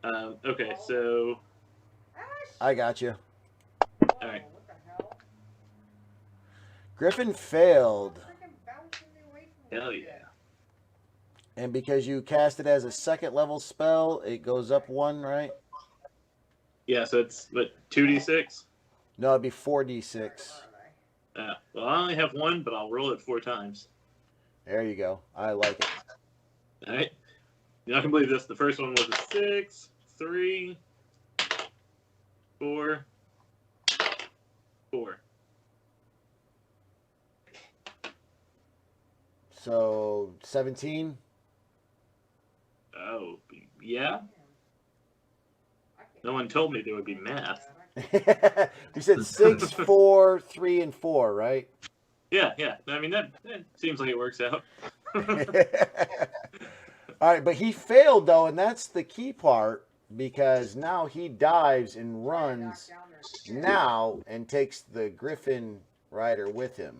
Speaker 5: Okay, so
Speaker 1: I got you.
Speaker 5: all right.
Speaker 8: What the hell?
Speaker 1: Griffin failed,
Speaker 8: Freaking bouncing me away from
Speaker 5: Hell
Speaker 8: me.
Speaker 5: yeah.
Speaker 1: and because you cast it as a second level spell, it goes up 1, right?
Speaker 5: Yeah, so it's what 2d6.
Speaker 1: No, it'd be 4d6.
Speaker 5: Well, I only have 1, but I'll roll it 4 times.
Speaker 1: There you go. I like it.
Speaker 5: All right. You're not gonna believe this. The first one was a 6, 3, 4, 4.
Speaker 1: So 17.
Speaker 5: Oh, yeah. No one told me there would be math.
Speaker 1: You said 6, 4, 3, and 4, right?
Speaker 5: Yeah. I mean that seems like it works out.
Speaker 1: All right, but he failed though, and that's the key part, because now he dives and runs now and takes the Griffin rider with him.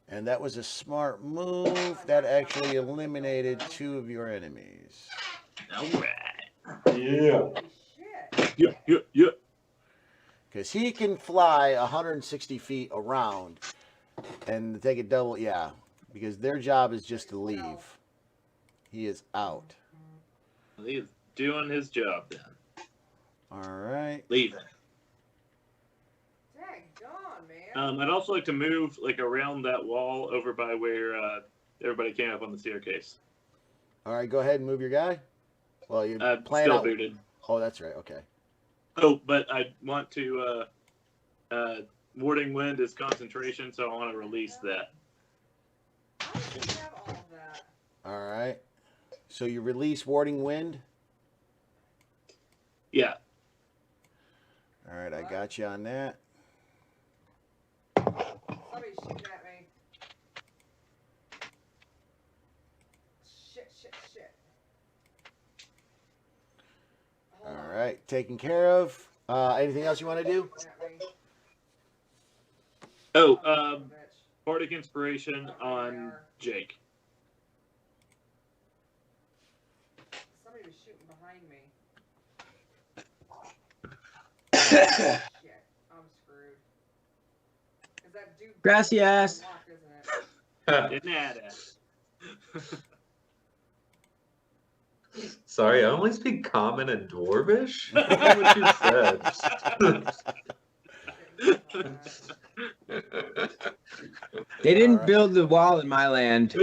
Speaker 1: And that was a smart move. That actually eliminated 2 of your enemies.
Speaker 5: All right.
Speaker 3: Yeah.
Speaker 5: Yeah.
Speaker 1: Because he can fly 160 feet around and take a double, yeah. Because their job is just to leave. He is out.
Speaker 5: He's doing his job then.
Speaker 1: All right.
Speaker 5: Leaving.
Speaker 8: Daggone, man.
Speaker 5: I'd also like to move like around that wall over by where everybody came up on the staircase.
Speaker 1: All right, go ahead and move your guy. Well, you're
Speaker 5: I'm
Speaker 1: playing
Speaker 5: still
Speaker 1: out.
Speaker 5: booted.
Speaker 1: Oh, that's right. Okay.
Speaker 5: Oh, but I want to warding wind is concentration, so I want to release that.
Speaker 8: How did you have all of that?
Speaker 1: All right. So you release warding wind.
Speaker 5: Yeah.
Speaker 1: All right, I got you on that.
Speaker 8: Somebody's shooting at me. Shit. Hold
Speaker 1: All
Speaker 8: on.
Speaker 1: right, taken care of. Anything else you want to do?
Speaker 8: Shooting at me.
Speaker 5: Oh,
Speaker 8: Bitch.
Speaker 5: Bardic Inspiration on Jake.
Speaker 8: Somebody was shooting behind me. Shit, I'm screwed. Is that dude?
Speaker 2: Gracias.
Speaker 8: Locked, isn't it?
Speaker 5: Didn't add it.
Speaker 3: Sorry, I only speak Common and Dwarvish? That's what you said.
Speaker 2: They didn't
Speaker 1: Alright.
Speaker 2: build the wall in my land.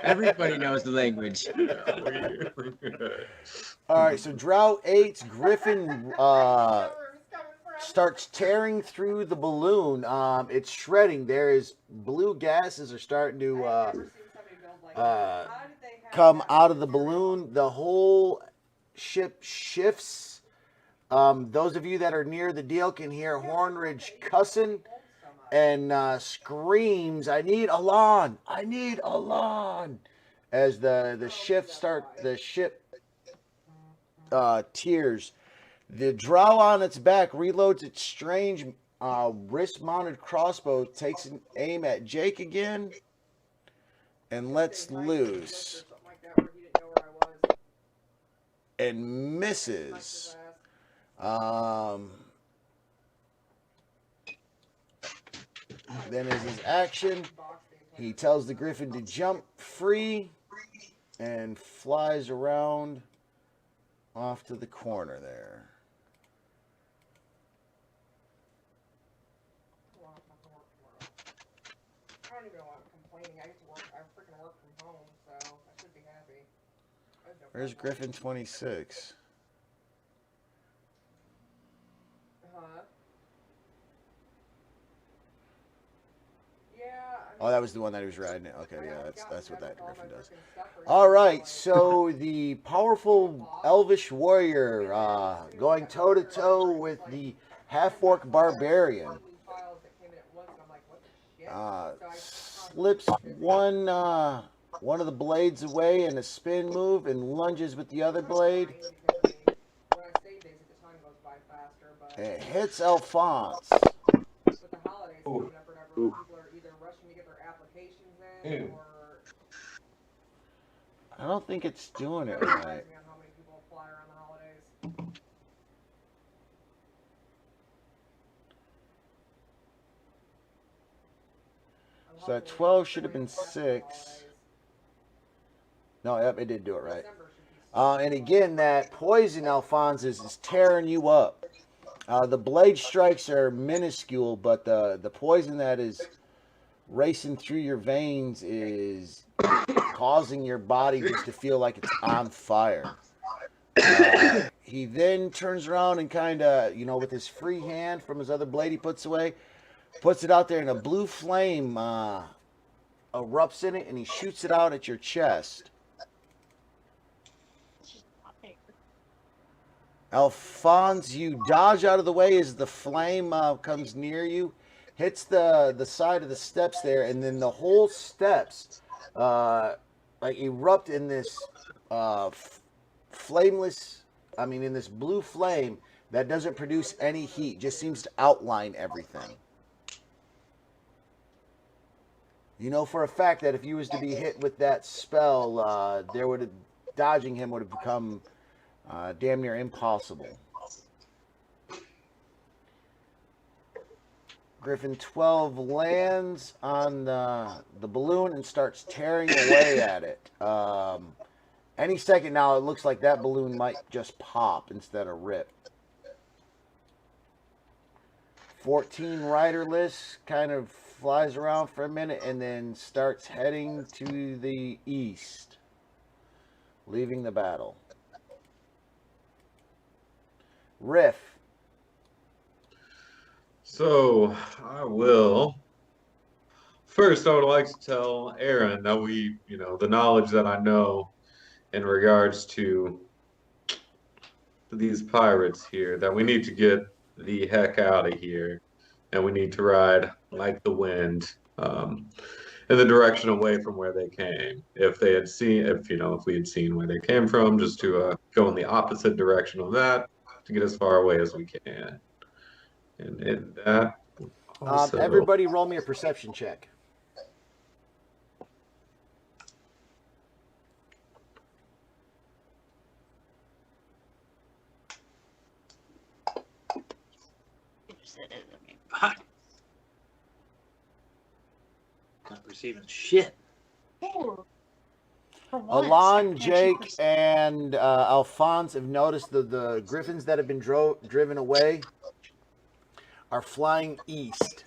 Speaker 2: Everybody knows the language.
Speaker 1: All right, so Drow 8's Griffin starts tearing through the balloon. It's shredding. There is blue gases are starting to
Speaker 8: I've never seen somebody build like that. How did they have
Speaker 1: come
Speaker 8: that
Speaker 1: out of the
Speaker 8: material?
Speaker 1: balloon. The whole ship shifts. Those of you that are near the deal can hear Hornridge cussing and screams, "I need Alon! I need Alon!" As the ship tears. The drow on its back reloads its strange wrist-mounted crossbow, takes an aim at Jake again, and lets loose,
Speaker 8: Something like that where he didn't know where I was.
Speaker 1: and
Speaker 8: Knifed his
Speaker 1: misses.
Speaker 8: ass.
Speaker 1: Then as his action, he tells the Griffin to jump free and flies around off to the corner there.
Speaker 8: Well, I'm not gonna work tomorrow. I don't even know why I'm complaining. I get to work. I freaking work from home, so I should be happy. I have no
Speaker 1: Where's
Speaker 8: problem.
Speaker 1: Griffin 26?
Speaker 8: Huh? Yeah.
Speaker 1: Oh, that was the one that he was riding. Okay, yeah, that's what that Griffin does. All right, so the powerful Elvish warrior going toe-to-toe with the half-orc barbarian. Slips one of the blades away in a spin move and lunges with the other blade. And it hits Alphonse.
Speaker 8: With the holidays coming up or whatever,
Speaker 3: Ooh.
Speaker 8: people are either rushing to get their applications in
Speaker 3: Ew.
Speaker 8: or
Speaker 1: I don't think it's doing it
Speaker 8: depending
Speaker 1: right.
Speaker 8: on how many people apply around the holidays. I'm
Speaker 1: So that
Speaker 8: hoping
Speaker 1: 12 should have
Speaker 8: during
Speaker 1: been
Speaker 8: the
Speaker 1: 6.
Speaker 8: holidays.
Speaker 1: No, yep, it did do it right.
Speaker 8: December should be
Speaker 1: And again, that poison, Alphonse, is tearing you up. The blade strikes are minuscule, but the poison that is racing through your veins is causing your body just to feel like it's on fire. He then turns around and kind of, with his free hand from his other blade he puts away, puts it out there, and a blue flame erupts in it, and he shoots it out at your chest. Alphonse, you dodge out of the way as the flame comes near you, hits the side of the steps there, and then the whole steps erupt in this in this blue flame that doesn't produce any heat, just seems to outline everything. You know for a fact that if you was to be hit with that spell, dodging him would have become damn near impossible. Griffin 12 lands on the balloon and starts tearing away at it. Any second now, it looks like that balloon might just pop instead of rip. 14 riderless kind of flies around for a minute and then starts heading to the east, leaving the battle. Riff.
Speaker 3: So I will. First, I would like to tell Aaron that the knowledge that I know in regards to these pirates here, that we need to get the heck out of here, and we need to ride like the wind, in the direction away from where they came. If we had seen where they came from, just to go in the opposite direction of that to get as far away as we can. And in that, also,
Speaker 1: Everybody roll me a perception check.
Speaker 5: Not receiving shit.
Speaker 6: For once,
Speaker 1: Alon,
Speaker 6: I can
Speaker 1: Jake,
Speaker 6: actually
Speaker 1: and Alphonse have noticed the griffins that have been driven away are flying east.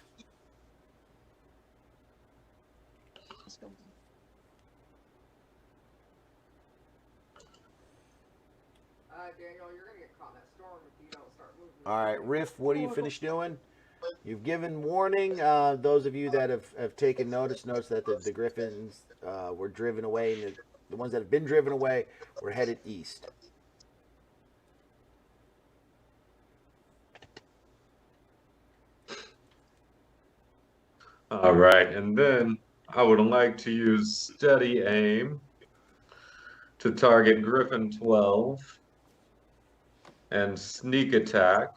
Speaker 8: Daniel, you're gonna get caught in that storm if you don't start moving.
Speaker 1: All right, Riff, what do you finish doing? You've given warning. Those of you that have taken notice that the griffins were driven away, and the ones that have been driven away were headed east.
Speaker 3: all right, and then I would like to use steady aim to target Griffin 12 and sneak attack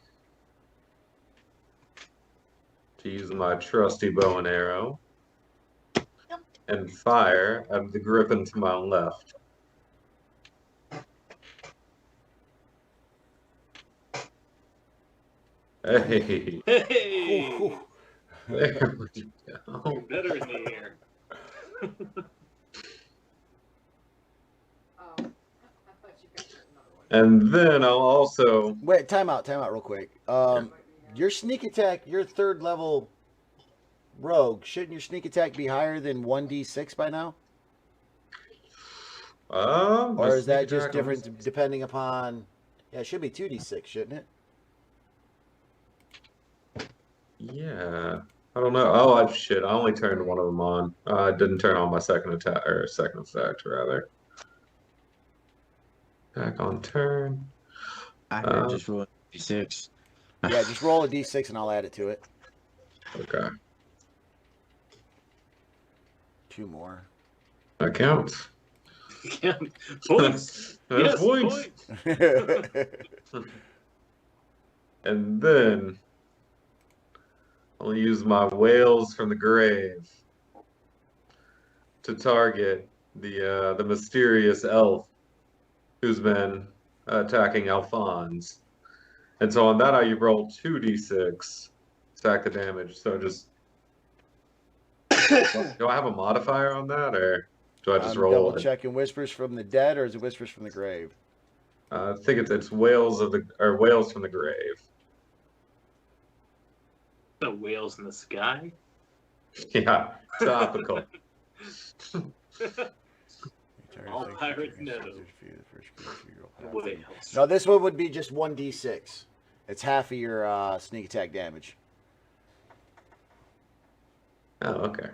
Speaker 3: to use my trusty bow and arrow and fire at the Griffin to my left. Hey,
Speaker 5: Hey!
Speaker 3: there we
Speaker 5: You're
Speaker 3: go.
Speaker 5: better in the air.
Speaker 8: I thought you guys had another one.
Speaker 3: And then I'll also,
Speaker 1: Wait, time out real quick. Your sneak attack, your third level rogue, shouldn't your sneak attack be higher than 1d6 by now? Or is that just different depending upon? Yeah, it should be 2d6, shouldn't it?
Speaker 3: Yeah, I don't know. Oh, shit! I only turned one of them on. I didn't turn on my second attack, or second effect rather. Back on turn.
Speaker 2: I heard just roll d6.
Speaker 1: Yeah, just roll a d6 and I'll add it to it.
Speaker 3: Okay,
Speaker 1: 2 more.
Speaker 3: that counts.
Speaker 5: Yeah. Points.
Speaker 3: That's
Speaker 5: Yes,
Speaker 3: points.
Speaker 5: points.
Speaker 3: And then I'll use my whales from the grave to target the mysterious elf who's been attacking Alphonse. And so on that, I roll 2d6, stack the damage. So just do I have a modifier on that, or do I just roll?
Speaker 1: Double checking whispers from the dead, or is it whispers from the grave?
Speaker 3: I think it's whales from the grave.
Speaker 5: The whales in the sky.
Speaker 3: Yeah, topical.
Speaker 5: All pirates know. Whales.
Speaker 1: No, this one would be just 1d6. It's half of your sneak attack damage.
Speaker 3: Oh, okay.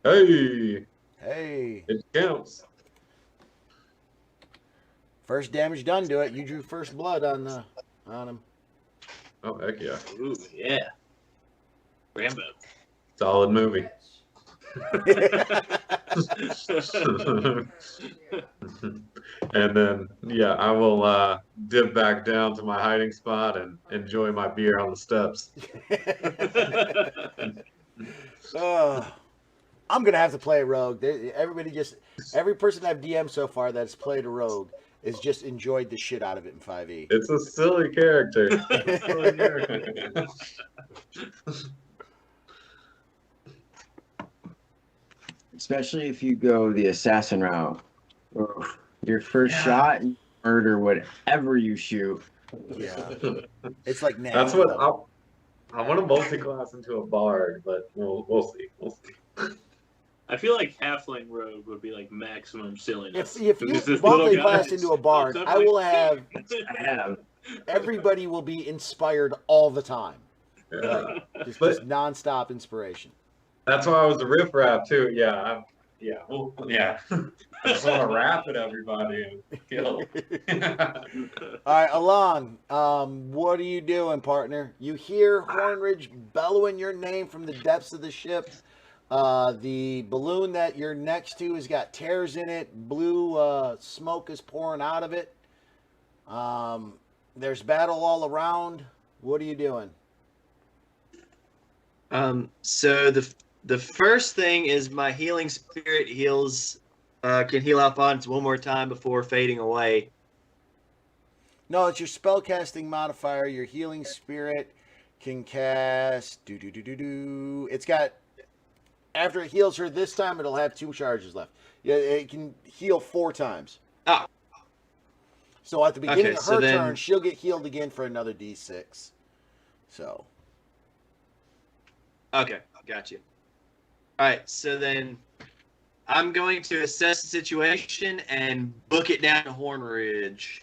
Speaker 3: Hey,
Speaker 1: Hey,
Speaker 3: it counts.
Speaker 1: first damage done to it. You drew first blood on him.
Speaker 3: Oh, heck yeah.
Speaker 5: Ooh, yeah. Rambo.
Speaker 3: Solid movie. And then, yeah, I will dip back down to my hiding spot and enjoy my beer on the steps.
Speaker 1: I'm gonna have to play a rogue. Every person I've DM'd so far that's played a rogue has just enjoyed the shit out of it in 5e.
Speaker 3: It's a silly character.
Speaker 2: Especially if you go the assassin route. Oof. Your first shot, you murder whatever you shoot.
Speaker 1: Yeah. It's like
Speaker 3: That's what I want to multi-class into a bard, but we'll see. We'll see.
Speaker 5: I feel like Halfling Rogue would be like maximum silliness.
Speaker 1: If you
Speaker 5: It's this little guy
Speaker 1: multi-class
Speaker 5: that
Speaker 1: into a
Speaker 5: pops
Speaker 1: bard,
Speaker 5: up
Speaker 1: I
Speaker 5: like,
Speaker 1: will have
Speaker 7: I have.
Speaker 1: everybody will be inspired all the time.
Speaker 3: Yeah.
Speaker 1: Just
Speaker 3: But-
Speaker 1: nonstop inspiration.
Speaker 3: That's why I was a riffraff too. Yeah. Well, yeah. I just want to rap at everybody and kill.
Speaker 1: All right, Alon, what are you doing, partner? You hear Hornridge bellowing your name from the depths of the ship. The balloon that you're next to has got tears in it. Blue smoke is pouring out of it. There's battle all around. What are you doing?
Speaker 7: So the first thing is my healing spirit heals can heal Alphonse one more time before fading away.
Speaker 1: No, it's your spellcasting modifier. Your healing spirit can cast. It's got. After it heals her this time, it'll have 2 charges left. Yeah, it can heal 4 times.
Speaker 7: Ah.
Speaker 1: So at the beginning of her
Speaker 7: then-
Speaker 1: turn, she'll get healed again for another D6. So.
Speaker 7: Okay, got you. All right, so then I'm going to assess the situation and book it down to Hornridge.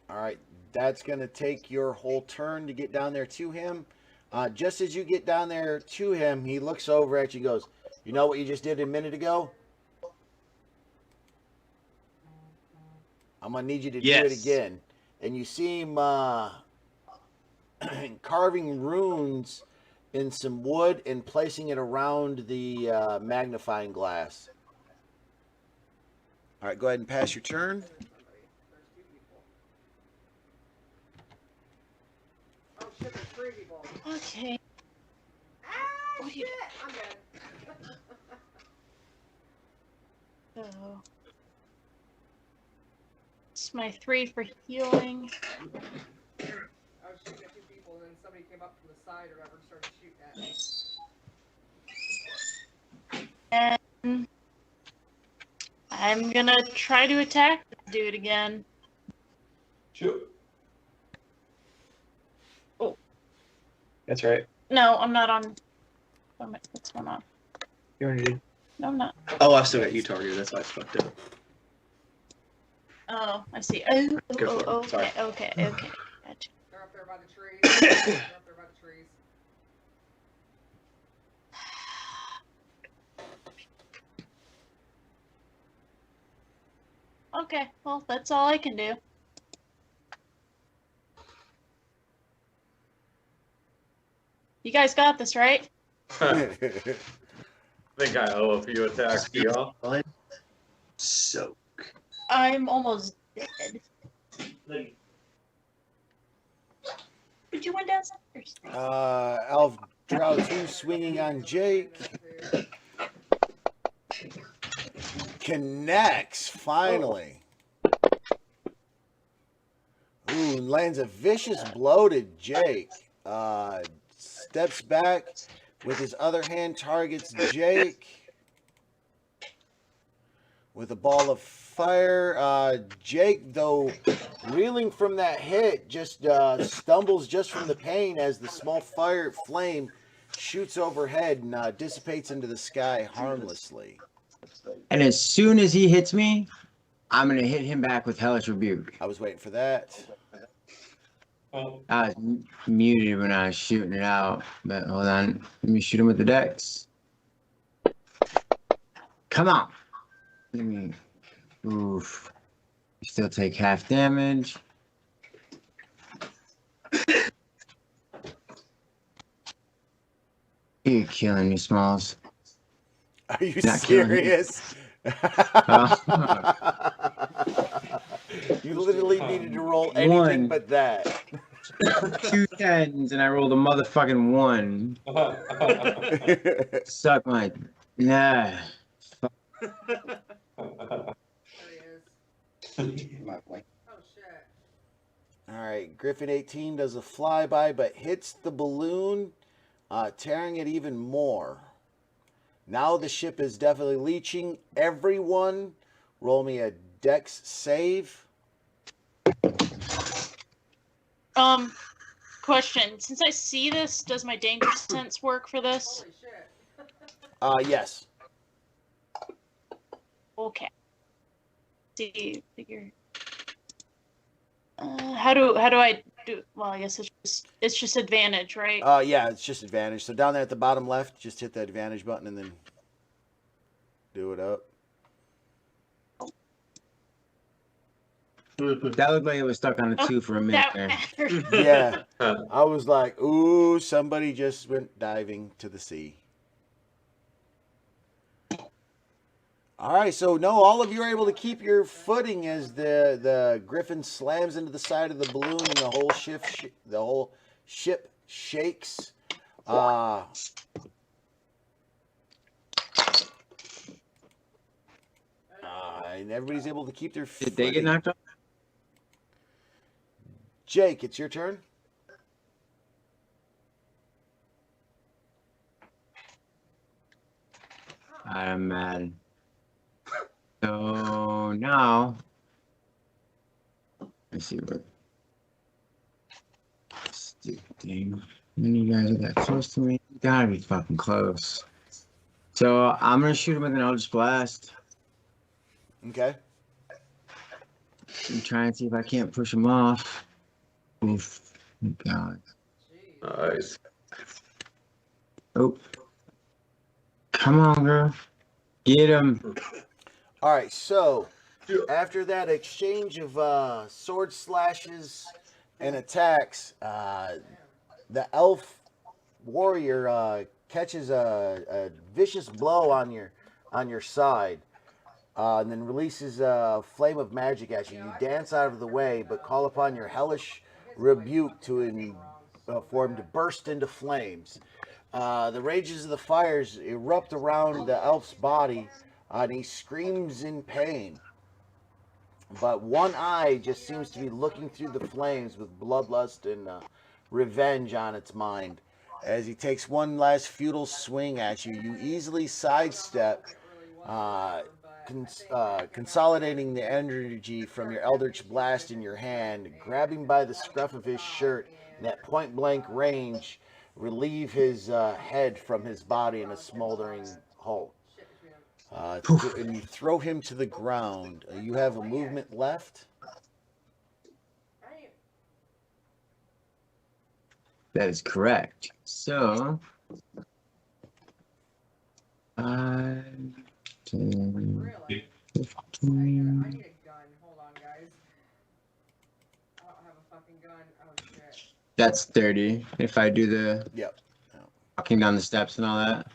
Speaker 1: All right, that's going to take your whole turn to get down there to him. Just as you get down there to him, he looks over at you and goes, "You know what you just did a minute ago? I'm going to need you to do it
Speaker 7: Yes.
Speaker 1: again." And you see him carving runes in some wood and placing it around the magnifying glass. All right, go ahead and pass your turn.
Speaker 8: There's 2 people. Oh shit, there's 3 people.
Speaker 6: Okay.
Speaker 8: Ah,
Speaker 6: What do you-
Speaker 8: shit! I'm dead.
Speaker 6: So it's my 3 for healing.
Speaker 8: I was shooting at 2 people, and then somebody came up from the side or whatever and started shooting at me.
Speaker 6: And I'm gonna try to attack the dude again.
Speaker 3: Shoot.
Speaker 7: That's right.
Speaker 6: No, I'm not on. What's going on?
Speaker 7: You already did.
Speaker 6: No, I'm not.
Speaker 7: Oh, I've still got you targeted. That's why it's fucked up.
Speaker 6: Oh, I see. Oh,
Speaker 7: Go for it.
Speaker 6: okay,
Speaker 7: Sorry.
Speaker 6: okay. Gotcha.
Speaker 8: They're up there by the trees. They're up there by the trees.
Speaker 6: Okay, well, that's all I can do. You guys got this, right?
Speaker 3: I think I owe a few attacks to y'all.
Speaker 7: So
Speaker 6: I'm almost dead. Did you went downstairs?
Speaker 1: Elf Drow 2 swinging on Jake. Connects, finally. Ooh, lands a vicious blow to Jake. Steps back with his other hand, targets Jake with a ball of fire. Jake, though, reeling from that hit, just stumbles just from the pain as the small fire flame shoots overhead and dissipates into the sky harmlessly.
Speaker 2: And as soon as he hits me, I'm gonna hit him back with Hellish Rebuke.
Speaker 1: I was waiting for that.
Speaker 2: I was muted when I was shooting it out, but hold on. Let me shoot him with the dex. Come on. Let me. Oof. You still take half damage. You're killing me, Smalls.
Speaker 1: Are you
Speaker 2: Not killing me.
Speaker 1: serious? You literally needed to roll anything
Speaker 2: One.
Speaker 1: but that.
Speaker 2: 2 10s and I rolled a motherfucking 1. Suck my. Nah.
Speaker 8: There he is. Oh shit.
Speaker 1: All right, Griffin 18 does a flyby, but hits the balloon, tearing it even more. Now the ship is definitely leaching. Everyone, roll me a Dex save.
Speaker 6: Question. Since I see this, does my danger sense work for this?
Speaker 8: Holy shit.
Speaker 1: Yes.
Speaker 6: Okay. See, figure. How do I do? Well, I guess it's just advantage, right?
Speaker 1: Yeah, it's just advantage. So down there at the bottom left, just hit the advantage button and then do it up.
Speaker 2: That looked like it was stuck on a 2 for a minute
Speaker 6: That
Speaker 2: there.
Speaker 6: matters.
Speaker 1: Yeah. I was like, ooh, somebody just went diving to the sea. All right, so no, all of you are able to keep your footing as the Griffin slams into the side of the balloon and the whole ship shakes. And everybody's able to keep their
Speaker 2: Did they get
Speaker 1: footing.
Speaker 2: knocked off?
Speaker 1: Jake, it's your turn.
Speaker 2: I'm mad. So now, let's see what. Stupid thing. None of you guys are that close to me. You gotta be fucking close. So I'm gonna shoot him with an Eldritch Blast.
Speaker 1: Okay.
Speaker 2: I'm trying to see if I can't push him off. Oof. God.
Speaker 3: Nice.
Speaker 2: Oh. Come on, girl. Get him.
Speaker 1: All right, so after that exchange of sword slashes and attacks, the elf warrior catches a vicious blow on your side, and then releases a flame of magic at you. You dance out of the way, but call upon your hellish rebuke for him to burst into flames. The rages of the fires erupt around the elf's body, and he screams in pain. But one eye just seems to be looking through the flames with bloodlust and revenge on its mind. As he takes one last futile swing at you, you easily sidestep, consolidating the energy from your Eldritch Blast in your hand, grabbing by the scruff of his shirt, and at point-blank range, relieve his head from his body in a smoldering hole. And you throw him to the ground. You have a movement left.
Speaker 2: That is correct. So, 5, 10,
Speaker 8: Really?
Speaker 2: 15.
Speaker 8: I need a gun. Hold on, guys. I don't have a fucking gun. Oh shit.
Speaker 2: That's 30. If I do the
Speaker 1: Yep.
Speaker 2: walking down the steps and all that.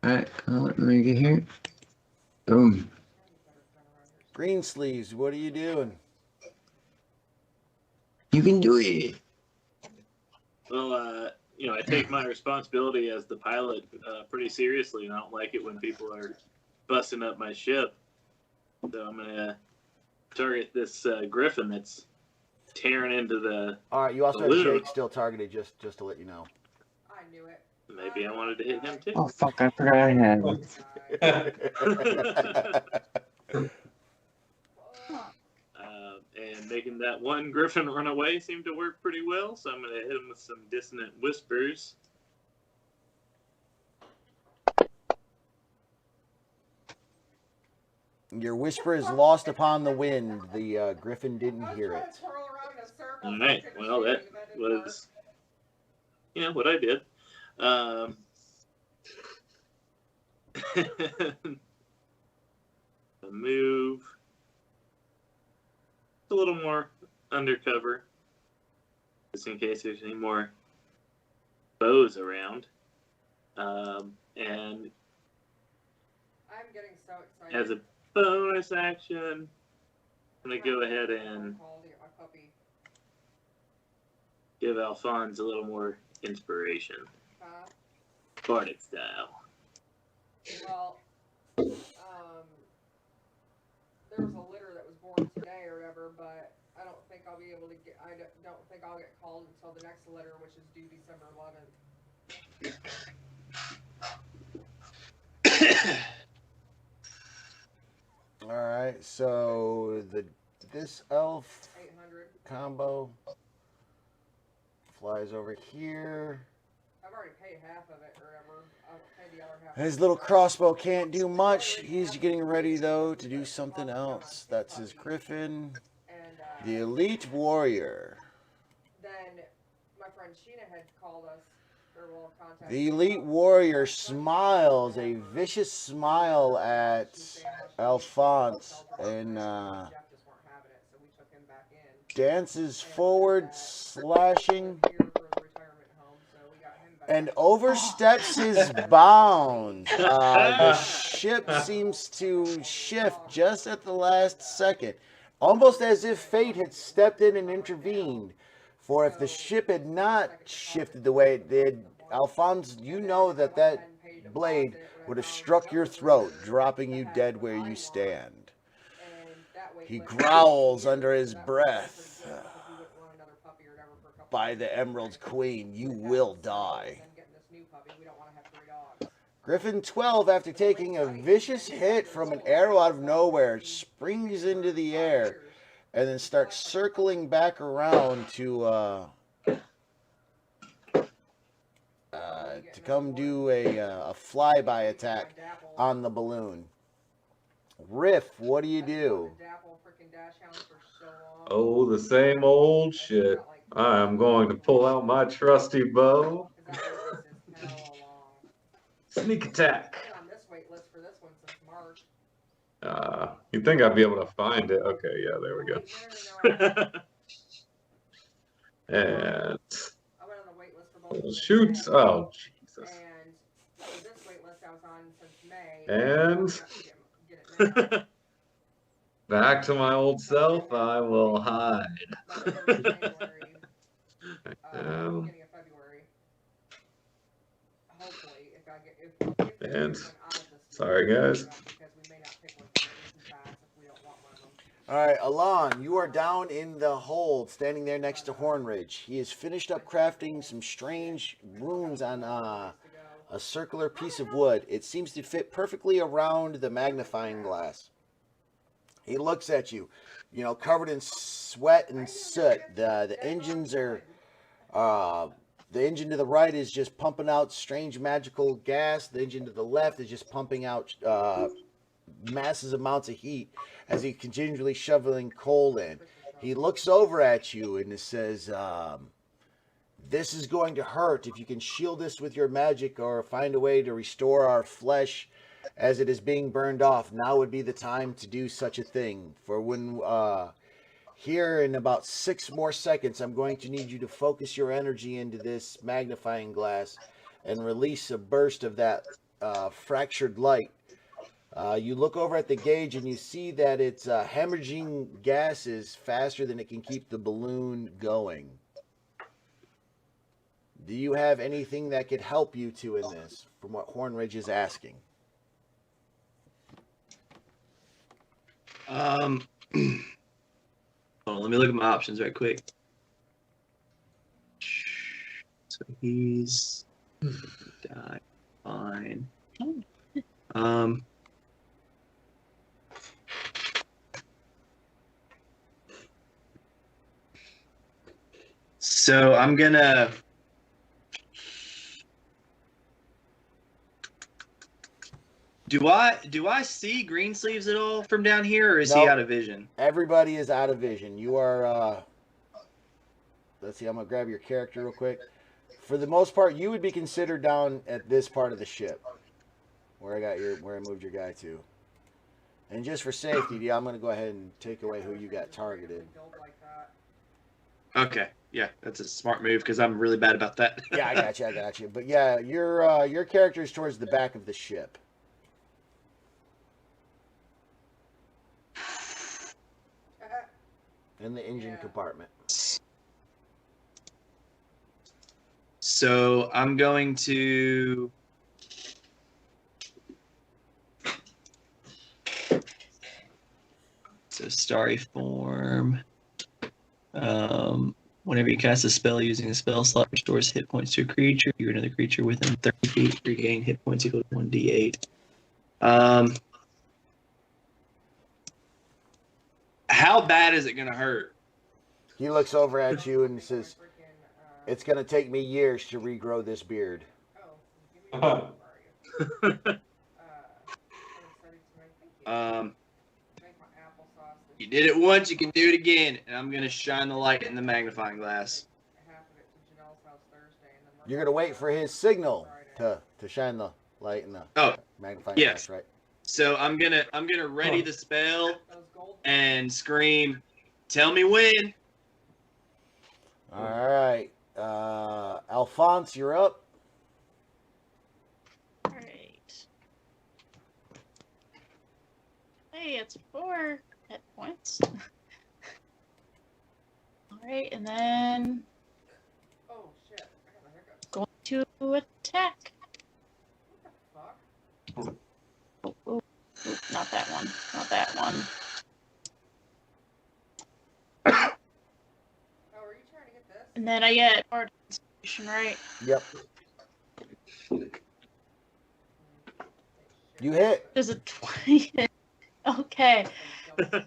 Speaker 2: Alright, let me get here. Boom.
Speaker 1: Green sleeves, what are you doing?
Speaker 2: You can do it.
Speaker 5: Well, I take my responsibility as the pilot pretty seriously, and I don't like it when people are busting up my ship. So I'm gonna target this Griffin that's tearing into the.
Speaker 1: All right, you also have
Speaker 5: balloon.
Speaker 1: Jake still targeted, just to let you know.
Speaker 8: I knew it.
Speaker 5: Maybe I wanted to hit him too.
Speaker 2: Oh fuck, I forgot I had it.
Speaker 5: And making that one Griffin run away seemed to work pretty well, so I'm going to hit him with some dissonant whispers.
Speaker 1: Your whisper is lost upon the wind. The Griffin didn't hear it.
Speaker 5: All right, well, that was, what I did. A move. A little more undercover, just in case there's any more bows around. And
Speaker 8: I'm getting so excited.
Speaker 5: as a bonus action, I'm going to go ahead and give Alphonse a little more inspiration. Bardic style.
Speaker 8: Well, there was a litter that was born today or whatever, but I don't think I'll be able to get. I don't think I'll get called until the next litter, which is due December 11th.
Speaker 1: All right, so this elf
Speaker 8: 800.
Speaker 1: combo flies over here.
Speaker 8: I've already paid half of it or whatever. I'll pay the other half.
Speaker 1: His little crossbow can't do much. He's getting ready though to do something else. That's his Griffin,
Speaker 8: And
Speaker 1: the elite warrior.
Speaker 8: then my friend Sheena had called us, or well, contacted
Speaker 1: The
Speaker 8: us
Speaker 1: elite
Speaker 8: about-
Speaker 1: warrior smiles a vicious smile at Alphonse and
Speaker 8: Jeff just weren't having it, so we took him back in.
Speaker 1: dances forward, slashing,
Speaker 8: Here for the retirement home, so we got him back.
Speaker 1: and oversteps his bounds. The ship seems to shift just at the last second, almost as if fate had stepped in and intervened. For if the ship had not shifted the way it did, Alphonse, you know that that blade would have struck your throat, dropping you dead where you stand.
Speaker 8: And that way,
Speaker 1: He
Speaker 8: like,
Speaker 1: growls under his breath.
Speaker 8: because we wouldn't want another puppy or whatever for a couple
Speaker 1: By
Speaker 8: of
Speaker 1: the
Speaker 8: days.
Speaker 1: Emerald Queen, you will die.
Speaker 8: Then getting this new puppy, we don't want to have 3 dogs.
Speaker 1: Griffin 12, after taking a vicious hit from an arrow out of nowhere, springs into the air and then starts circling back around to come do a flyby attack on the balloon. Riff, what do you do?
Speaker 3: Oh, the same old shit. I am going to pull out my trusty bow. Sneak attack.
Speaker 8: On this wait list for this one since March.
Speaker 3: You'd think I'd be able to find it. Okay, yeah, there we go. And
Speaker 8: I went on the wait list for both. of them
Speaker 3: shoot.
Speaker 8: today.
Speaker 3: Oh, Jesus.
Speaker 8: And for this wait list I was on since May.
Speaker 3: And
Speaker 8: I have to get it now.
Speaker 3: back to my old self, I will hide.
Speaker 8: By the end of January,
Speaker 3: Um,
Speaker 8: beginning of February. Hopefully, if I get if there's
Speaker 3: And-
Speaker 8: one out of this
Speaker 3: sorry,
Speaker 8: list,
Speaker 3: guys.
Speaker 8: because we may not pick one for the pass if we don't want one of them.
Speaker 1: All right, Alon, you are down in the hold, standing there next to Hornridge. He has finished up crafting some strange runes on a circular piece of wood. It seems to fit perfectly around the magnifying glass. He looks at you, covered in sweat and soot. The engines are, the engine to the right is just pumping out strange magical gas. The engine to the left is just pumping out massive amounts of heat as he continually shoveling coal in. He looks over at you and says, this is going to hurt. If you can shield this with your magic or find a way to restore our flesh as it is being burned off, now would be the time to do such a thing. For when here in about 6 more seconds, I'm going to need you to focus your energy into this magnifying glass and release a burst of that fractured light. You look over at the gauge and you see that it's hemorrhaging gases faster than it can keep the balloon going. Do you have anything that could help you two in this, from what Hornridge is asking?
Speaker 7: Hold on, let me look at my options right quick. So he's died. Fine. So I'm gonna. Do I see Greensleeves at all from down here, or is he
Speaker 1: Nope.
Speaker 7: out of vision?
Speaker 1: Everybody is out of vision. You are, let's see, I'm going to grab your character real quick. For the most part, you would be considered down at this part of the ship, where I moved your guy to. And just for safety, I'm going to go ahead and take away who you got targeted.
Speaker 8: Build like that.
Speaker 7: Okay, yeah, that's a smart move because I'm really bad about that.
Speaker 1: Yeah, I got you. But yeah, your character is towards the back of the ship. In the engine compartment.
Speaker 7: So I'm going to. So starry form. Whenever you cast a spell using a spell slot, restores hit points to a creature. You're another creature within 30 feet. Regain hit points equal to 1d8. How bad is it gonna hurt?
Speaker 1: He looks over at you and says, "It's going to take me years to regrow this beard."
Speaker 7: You did it once, you can do it again. And I'm gonna shine the light in the magnifying glass.
Speaker 1: You're going to wait for his signal to shine the light in the magnifying
Speaker 7: yes.
Speaker 1: glass, right?
Speaker 7: So I'm gonna ready the spell and scream, "Tell me when."
Speaker 1: All right. Alphonse, you're up.
Speaker 6: Alright. Hey, it's 4 hit points. Alright, and then
Speaker 8: Oh shit! I got the hiccups.
Speaker 6: going to attack.
Speaker 8: What the fuck?
Speaker 6: Oh, not that one. Not that one.
Speaker 8: Oh, are you trying to get this?
Speaker 6: And then I get Bardic Inspiration, right?
Speaker 1: Yep. You hit.
Speaker 6: There's a 20 hit. Okay.
Speaker 8: Blue gun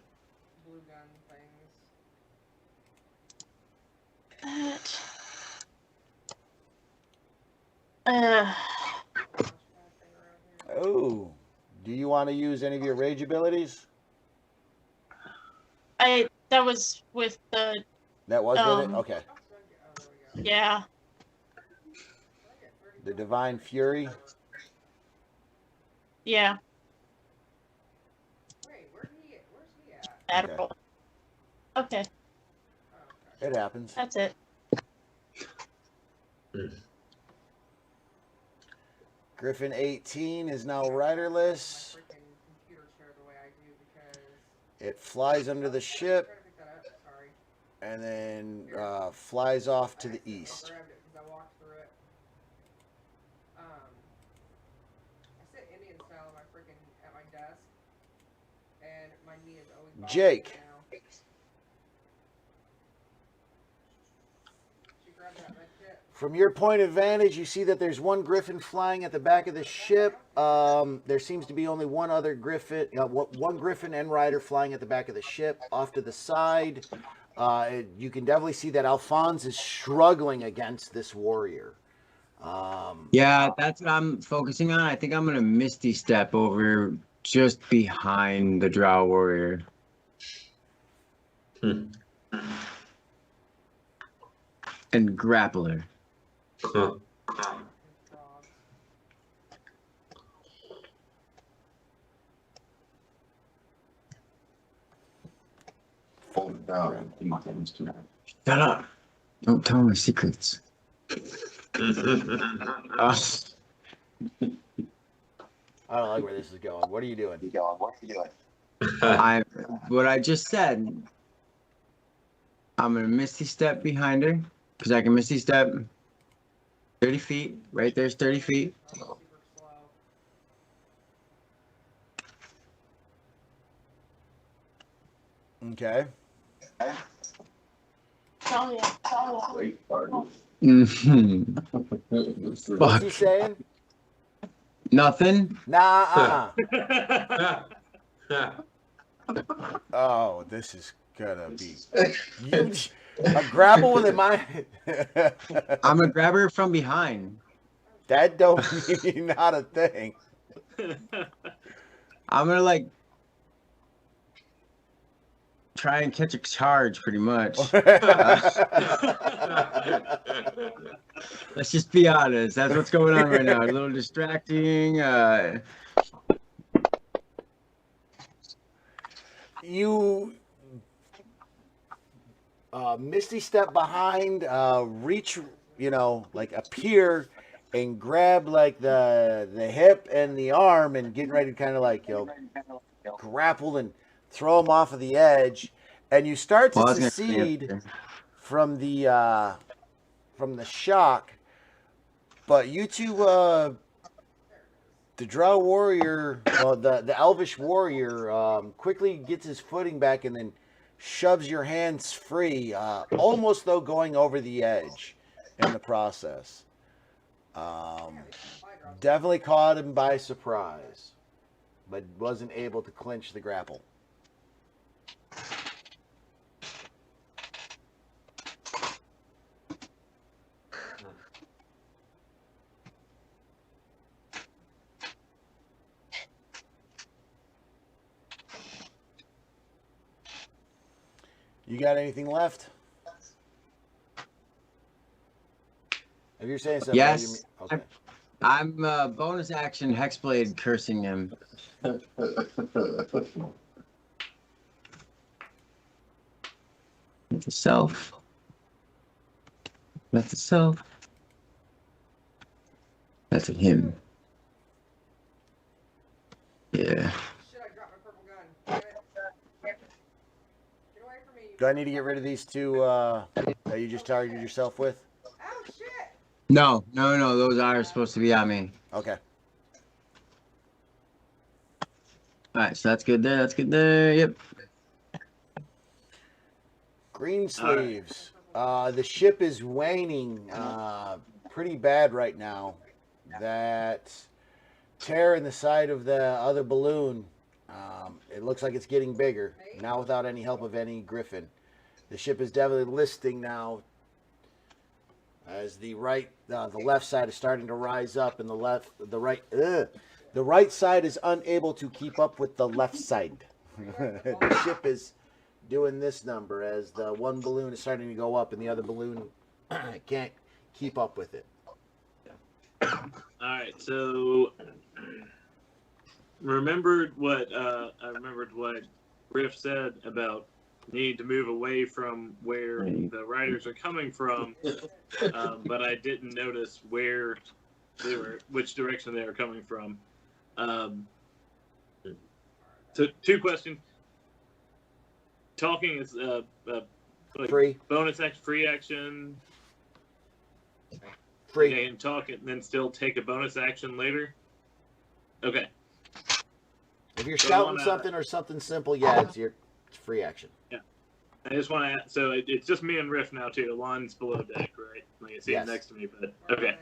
Speaker 8: things.
Speaker 6: That.
Speaker 1: Oh. Do you want to use any of your rage abilities?
Speaker 6: That was with the,
Speaker 1: That was with it? Okay.
Speaker 6: yeah.
Speaker 1: The Divine Fury.
Speaker 6: Yeah.
Speaker 8: Wait, where's he at?
Speaker 6: That
Speaker 1: Okay.
Speaker 6: roll. Okay,
Speaker 1: It happens.
Speaker 6: that's it.
Speaker 1: Griffin 18 is now riderless.
Speaker 8: My freaking computer share the way I do because.
Speaker 1: It flies under the ship
Speaker 8: I'm trying to pick that up. Sorry.
Speaker 1: and then flies off to the
Speaker 8: I
Speaker 1: east.
Speaker 8: grabbed it because I walked through it. I sit Indian style at my desk, and my knee is always bothering me
Speaker 1: Jake.
Speaker 8: now. She grabbed that med kit.
Speaker 1: From your point of vantage, you see that there's one Griffin flying at the back of the ship. There seems to be only one other Griffin, one Griffin and rider flying at the back of the ship. Off to the side, you can definitely see that Alphonse is struggling against this warrior.
Speaker 2: Yeah, that's what I'm focusing on. I think I'm gonna Misty Step over just behind the Drow Warrior. And grapple her. Shut up. Don't tell my secrets.
Speaker 1: I don't like where this is going. What are you doing?
Speaker 2: What I just said. I'm gonna Misty Step behind her because I can Misty Step 30 feet. Right there's 30 feet.
Speaker 8: Super slow.
Speaker 1: Okay.
Speaker 6: Oh, yeah.
Speaker 2: Mhm.
Speaker 1: What's he saying?
Speaker 2: Nothing.
Speaker 1: Nah. Oh, this is gonna be a grapple with my.
Speaker 2: I'm gonna grab her from behind.
Speaker 1: That don't mean not a thing.
Speaker 2: I'm gonna like try and catch a charge, pretty much. Let's just be honest. That's what's going on right now. A little distracting.
Speaker 1: You Misty step behind, reach, like appear and grab like the hip and the arm and getting ready to kind of like, grapple and throw him off of the edge. And you start to secede from the shock. But you two, the Drow warrior, the Elvish warrior, quickly gets his footing back and then shoves your hands free, almost though going over the edge in the process. Definitely caught him by surprise, but wasn't able to clinch the grapple. You got anything left? If you're saying something,
Speaker 2: Yes.
Speaker 1: okay.
Speaker 2: I'm bonus action Hexblade cursing him. That's a self. That's a self. That's a him. Yeah.
Speaker 8: Shit, I dropped my purple gun. Damn it. Get away from me. You
Speaker 1: Do I need to get rid of these two that you just targeted yourself with?
Speaker 8: Oh, shit.
Speaker 2: No. Those are supposed to be on me.
Speaker 1: Okay.
Speaker 2: All right, so that's good there. That's good there. Yep.
Speaker 1: Green sleeves. The ship is waning pretty bad right now. That tear in the side of the other balloon, it looks like it's getting bigger. Now without any help of any Griffin. The ship is definitely listing now as the left side is starting to rise up, and the right side is unable to keep up with the left side. The ship is doing this number as the one balloon is starting to go up and the other balloon can't keep up with it.
Speaker 5: All right, so I remembered what Griff said about need to move away from where the riders are coming from, but I didn't notice which direction they were coming from. So, two questions. Talking is like
Speaker 1: Free.
Speaker 5: bonus action, free action.
Speaker 1: Free.
Speaker 5: Okay, and talk and then still take a bonus action later. Okay.
Speaker 1: If you're
Speaker 5: So
Speaker 1: shouting something or something simple, yeah, it's free action.
Speaker 5: Yeah. I just want to. So it's just me and Riff now too. Alon's below deck, right? Like I see him
Speaker 1: Yes.
Speaker 5: next to me, but okay.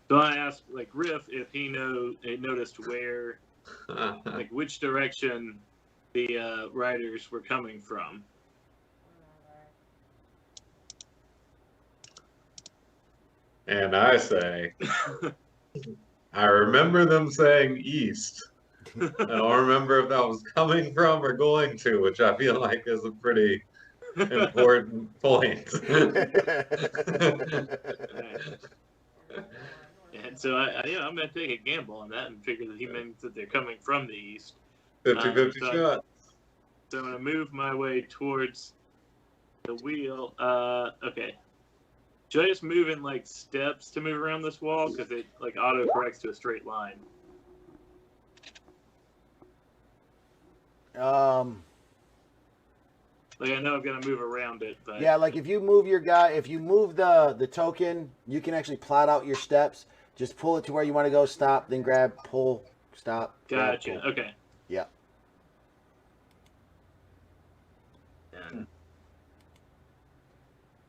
Speaker 5: So I asked like Riff if he noticed where, like which direction the riders were coming from.
Speaker 3: And I say, I remember them saying east. I don't remember if that was coming from or going to, which I feel like is a pretty important point.
Speaker 5: And so I'm gonna take a gamble on that and figure that he meant that they're coming from the east.
Speaker 3: 50-50 shot.
Speaker 5: So I'm gonna move my way towards the wheel. Okay. Should I just move in like steps to move around this wall? Because it like auto corrects to a straight line. Like I know I'm gonna move around it, but
Speaker 1: Yeah, like if you move the token, you can actually plot out your steps. Just pull it to where you want to go, stop, then grab, pull, stop. grab,
Speaker 5: gotcha.
Speaker 1: pull.
Speaker 5: Okay.
Speaker 1: Yeah.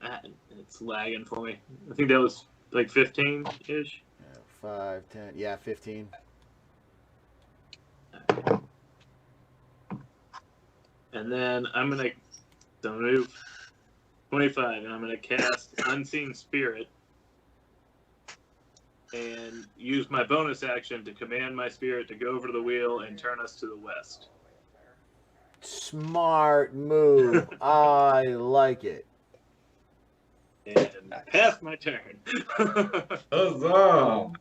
Speaker 5: And it's lagging for me. I think that was like 15-ish.
Speaker 1: 5, 10, yeah, 15.
Speaker 5: And then I'm gonna move 25, and I'm gonna cast Unseen Spirit and use my bonus action to command my spirit to go over to the wheel and turn us to the west.
Speaker 1: Smart move. I like it.
Speaker 5: And pass my turn.
Speaker 3: Huzzah!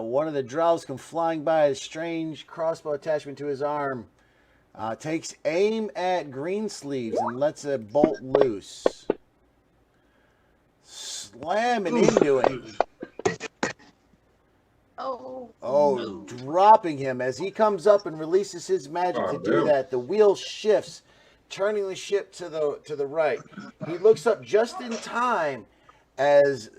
Speaker 1: One of the drows come flying by, a strange crossbow attachment to his arm. Takes aim at Greensleeves and lets a bolt loose. Slamming into him. Oh, dropping him as he comes up and releases his magic to do that. The wheel shifts, turning the ship to the right. He looks up just in time as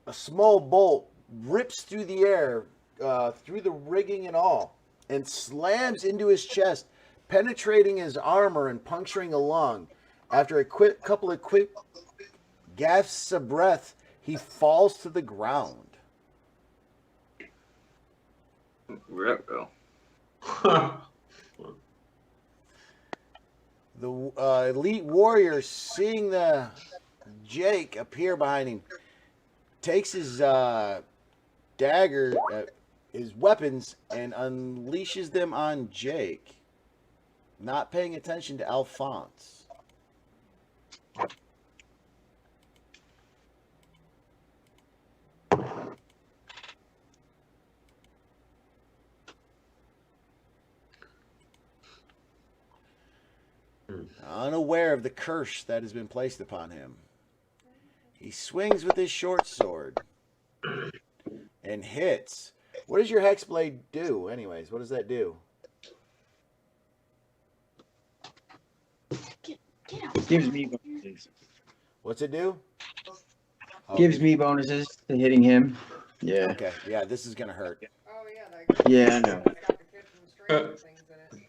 Speaker 1: a small bolt rips through the air, through the rigging and all, and slams into his chest, penetrating his armor and puncturing a lung. After a couple of quick gasps a breath. He falls to the ground.
Speaker 5: Ruh-roh.
Speaker 1: The elite warrior, seeing the Jake appear behind him, takes his dagger, his weapons, and unleashes them on Jake, not paying attention to Alphonse. Unaware of the curse that has been placed upon him, he swings with his short sword and hits. What does your Hexblade do, anyways? What does that do?
Speaker 6: Get out.
Speaker 2: Gives me bonuses.
Speaker 1: What's it do? Oh,
Speaker 2: Gives me bonuses to hitting him. Yeah.
Speaker 1: Okay, yeah, this is going to hurt.
Speaker 8: Oh yeah, that.
Speaker 2: Yeah, I know.
Speaker 8: It's got the kitchen stranger things in it.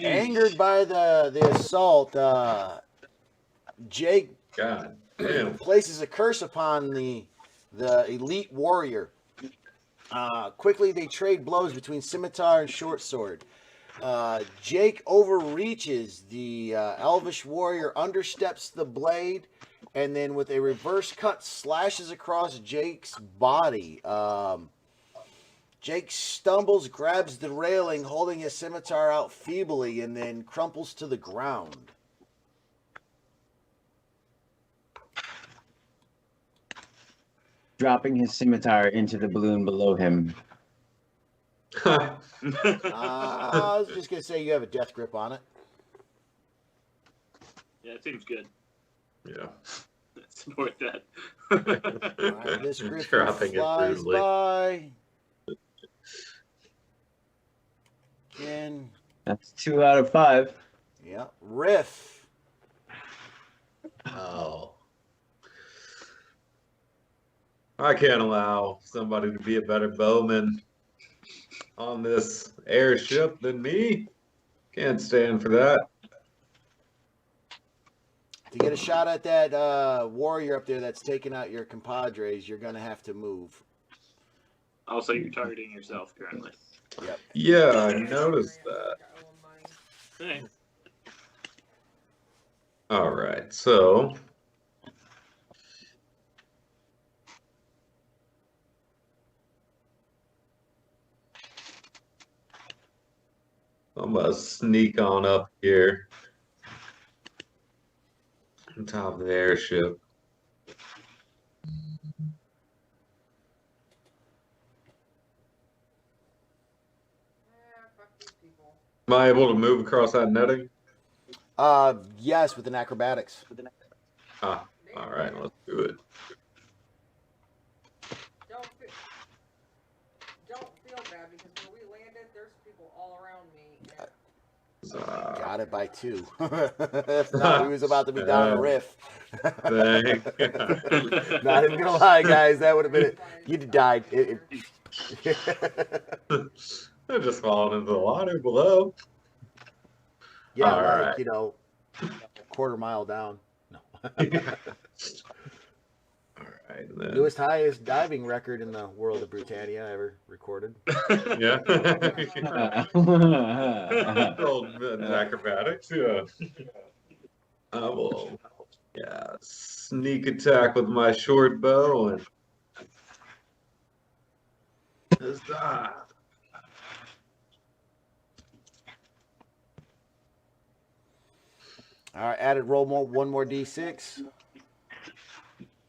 Speaker 1: Angered by the assault, Jake
Speaker 3: God damn.
Speaker 1: places a curse upon the elite warrior. Quickly, they trade blows between scimitar and short sword. Jake overreaches. The Elvish warrior understeps the blade, and then with a reverse cut slashes across Jake's body. Jake stumbles, grabs the railing, holding his scimitar out feebly, and then crumples to the ground.
Speaker 2: Dropping his scimitar into the balloon below him.
Speaker 1: I was just going to say you have a death grip on it.
Speaker 5: Yeah, it seems good.
Speaker 3: Yeah.
Speaker 5: Support that.
Speaker 1: All right, this Griffin
Speaker 3: Dropping it
Speaker 1: flies
Speaker 3: brutally.
Speaker 1: by. Again.
Speaker 2: That's 2 out of 5.
Speaker 1: Yeah. Riff.
Speaker 3: Oh. I can't allow somebody to be a better bowman on this airship than me. Can't stand for that.
Speaker 1: To get a shot at that warrior up there that's taking out your compadres, you're going to have to move.
Speaker 5: Also, you're targeting yourself currently.
Speaker 1: Yep.
Speaker 3: Yeah, I noticed that.
Speaker 5: Hey.
Speaker 3: All right, so I'm gonna sneak on up here on top of the airship.
Speaker 8: Fuck these people.
Speaker 3: Am I able to move across that netting?
Speaker 1: Yes, with an acrobatics.
Speaker 3: Ah, all right, let's do it.
Speaker 8: Don't feel bad because when we landed, there's people all around me. And
Speaker 1: Got it by 2. If not, he was about to be down a riff.
Speaker 3: Thank
Speaker 1: Not even gonna lie, guys, that would have been it. You'd have died.
Speaker 3: They're just falling into the water below.
Speaker 1: Yeah,
Speaker 3: All
Speaker 1: like,
Speaker 3: right.
Speaker 1: you know, a quarter mile down. No.
Speaker 3: All right. Then.
Speaker 1: Newest highest diving record in the world of Brewtania ever recorded.
Speaker 3: Yeah. Old acrobatics, yeah. I will, yeah, sneak attack with my short bow and huzzah.
Speaker 1: All right, added roll one more d6.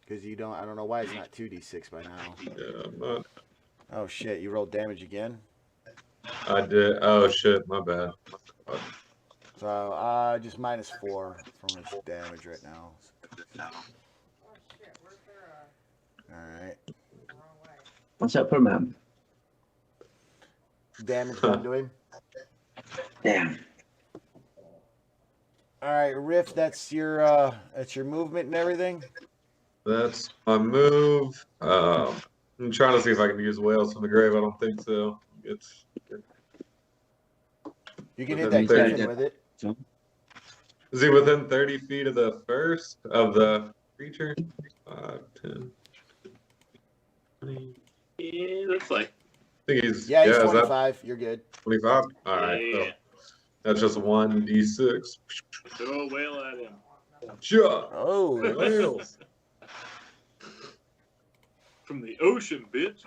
Speaker 1: Because you don't, I don't know why it's not 2d6 by now.
Speaker 3: Yeah, I'm not,
Speaker 1: Oh shit, you rolled damage again.
Speaker 3: I did. Oh shit, my bad.
Speaker 1: So just -4 from its damage right now.
Speaker 8: oh shit, where's their
Speaker 1: All right,
Speaker 8: wrong way?
Speaker 2: What's up, man?
Speaker 1: damage done to him.
Speaker 2: Damn.
Speaker 1: All right, Riff, that's your movement and everything.
Speaker 3: That's my move. I'm trying to see if I can use whales from the grave. I don't think so. It's
Speaker 1: You can hit
Speaker 3: Within
Speaker 1: that
Speaker 3: 30.
Speaker 1: Griffin with it.
Speaker 3: Is he within 30 feet of the first of the creature? 5, 10, 20.
Speaker 5: Yeah, looks like.
Speaker 3: I think he's
Speaker 1: Yeah, he's
Speaker 3: is that
Speaker 1: 25. You're good.
Speaker 3: 25? All right.
Speaker 5: Yeah.
Speaker 3: So that's just 1d6.
Speaker 5: Throw a whale at him.
Speaker 3: Sure.
Speaker 1: Oh, the whales.
Speaker 5: From the ocean, bitch.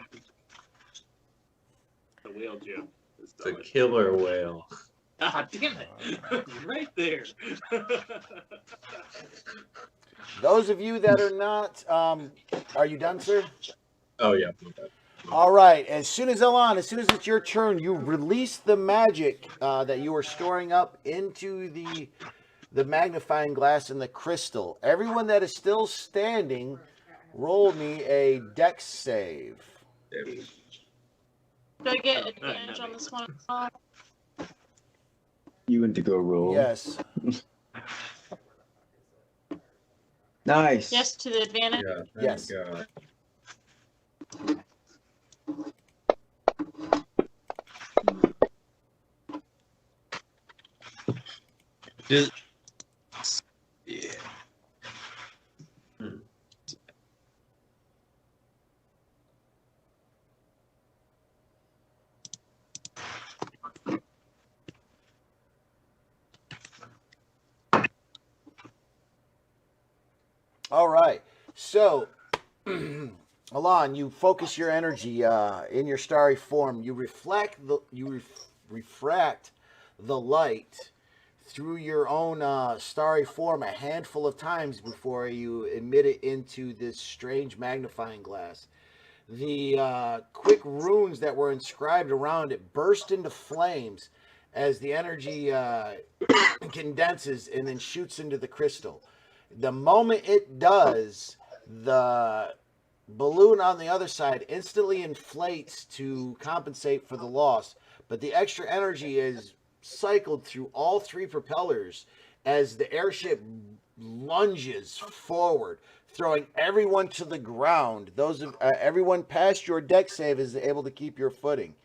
Speaker 5: The whale joke.
Speaker 3: It's a killer whale.
Speaker 5: Ah, damn it. Right there.
Speaker 1: Those of you that are not, are you done, sir?
Speaker 3: Oh, yeah.
Speaker 1: All right. As soon as it's your turn, you release the magic that you are storing up into the magnifying glass and the crystal. Everyone that is still standing, roll me a dex save.
Speaker 6: Do I get advantage on this one?
Speaker 2: You went to go roll.
Speaker 1: Yes.
Speaker 2: Nice.
Speaker 6: Yes to the advantage.
Speaker 3: Yeah.
Speaker 1: Yes.
Speaker 3: God.
Speaker 7: Does, yeah.
Speaker 1: All right. So, Alon, you focus your energy in your starry form. You refract the light through your own starry form a handful of times before you emit it into this strange magnifying glass. The quick runes that were inscribed around it burst into flames as the energy condenses and then shoots into the crystal. The moment it does, the balloon on the other side instantly inflates to compensate for the loss, but the extra energy is cycled through all three propellers as the airship lunges forward, throwing everyone to the ground. Everyone past your deck save is able to keep your footing.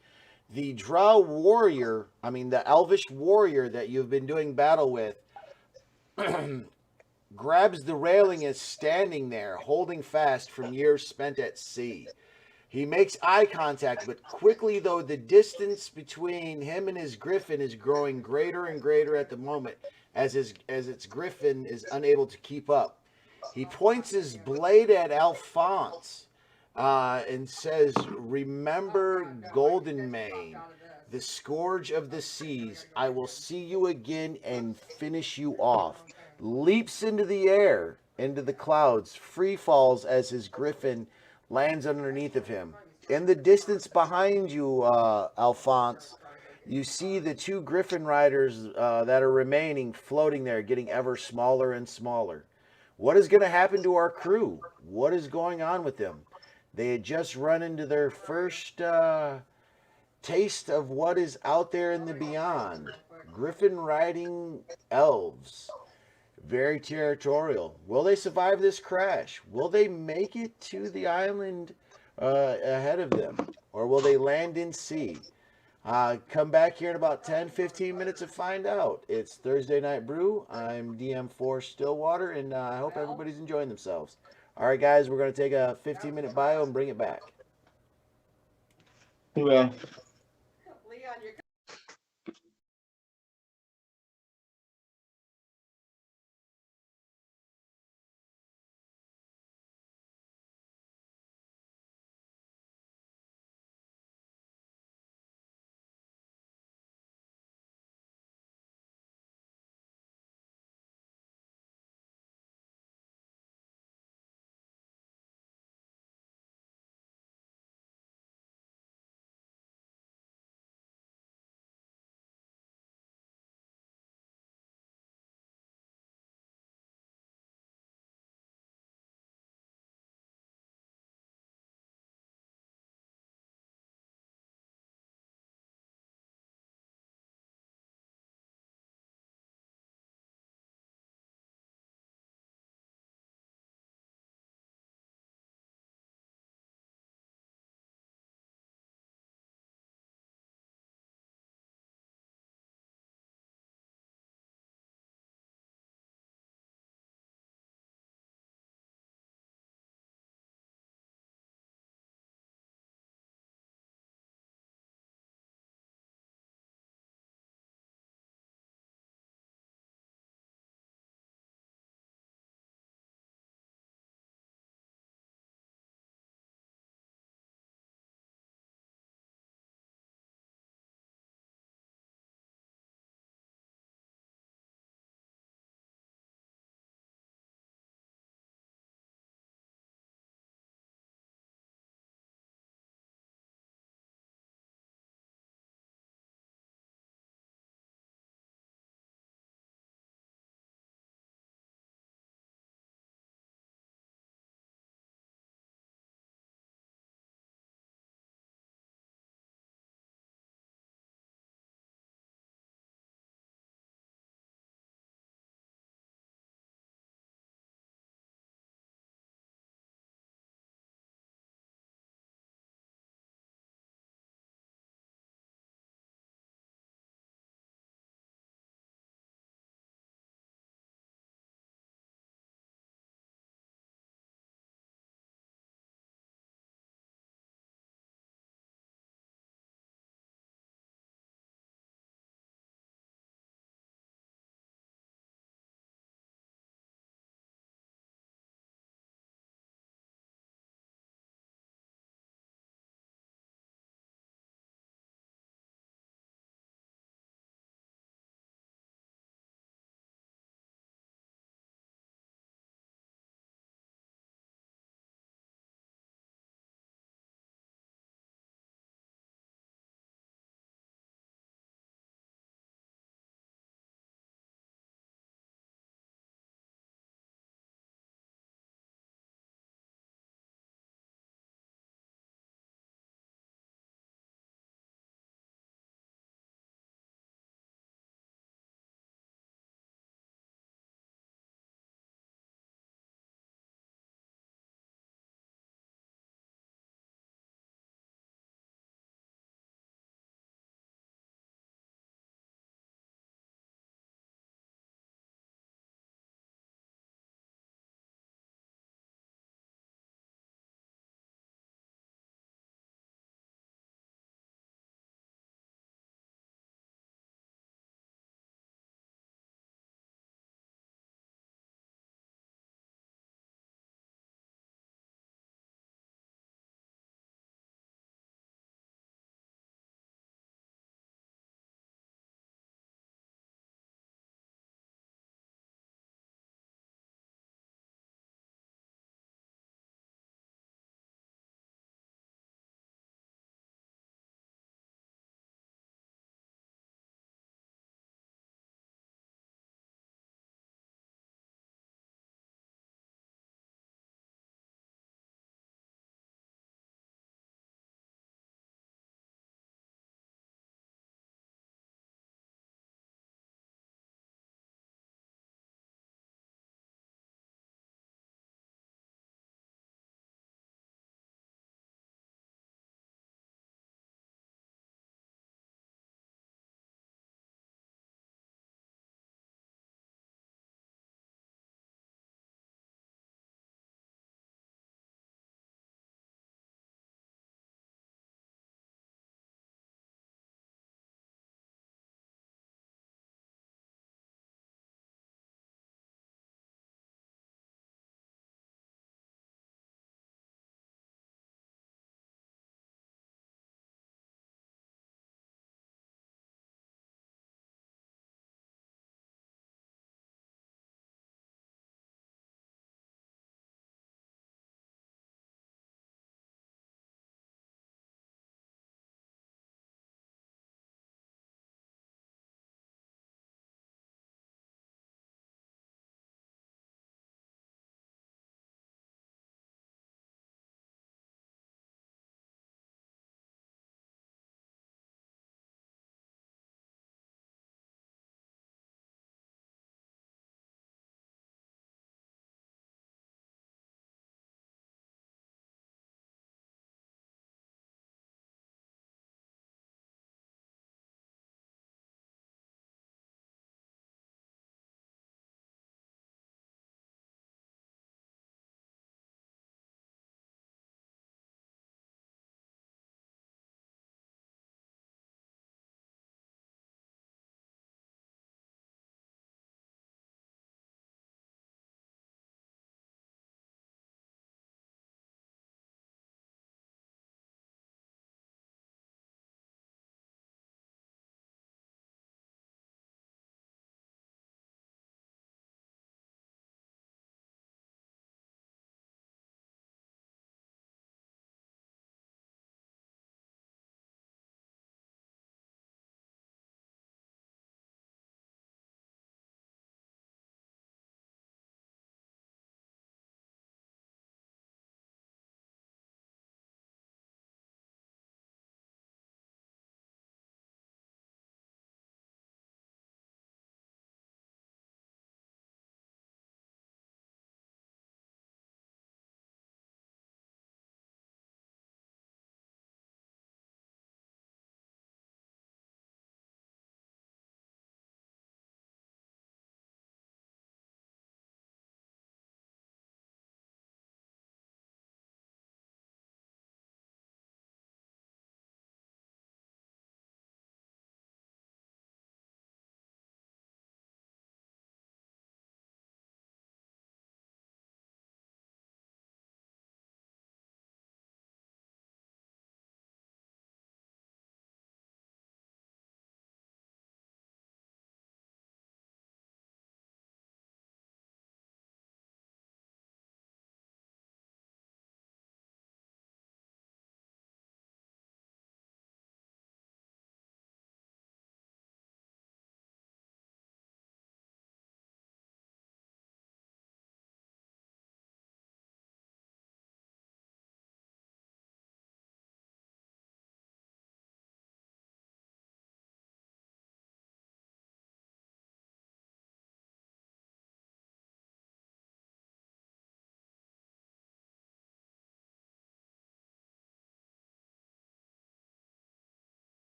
Speaker 1: The the Elvish warrior that you've been doing battle with, grabs the railing and is standing there, holding fast from years spent at sea. He makes eye contact, but quickly, though, the distance between him and his Griffin is growing greater and greater at the moment, as its Griffin is unable to keep up. He points his blade at Alphonse and says, "Remember Golden Mane, the scourge of the seas. I will see you again and finish you off." Leaps into the air, into the clouds, free falls as his Griffin lands underneath of him. In the distance behind you, Alphonse, you see the two Griffin riders that are remaining floating there, getting ever smaller and smaller. What is going to happen to our crew? What is going on with them? They had just run into their first taste of what is out there in the beyond. Griffin riding elves. Very territorial. Will they survive this crash? Will they make it to the island ahead of them? Or will they land in sea? Come back here in about 10-15 minutes to find out. It's Thursday Night Brew. I'm DM4 Stillwater, and I hope everybody's enjoying themselves. All right, guys, we're going to take a 15-minute bio and bring it back.
Speaker 2: Well.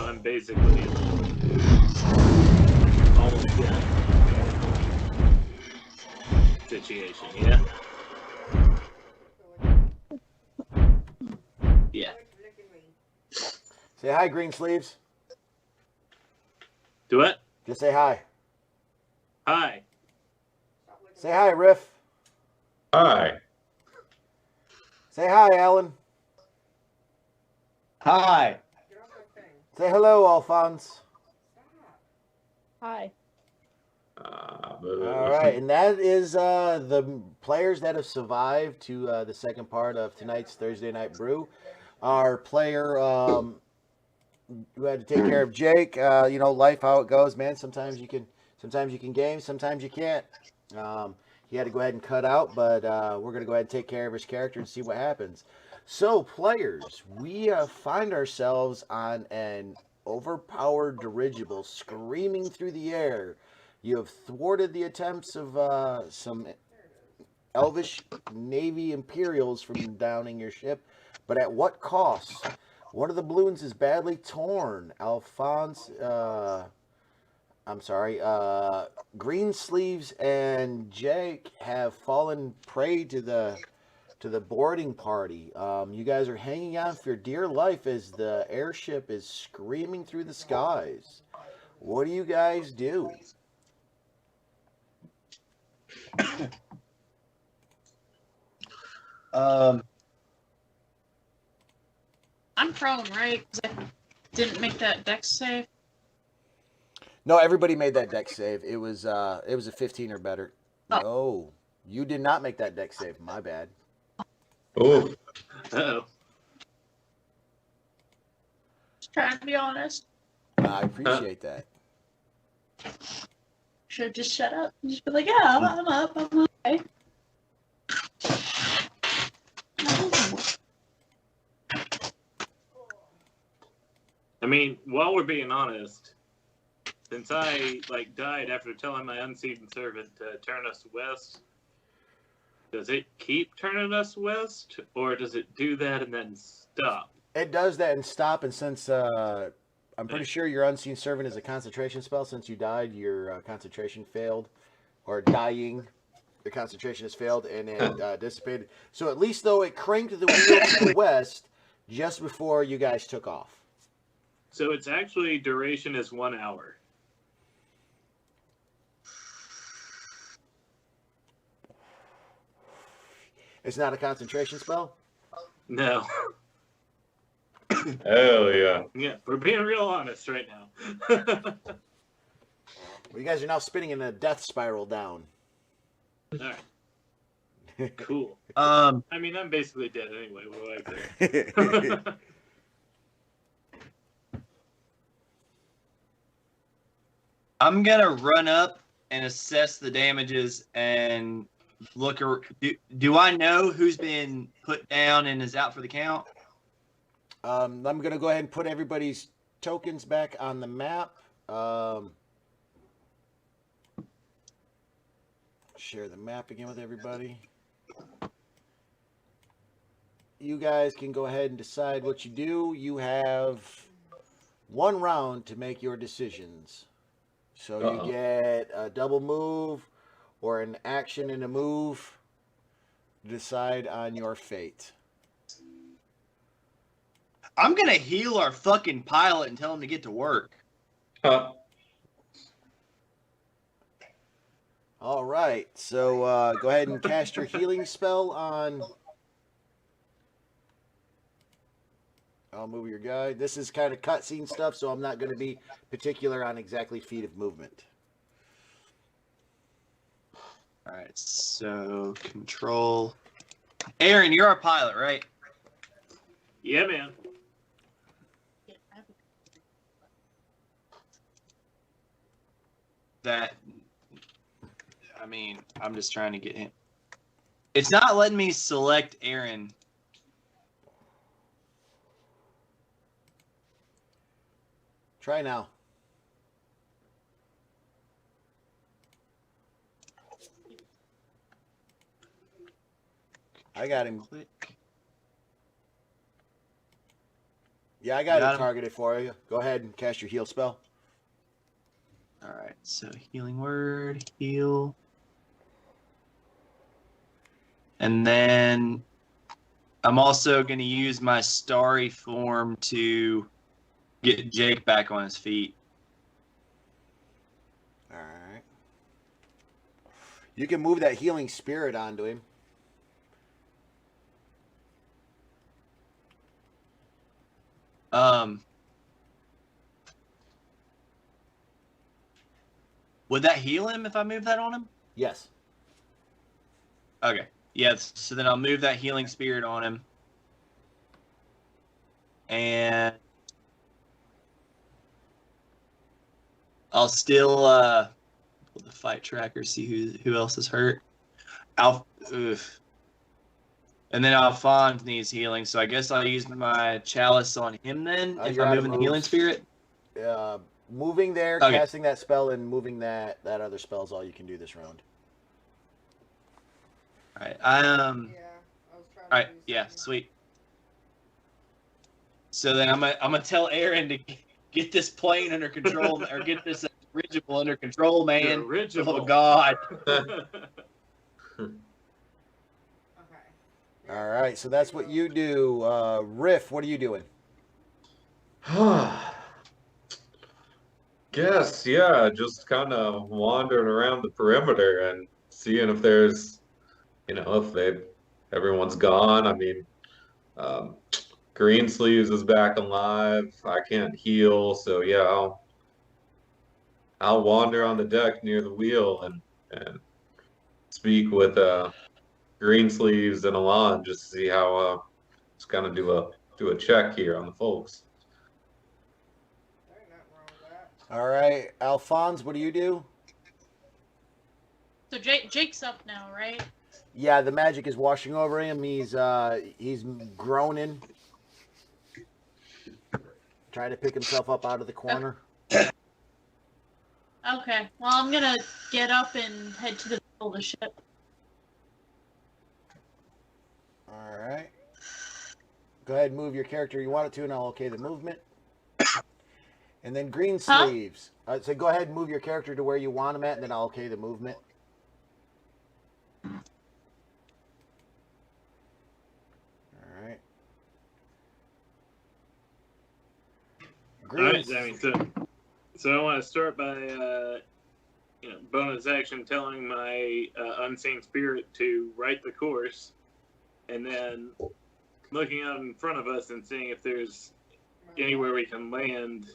Speaker 5: I'm basically almost dead situation, yeah? Yeah.
Speaker 1: Say hi, Green Sleeves.
Speaker 5: Do it?
Speaker 1: Just say hi.
Speaker 5: Hi.
Speaker 1: Say hi, Riff.
Speaker 3: Hi.
Speaker 1: Say hi, Alan.
Speaker 2: Hi.
Speaker 1: Say hello, Alphonse.
Speaker 6: Hi.
Speaker 1: All right, and that is the players that have survived to the second part of tonight's Thursday Night Brew. Our player who had to take care of Jake. Life, how it goes, man. Sometimes you can game, sometimes you can't. He had to go ahead and cut out, but we're going to go ahead and take care of his character and see what happens. So, players, we find ourselves on an overpowered dirigible screaming through the air. You have thwarted the attempts of some Elvish Navy Imperials from downing your ship, but at what cost? One of the balloons is badly torn. Green Sleeves and Jake have fallen prey to the boarding party. You guys are hanging on for dear life as the airship is screaming through the skies. What do you guys do?
Speaker 6: I'm prone, right? 'Cause I didn't make that dex save.
Speaker 1: No, everybody made that dex save. It was a 15 or better.
Speaker 6: Oh.
Speaker 1: No, you did not make that dex save. My bad.
Speaker 3: Oh,
Speaker 5: Uh-oh.
Speaker 6: Just trying to be honest.
Speaker 1: I appreciate that.
Speaker 6: Should have just shut up and just be like, yeah, I'm up. I'm okay.
Speaker 5: I mean, while we're being honest, since I died after telling my unseen servant to turn us west, does it keep turning us west, or does it do that and then stop?
Speaker 1: It does that and stop. And since I'm pretty sure your unseen servant is a concentration spell, since you died, your concentration failed, or dying, your concentration has failed and it dissipated. So at least though it cranked the wheel to the west just before you guys took off.
Speaker 5: So its actually duration is 1 hour.
Speaker 1: It's not a concentration spell?
Speaker 5: No.
Speaker 3: hell yeah.
Speaker 5: Yeah, we're being real honest right now.
Speaker 1: Well, you guys are now spinning in a death spiral down.
Speaker 5: All right. Cool.
Speaker 7: I
Speaker 5: I mean, I'm basically dead anyway. What do I say?
Speaker 7: I'm gonna run up and assess the damages and look. Do I know who's been put down and is out for the count?
Speaker 1: I'm going to go ahead and put everybody's tokens back on the map. Share the map again with everybody. You guys can go ahead and decide what you do. You have 1 round to make your decisions. So you get a double move or an action and a move to decide on your fate.
Speaker 7: I'm gonna heal our fucking pilot and tell him to get to work.
Speaker 1: All right, so go ahead and cast your healing spell on. I'll move your guy. This is kind of cutscene stuff, so I'm not going to be particular on exactly feet of movement.
Speaker 7: All right, so control. Aaron, you're our pilot, right?
Speaker 5: Yeah, man.
Speaker 7: I'm just trying to get him. It's not letting me select Aaron.
Speaker 1: Try now. I got him.
Speaker 7: Click.
Speaker 1: Yeah, I got
Speaker 7: Got
Speaker 1: it
Speaker 7: him.
Speaker 1: targeted for you. Go ahead and cast your heal spell.
Speaker 7: All right, so healing word, heal. And then I'm also going to use my starry form to get Jake back on his feet.
Speaker 1: All right. You can move that healing spirit onto him.
Speaker 7: Would that heal him if I move that on him?
Speaker 1: Yes.
Speaker 7: Okay. Yes. So then I'll move that healing spirit on him. And I'll still pull the fight tracker, see who else is hurt. And then Alphonse needs healing, so I guess I'll use my chalice on him then if
Speaker 1: you're
Speaker 7: I'm
Speaker 1: out of
Speaker 7: moving the healing
Speaker 1: moves.
Speaker 7: spirit.
Speaker 1: Moving there,
Speaker 7: Okay.
Speaker 1: casting that spell, and moving that other spell is all you can do this round.
Speaker 7: All right.
Speaker 8: Yeah, I was trying
Speaker 7: All right.
Speaker 8: to do
Speaker 7: Yeah.
Speaker 8: something.
Speaker 7: Sweet. So then I'm gonna tell Aaron to get this plane under control, or get this dirigible under control, man.
Speaker 5: Dirigible.
Speaker 7: Oh God.
Speaker 8: Okay.
Speaker 1: All right, so that's what you do. Riff, what are you doing?
Speaker 3: Guess, yeah, just kind of wandering around the perimeter and seeing if there's, if everyone's gone. I mean, Greensleeves is back alive. I can't heal, so yeah, I'll wander on the deck near the wheel and speak with Greensleeves and Alon just to see how just kind of do a check here on the folks.
Speaker 8: There ain't nothing wrong with that.
Speaker 1: All right, Alphonse, what do you do?
Speaker 6: So Jake's up now, right?
Speaker 1: Yeah, the magic is washing over him. He's groaning, trying to pick himself up out of the corner.
Speaker 6: Okay. Well, I'm gonna get up and head to the middle of the ship.
Speaker 1: All right. Go ahead and move your character you want it to, and I'll okay the movement. And then Greensleeves. So go ahead and move your character to where you want him at, and then I'll okay the movement. All right.
Speaker 5: All right, Sammy. So I want to start by, bonus action telling my unseen spirit to right the course, and then looking out in front of us and seeing if there's anywhere we can land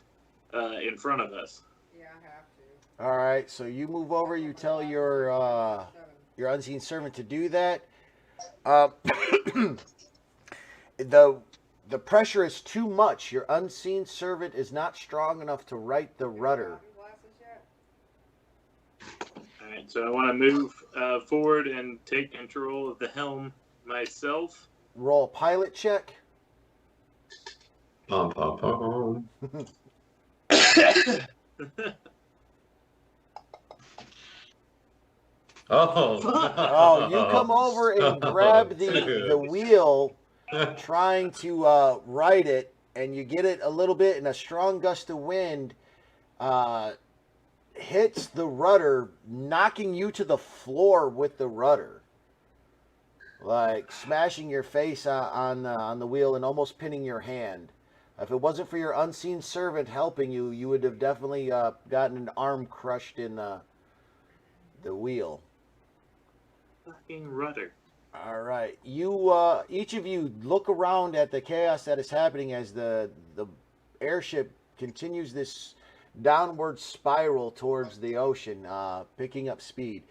Speaker 5: in front of us.
Speaker 8: Yeah, I have to.
Speaker 1: All right. So you move over. You tell your unseen servant to do that. The pressure is too much. Your unseen servant is not strong enough to right the rudder.
Speaker 5: All right, so I want to move forward and take control of the helm myself.
Speaker 1: Roll a pilot check.
Speaker 3: Pom pom pom.
Speaker 1: Oh, you come over and grab the wheel, trying to right it, and you get it a little bit, and a strong gust of wind hits the rudder, knocking you to the floor with the rudder, like smashing your face on the wheel and almost pinning your hand. If it wasn't for your unseen servant helping you, you would have definitely gotten an arm crushed in the wheel.
Speaker 5: Fucking rudder.
Speaker 1: All right, you each of you look around at the chaos that is happening as the airship continues this downward spiral towards the ocean, picking up speed.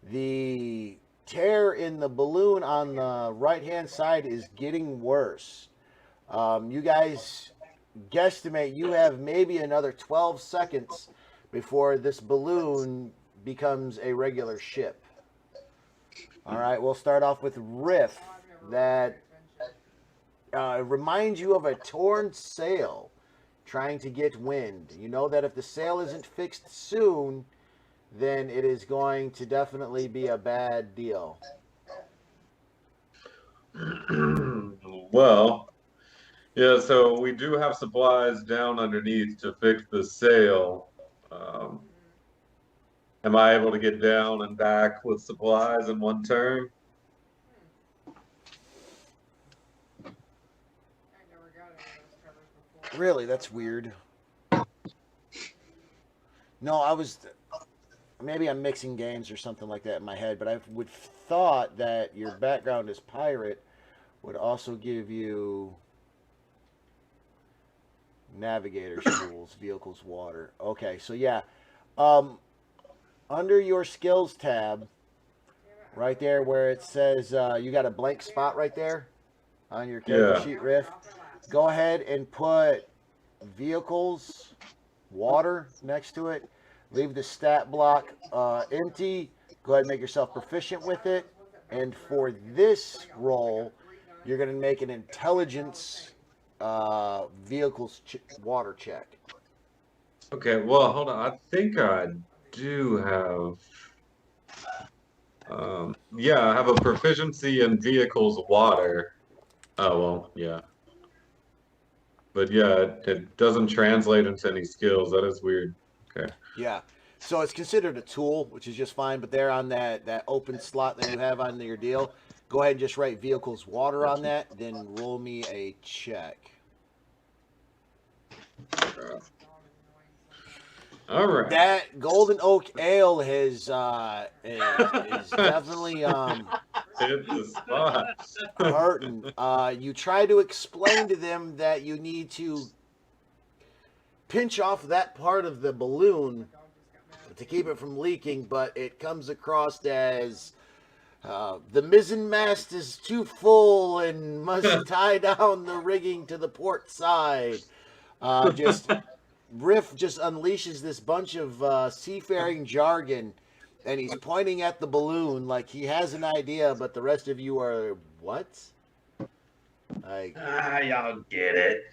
Speaker 1: The tear in the balloon on the right-hand side is getting worse. You guys guesstimate you have maybe another 12 seconds before this balloon becomes a regular ship. All right, we'll start off with Riff. That reminds you of a torn sail trying to get wind. You know that if the sail isn't fixed soon, then it is going to definitely be a bad deal.
Speaker 3: Well, Yeah, so we do have supplies down underneath to fix the sail. Am I able to get down and back with supplies in one turn?
Speaker 8: I never got any of those covers before.
Speaker 1: Really, that's weird. No, maybe I'm mixing games or something like that in my head, but I would thought that your background as pirate would also give you navigator tools, vehicles, water. Okay, so yeah. Under your skills tab, right there where it says you got a blank spot right there on your character sheet, Riff. Go ahead and put vehicles, water next to it. Leave the stat block empty. Go ahead and make yourself proficient with it. And for this roll, you're going to make an intelligence vehicles water check.
Speaker 3: Okay, well, hold on. I think I do have. Yeah, I have a proficiency in vehicles water. Oh, well, yeah. But yeah, it doesn't translate into any skills. That is weird. Okay.
Speaker 1: Yeah. So it's considered a tool, which is just fine. But there on that open slot that you have on your deal, go ahead and just write vehicles water on that. Then roll me a check.
Speaker 3: All right.
Speaker 1: That Golden Oak Ale is definitely
Speaker 3: Hit the spot.
Speaker 1: hurting. You try to explain to them that you need to pinch off that part of the balloon to keep it from leaking, but it comes across as the mizzen mast is too full and must tie down the rigging to the port side. Riff just unleashes this bunch of seafaring jargon, and he's pointing at the balloon like he has an idea, but the rest of you are, what? Like,
Speaker 3: Y'all get it.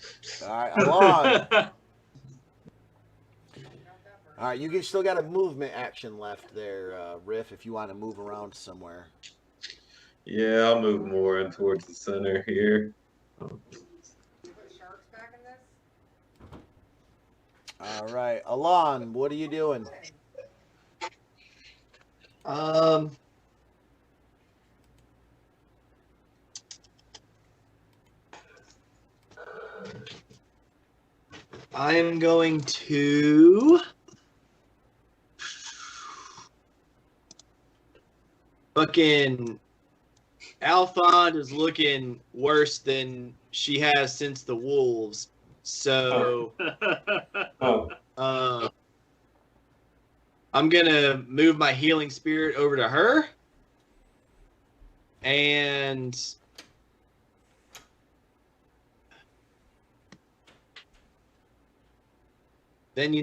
Speaker 1: all right, along. All right, you still got a movement action left there, Riff, if you want to move around somewhere.
Speaker 3: Yeah, I'll move more in towards the center here.
Speaker 8: You put sharks back in this?
Speaker 1: All right, Alon, what are you doing?
Speaker 7: I am going to fucking Alphonse is looking worse than she has since the wolves. So I'm gonna move my healing spirit over to her, and then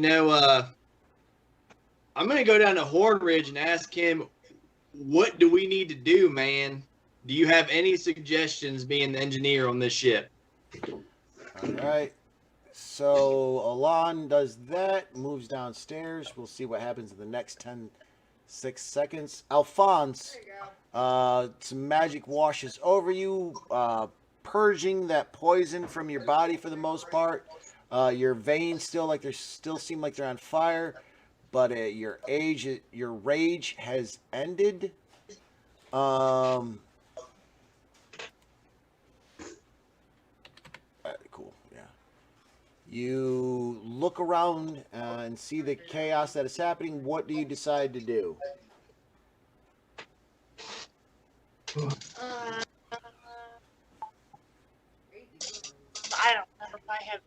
Speaker 7: I'm gonna go down to Horn Ridge and ask him, what do we need to do, man? Do you have any suggestions, being the engineer on this ship?
Speaker 1: All right. So Alon does that, moves downstairs. We'll see what happens in the next 6 seconds. Alphonse,
Speaker 8: There you go.
Speaker 1: some magic washes over you, purging that poison from your body for the most part. Your veins still seem like they're on fire, but your rage has ended. Cool. Yeah. You look around and see the chaos that is happening. What do you decide to do?
Speaker 6: I don't know if I have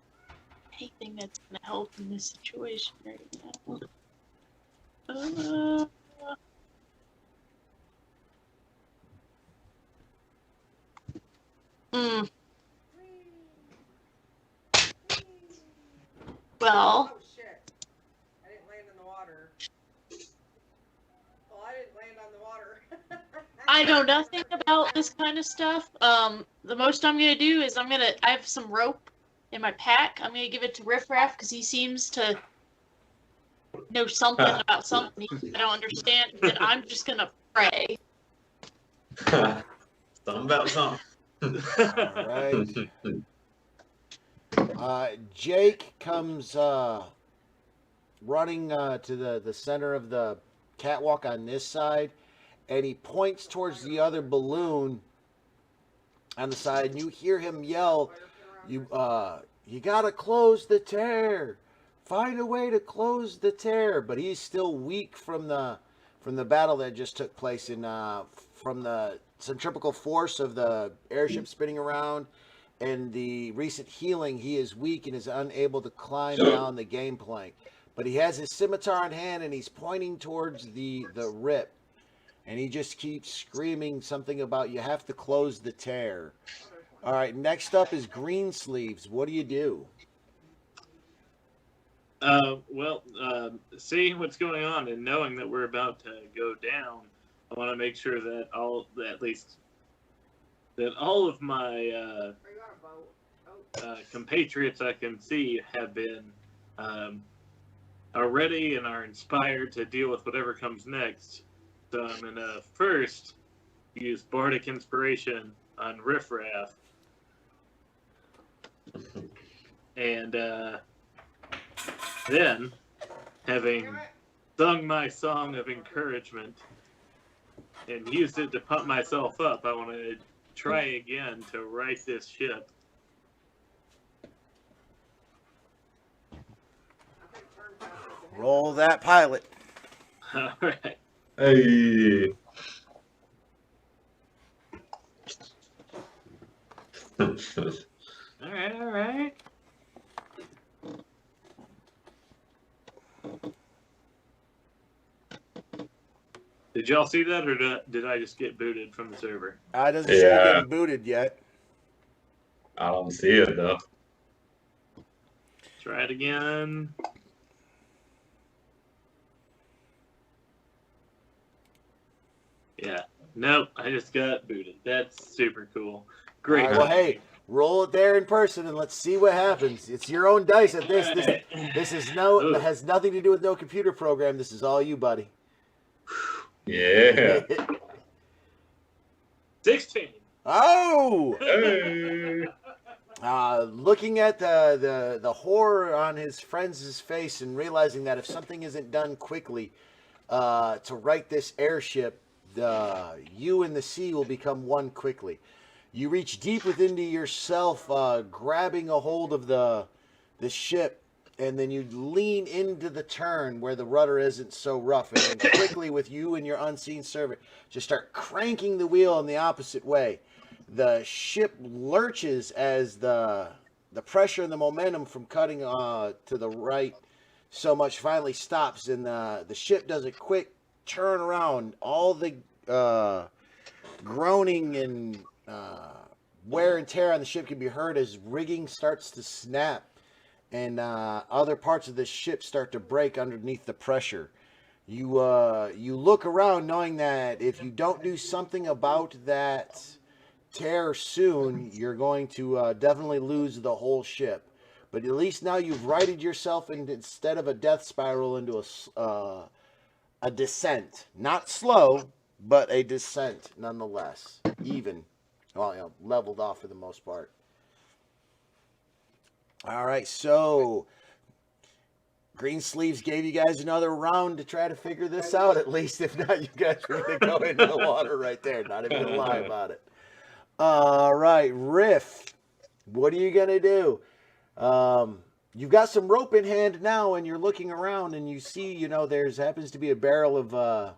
Speaker 6: anything that's going to help in this situation right now. Well,
Speaker 8: Oh shit. I didn't land in the water. Well, I didn't land on the water.
Speaker 6: I know nothing about this kind of stuff. The most I'm gonna do is I have some rope in my pack. I'm gonna give it to Riff Raff because he seems to know something about something I don't understand. And I'm just gonna pray.
Speaker 3: Something about something.
Speaker 1: All right. Jake comes running to the center of the catwalk on this side, and he points towards the other balloon on the side, and you hear him yell, "You gotta close the tear. Find a way to close the tear." But he's still weak from the battle that just took place in from the centrifugal force of the airship spinning around and the recent healing. He is weak and is unable to climb down the gangplank. But he has his scimitar in hand and he's pointing towards the rip. And he just keeps screaming something about you have to close the tear. All right, next up is Greensleeves. What do you do?
Speaker 5: Seeing what's going on and knowing that we're about to go down, I want to make sure that all of my compatriots I can see have been are ready and are inspired to deal with whatever comes next. So I'm gonna first use Bardic Inspiration on Riffraff, and then, having sung my song of encouragement and used it to pump myself up, I want to try again to right this ship.
Speaker 1: Roll that pilot.
Speaker 5: All right.
Speaker 3: Hey.
Speaker 5: All right. Did y'all see that, or did I just get booted from the server?
Speaker 1: Doesn't say getting booted yet.
Speaker 3: I don't see it though.
Speaker 5: Try it again. Yeah. Nope, I just got booted. That's super cool. Great.
Speaker 1: All right, well, hey, roll it there in person and let's see what happens. It's your own dice at this. This has nothing to do with no computer program. This is all you, buddy.
Speaker 3: Yeah.
Speaker 5: 16.
Speaker 1: Oh!
Speaker 3: Hey.
Speaker 1: Looking at the horror on his friend's face and realizing that if something isn't done quickly to right this airship, you and the sea will become one quickly. You reach deep within yourself, grabbing a hold of the ship, and then you lean into the turn where the rudder isn't so rough, and then quickly with you and your unseen servant, just start cranking the wheel in the opposite way. The ship lurches as the pressure and the momentum from cutting to the right so much finally stops, and the ship does a quick turn around. All the groaning and wear and tear on the ship can be heard as rigging starts to snap and other parts of the ship start to break underneath the pressure. You look around knowing that if you don't do something about that tear soon, you're going to definitely lose the whole ship. But at least now you've righted yourself, and instead of a death spiral, into a descent. Not slow, but a descent nonetheless. Even. Well, leveled off for the most part. All right, so Greensleeves gave you guys another round to try to figure this out, at least. If not, you guys are going to go into the water right there. Not even going to lie about it. All right, Riff, what are you going to do? You've got some rope in hand now, and you're looking around, and you see, there's happens to be a barrel of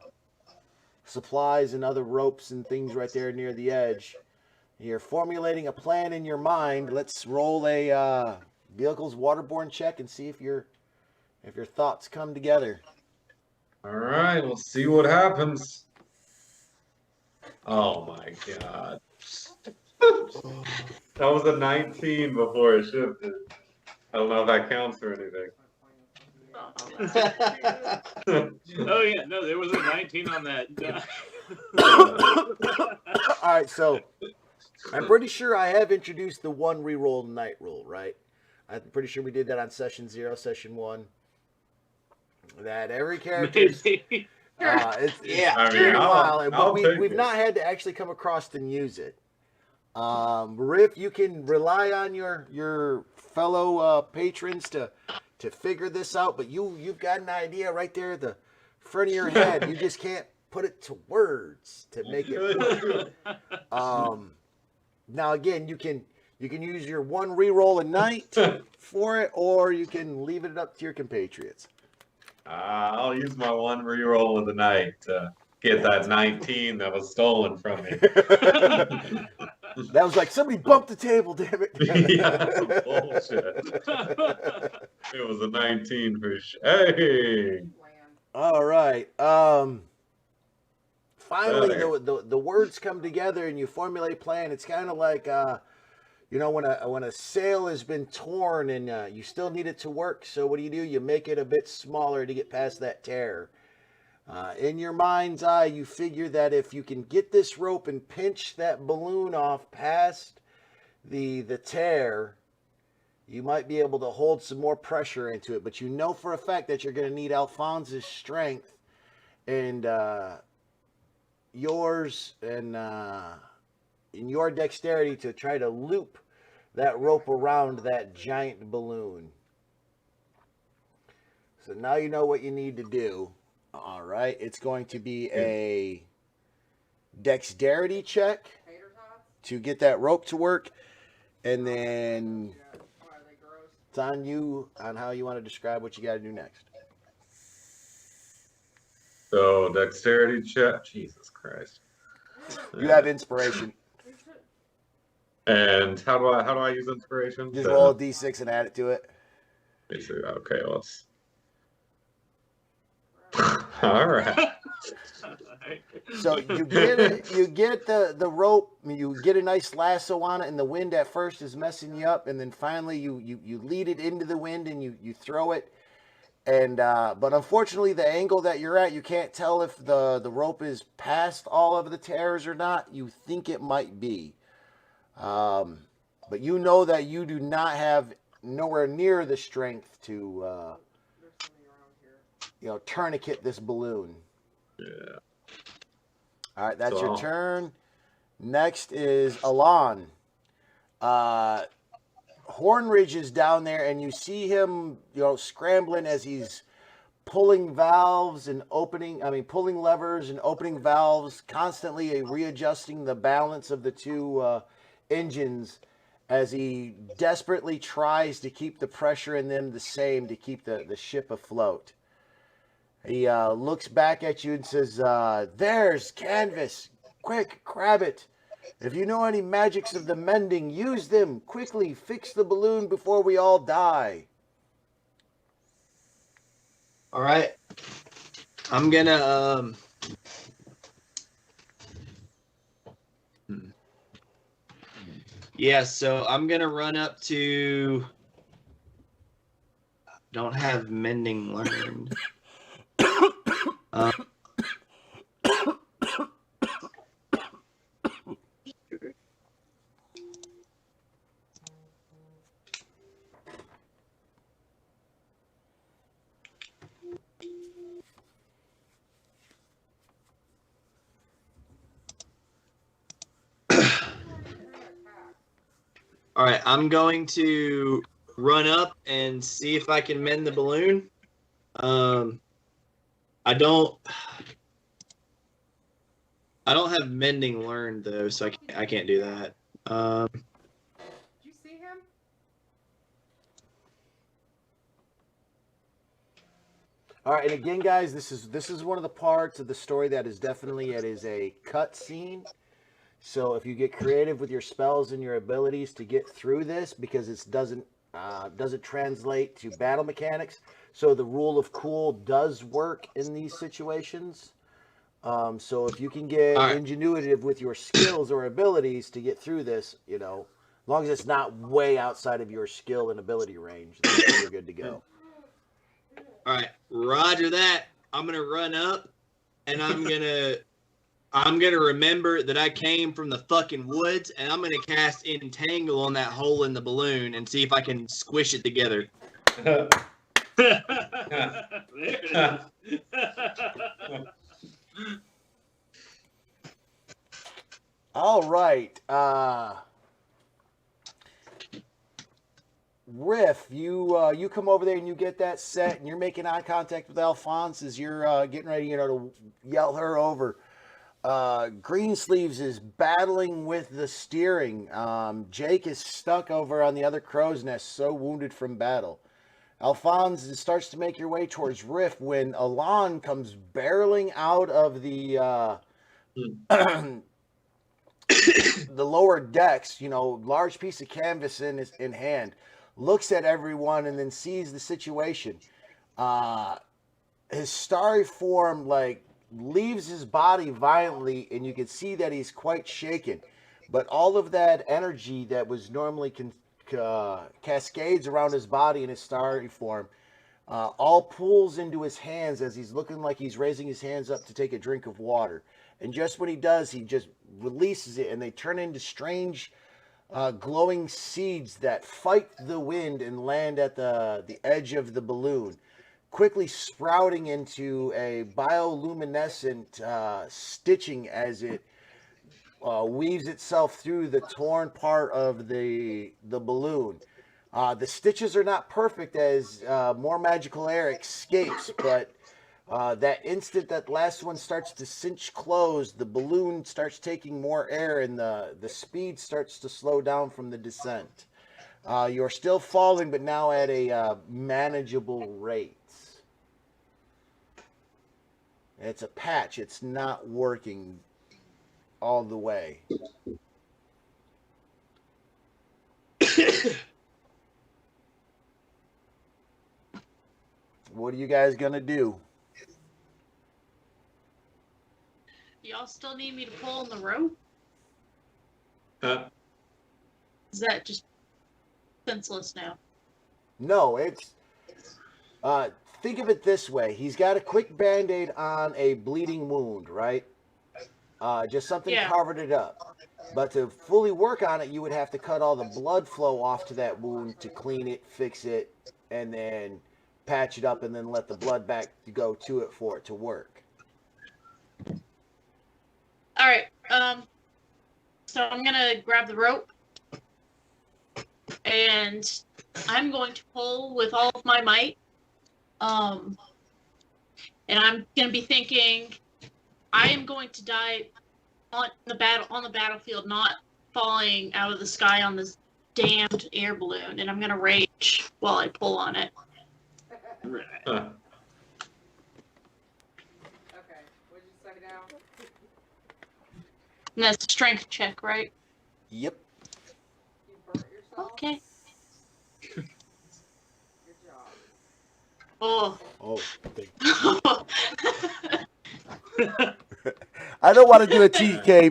Speaker 1: supplies and other ropes and things right there near the edge. You're formulating a plan in your mind. Let's roll a vehicle's waterborne check and see if your thoughts come together.
Speaker 3: All right, we'll see what happens. Oh my god. That was a 19 before it shifted. I don't know if that counts for anything.
Speaker 5: Oh yeah, no, there was a 19 on that.
Speaker 1: All right, so I'm pretty sure I have introduced the one reroll night rule, right? I'm pretty sure we did that on session 0, session 1. That every character. It's
Speaker 3: I mean,
Speaker 1: been a while, but
Speaker 3: I'll take
Speaker 1: we've
Speaker 3: it.
Speaker 1: not had to actually come across and use it. Riff, you can rely on your fellow patrons to figure this out, but you've got an idea right there at the front of your head. You just can't put it to words to make it work. Now again, you can use your one reroll a night for it, or you can leave it up to your compatriots.
Speaker 3: I'll use my one reroll of the night to get that 19 that was stolen from me.
Speaker 1: That was like, somebody bumped the table, damn it.
Speaker 3: Yeah, bullshit. It was a 19 for sure. Hey!
Speaker 1: All right. Finally, the words come together and you formulate a plan. It's kind of like, when a sail has been torn and you still need it to work. So what do? You make it a bit smaller to get past that tear. In your mind's eye, you figure that if you can get this rope and pinch that balloon off past the tear, you might be able to hold some more pressure into it. But you know for a fact that you're going to need Alphonse's strength and yours and your dexterity to try to loop that rope around that giant balloon. So now you know what you need to do. All right, it's going to be a dexterity check to get that rope to work, and then it's on you on how you want to describe what you got to do next.
Speaker 3: So dexterity check. Jesus Christ.
Speaker 1: You have inspiration.
Speaker 3: And how do I use inspiration?
Speaker 1: Just roll a d6 and add it to it.
Speaker 3: Okay, let's. All right.
Speaker 1: So you get the rope, you get a nice lasso on it, and the wind at first is messing you up, and then finally you lead it into the wind and you throw it, and but unfortunately the angle that you're at, you can't tell if the rope is past all of the tears or not. You think it might be, but you know that you do not have nowhere near the strength to tourniquet this balloon.
Speaker 3: Yeah.
Speaker 1: All right, that's your turn. Next is Alon. Hornridge is down there, and you see him, scrambling as he's pulling valves and pulling levers and opening valves, constantly readjusting the balance of the two engines as he desperately tries to keep the pressure in them the same to keep the ship afloat. He looks back at you and says, there's canvas. Quick, grab it. If you know any magics of the mending, use them. Quickly, fix the balloon before we all die.
Speaker 7: All right. I'm going to... Yeah, so I'm going to run up to... Don't have mending learned. All right, I'm going to run up and see if I can mend the balloon. I don't have mending learned though, so I can't do that.
Speaker 8: Did you see him?
Speaker 1: All right, and again, guys, this is one of the parts of the story that is definitely a cut scene. So if you get creative with your spells and your abilities to get through this, because it doesn't translate to battle mechanics. So the rule of cool does work in these situations. So if you can get ingenuitive with your skills or abilities to get through this, as long as it's not way outside of your skill and ability range, then you're good to go.
Speaker 7: All right, roger that. I'm gonna run up, and I'm gonna remember that I came from the fucking woods, and I'm gonna cast Entangle on that hole in the balloon and see if I can squish it together.
Speaker 5: There it is.
Speaker 1: All right. Riff, you come over there and you get that set, and you're making eye contact with Alphonse as you're getting ready, to yell her over. Greensleeves is battling with the steering. Jake is stuck over on the other crow's nest, so wounded from battle. Alphonse starts to make your way towards Riff when Alon comes barreling out of the the lower decks, large piece of canvas in hand, looks at everyone and then sees the situation. His starry form leaves his body violently, and you can see that he's quite shaken. But all of that energy that was normally cascades around his body in his starry form, all pools into his hands as he's looking like he's raising his hands up to take a drink of water. And just when he does, he just releases it, and they turn into strange glowing seeds that fight the wind and land at the edge of the balloon, quickly sprouting into a bioluminescent stitching as it weaves itself through the torn part of the balloon. The stitches are not perfect as more magical air escapes, but that instant that last one starts to cinch closed, the balloon starts taking more air and the speed starts to slow down from the descent. You're still falling, but now at a manageable rate. It's a patch. It's not working all the way. What are you guys going to do?
Speaker 6: Y'all still need me to pull on the rope?
Speaker 3: Huh?
Speaker 6: Is that just senseless now?
Speaker 1: No, it's... think of it this way. He's got a quick Band-Aid on a bleeding wound, right? Just something covered it up. But to fully work on it, you would have to cut all the blood flow off to that wound to clean it, fix it, and then patch it up, and then let the blood back go to it for it to work.
Speaker 6: All right. So I'm gonna grab the rope, and I'm going to pull with all of my might. And I'm gonna be thinking, I am going to die on the battlefield, not falling out of the sky on this damned air balloon. And I'm gonna rage while I pull on it.
Speaker 3: Huh.
Speaker 8: Okay, what'd you say now?
Speaker 6: And that's a strength check, right?
Speaker 1: Yep.
Speaker 8: You burnt yourself?
Speaker 6: Okay.
Speaker 8: Good job.
Speaker 6: Oh.
Speaker 1: Oh, I don't want to do a TK,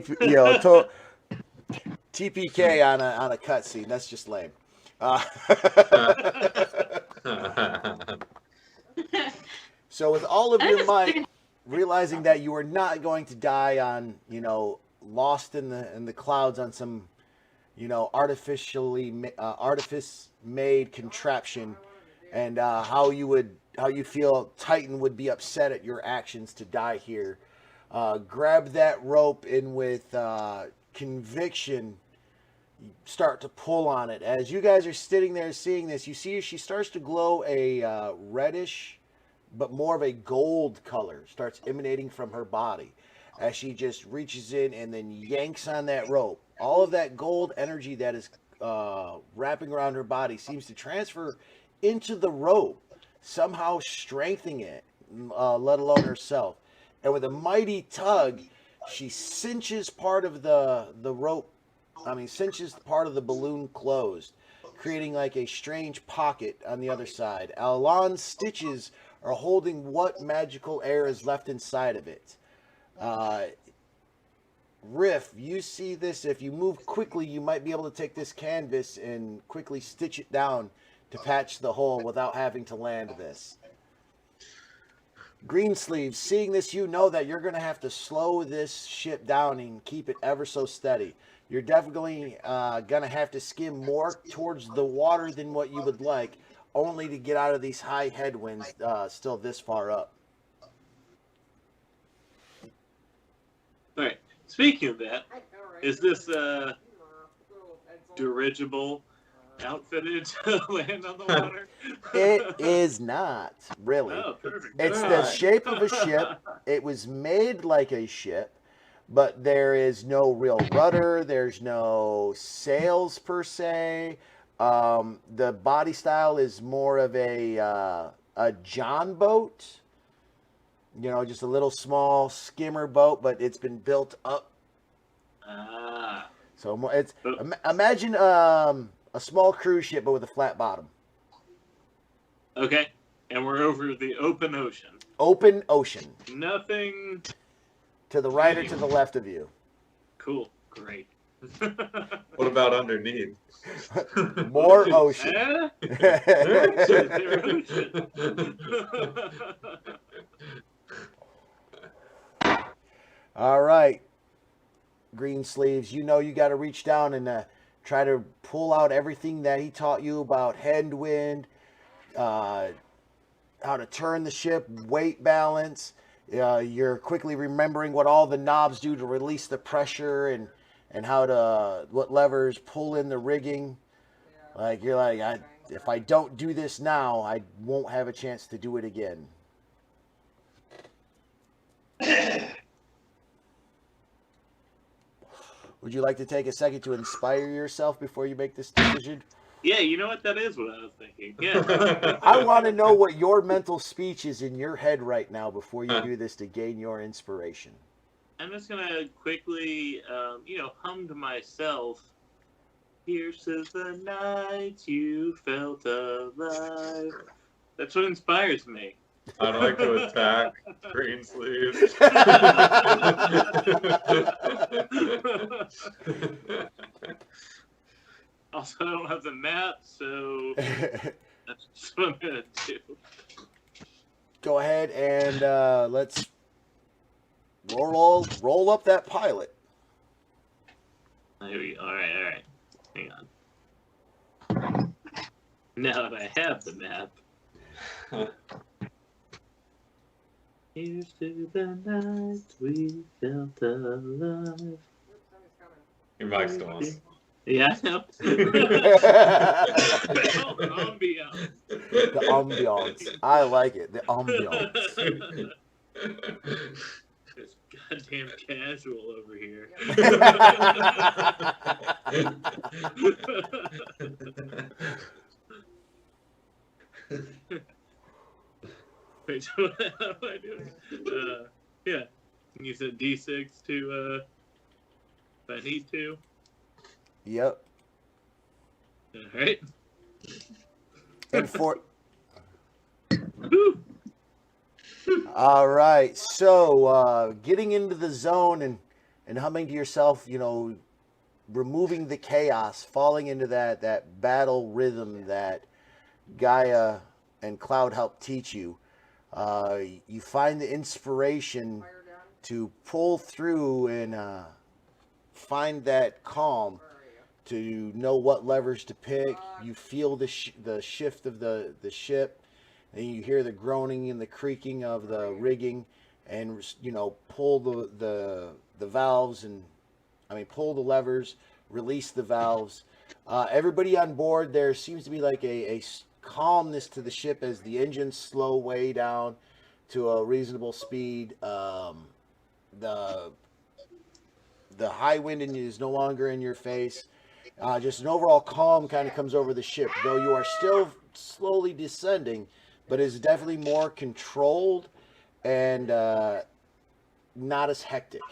Speaker 1: TPK on a cutscene. That's just lame. So with all of your might, realizing that you are not going to die on, lost in the clouds on some, artifice made contraption, and how you feel Titan would be upset at your actions to die here. Grab that rope, and with conviction, you start to pull on it. As you guys are sitting there seeing this, you see she starts to glow a reddish, but more of a gold color starts emanating from her body as she just reaches in and then yanks on that rope. All of that gold energy that is wrapping around her body seems to transfer into the rope, somehow strengthening it, let alone herself. And with a mighty tug, she cinches part of the rope, cinches part of the balloon closed, creating like a strange pocket on the other side. Alon's stitches are holding what magical air is left inside of it. Riff, you see this. If you move quickly, you might be able to take this canvas and quickly stitch it down to patch the hole without having to land this. Greensleeves, seeing this, you know that you're going to have to slow this ship down and keep it ever so steady. You're definitely going to have to skim more towards the water than what you would like, only to get out of these high headwinds still this far up.
Speaker 5: All right. Speaking of that, Is this dirigible outfitted to land on the water?
Speaker 1: It is not, really.
Speaker 5: Oh, perfect.
Speaker 1: It's the
Speaker 3: Good.
Speaker 1: shape of a ship. It was made like a ship, but there is no real rudder. There's no sails per se. The body style is more of a John boat. You know, just a little small skimmer boat, but it's been built up.
Speaker 5: Ah.
Speaker 1: So it's imagine a small cruise ship, but with a flat bottom.
Speaker 5: Okay. And we're over the open ocean.
Speaker 1: Open ocean.
Speaker 5: Nothing.
Speaker 1: To the right or to the left of you.
Speaker 5: Cool. Great.
Speaker 3: What about underneath?
Speaker 1: More ocean.
Speaker 5: Eh? Is there ocean?
Speaker 1: All right, green sleeves. You know you got to reach down and try to pull out everything that he taught you about headwind, how to turn the ship, weight balance. You're quickly remembering what all the knobs do to release the pressure and what levers pull in the rigging. Like you're like, if I don't do this now, I won't have a chance to do it again. Would you like to take a second to inspire yourself before you make this decision?
Speaker 5: Yeah, you know what? That is what I was thinking. Yeah.
Speaker 1: I want to know what your mental speech is in your head right now before you do this to gain your inspiration.
Speaker 5: I'm just gonna quickly, hum to myself. Here's to the night you felt alive. That's what inspires me.
Speaker 3: I'd like to attack green sleeves.
Speaker 5: Also, I don't have the map, so that's just what I'm gonna do.
Speaker 1: Go ahead and let's roll up that pilot.
Speaker 5: There we go. All right. Hang on. Now that I have the map. Here's to the night we felt alive.
Speaker 3: Your mic's still on.
Speaker 5: Yeah, I know. Ambiance.
Speaker 1: The ambiance. I like it. The ambiance.
Speaker 5: It's goddamn casual over here. Wait, how am I doing? Yeah. You said D6 to, if I need to.
Speaker 1: Yep.
Speaker 5: Alright.
Speaker 1: And for...
Speaker 5: Woo!
Speaker 1: All right. So, getting into the zone and humming to yourself, removing the chaos, falling into that battle rhythm that Gaia and Cloud helped teach you. You find the inspiration to pull through and find that calm, to know what levers to pick. You feel the shift of the ship, and you hear the groaning and the creaking of the rigging, and pull the valves pull the levers, release the valves. Everybody on board, there seems to be like a calmness to the ship as the engines slow way down to a reasonable speed. The high wind is no longer in your face. Just an overall calm kind of comes over the ship, though you are still slowly descending, but it's definitely more controlled and not as hectic.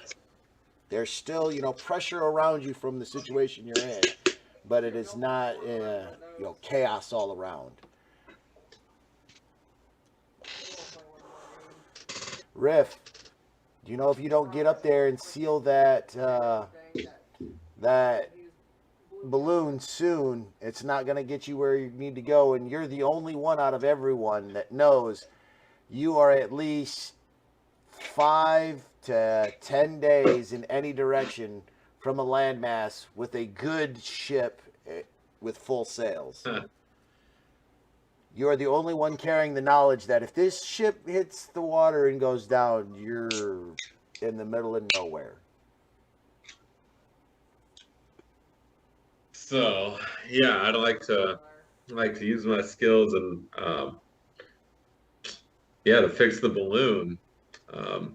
Speaker 1: There's still, pressure around you from the situation you're in, but it is not, chaos all around. Riff, do you know if you don't get up there and seal that balloon soon, it's not going to get you where you need to go, and you're the only one out of everyone that knows you are at least 5 to 10 days in any direction from a landmass with a good ship with full sails. You are the only one carrying the knowledge that if this ship hits the water and goes down, you're in the middle of nowhere.
Speaker 3: So yeah, I'd like to use my skills and to fix the balloon, to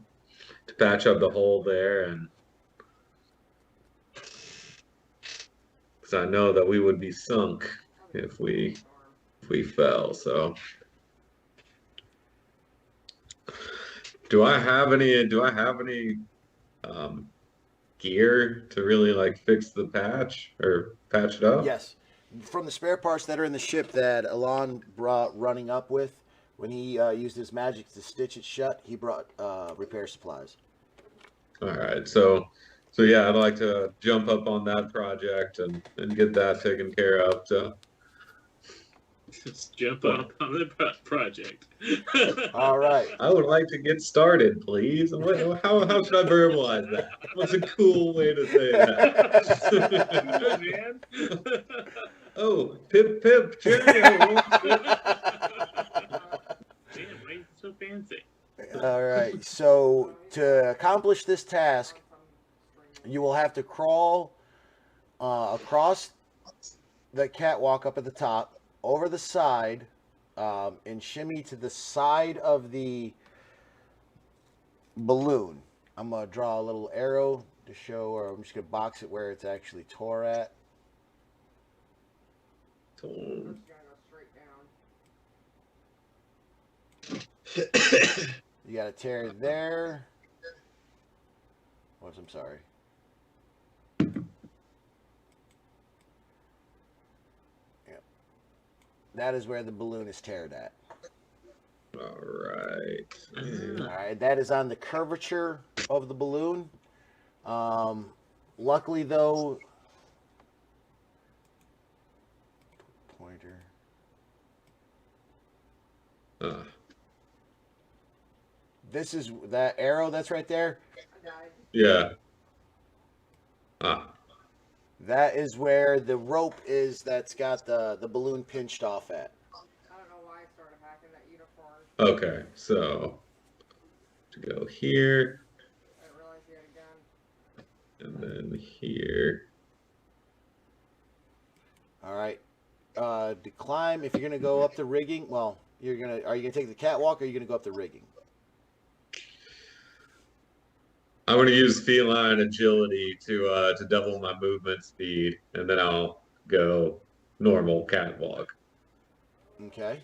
Speaker 3: patch up the hole there, and because I know that we would be sunk if we fell. So do I have any gear to really like fix the patch or patch it up?
Speaker 1: Yes. From the spare parts that are in the ship that Alon brought running up with, when he used his magic to stitch it shut, he brought repair supplies.
Speaker 3: All right. So yeah, I'd like to jump up on that project and get that taken care of. So
Speaker 5: Just jump up on the project.
Speaker 1: All right.
Speaker 3: I would like to get started, please. How should I verbalize that? What's a cool way to say that?
Speaker 5: Man.
Speaker 3: Oh, pip pip, cheerio.
Speaker 5: Damn, why is it so fancy?
Speaker 1: All right. So to accomplish this task, you will have to crawl across the catwalk up at the top, over the side, and shimmy to the side of the balloon. I'm going to draw a little arrow to show, or I'm just going to box it where it's actually tore at.
Speaker 3: Oh.
Speaker 1: You got to tear there. Whoops, I'm sorry. Yep. That is where the balloon is teared at.
Speaker 3: All right.
Speaker 1: All right, that is on the curvature of the balloon. Luckily, though, pointer. This is that arrow that's right there.
Speaker 3: Yeah.
Speaker 1: That is where the rope is that's got the balloon pinched off at.
Speaker 8: I don't know why I started hacking that uniform.
Speaker 3: Okay, so to go here.
Speaker 8: I didn't realize you had a gun.
Speaker 3: And then here.
Speaker 1: All right. To climb, if you're gonna go up the rigging, well, are you gonna take the catwalk or are you gonna go up the rigging?
Speaker 3: I'm going to use feline agility to double my movement speed, and then I'll go normal catwalk.
Speaker 1: Okay.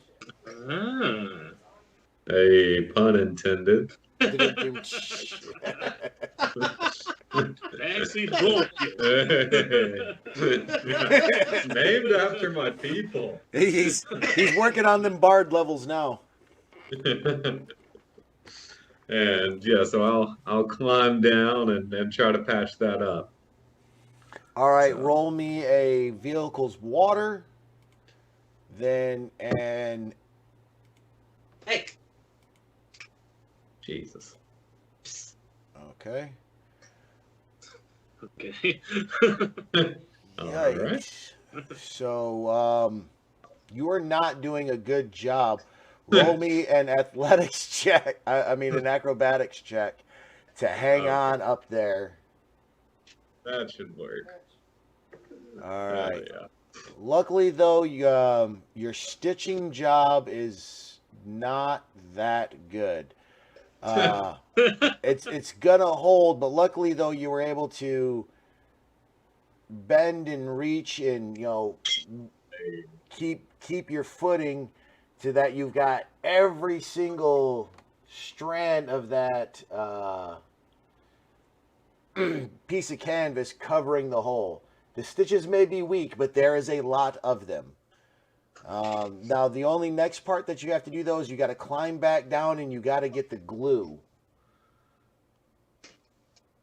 Speaker 3: A pun intended.
Speaker 5: Actually, bullshit.
Speaker 3: Named after my people.
Speaker 1: He's working on them bard levels now.
Speaker 3: And yeah, so I'll climb down and try to patch that up.
Speaker 1: All right, roll me a vehicle's water, then and
Speaker 7: Hey.
Speaker 3: Jesus.
Speaker 1: okay.
Speaker 5: Okay.
Speaker 3: All
Speaker 1: Yikes.
Speaker 3: right.
Speaker 1: So you are not doing a good job. Roll me an athletics check. An acrobatics check to hang on up there.
Speaker 3: That should work.
Speaker 1: All right.
Speaker 3: Yeah.
Speaker 1: Luckily, though, your stitching job is not that good. It's gonna hold, but luckily, though, you were able to bend and reach and keep your footing, so that you've got every single strand of that piece of canvas covering the hole. The stitches may be weak, but there is a lot of them. Now, the only next part that you have to do, though, is you got to climb back down and you got to get the glue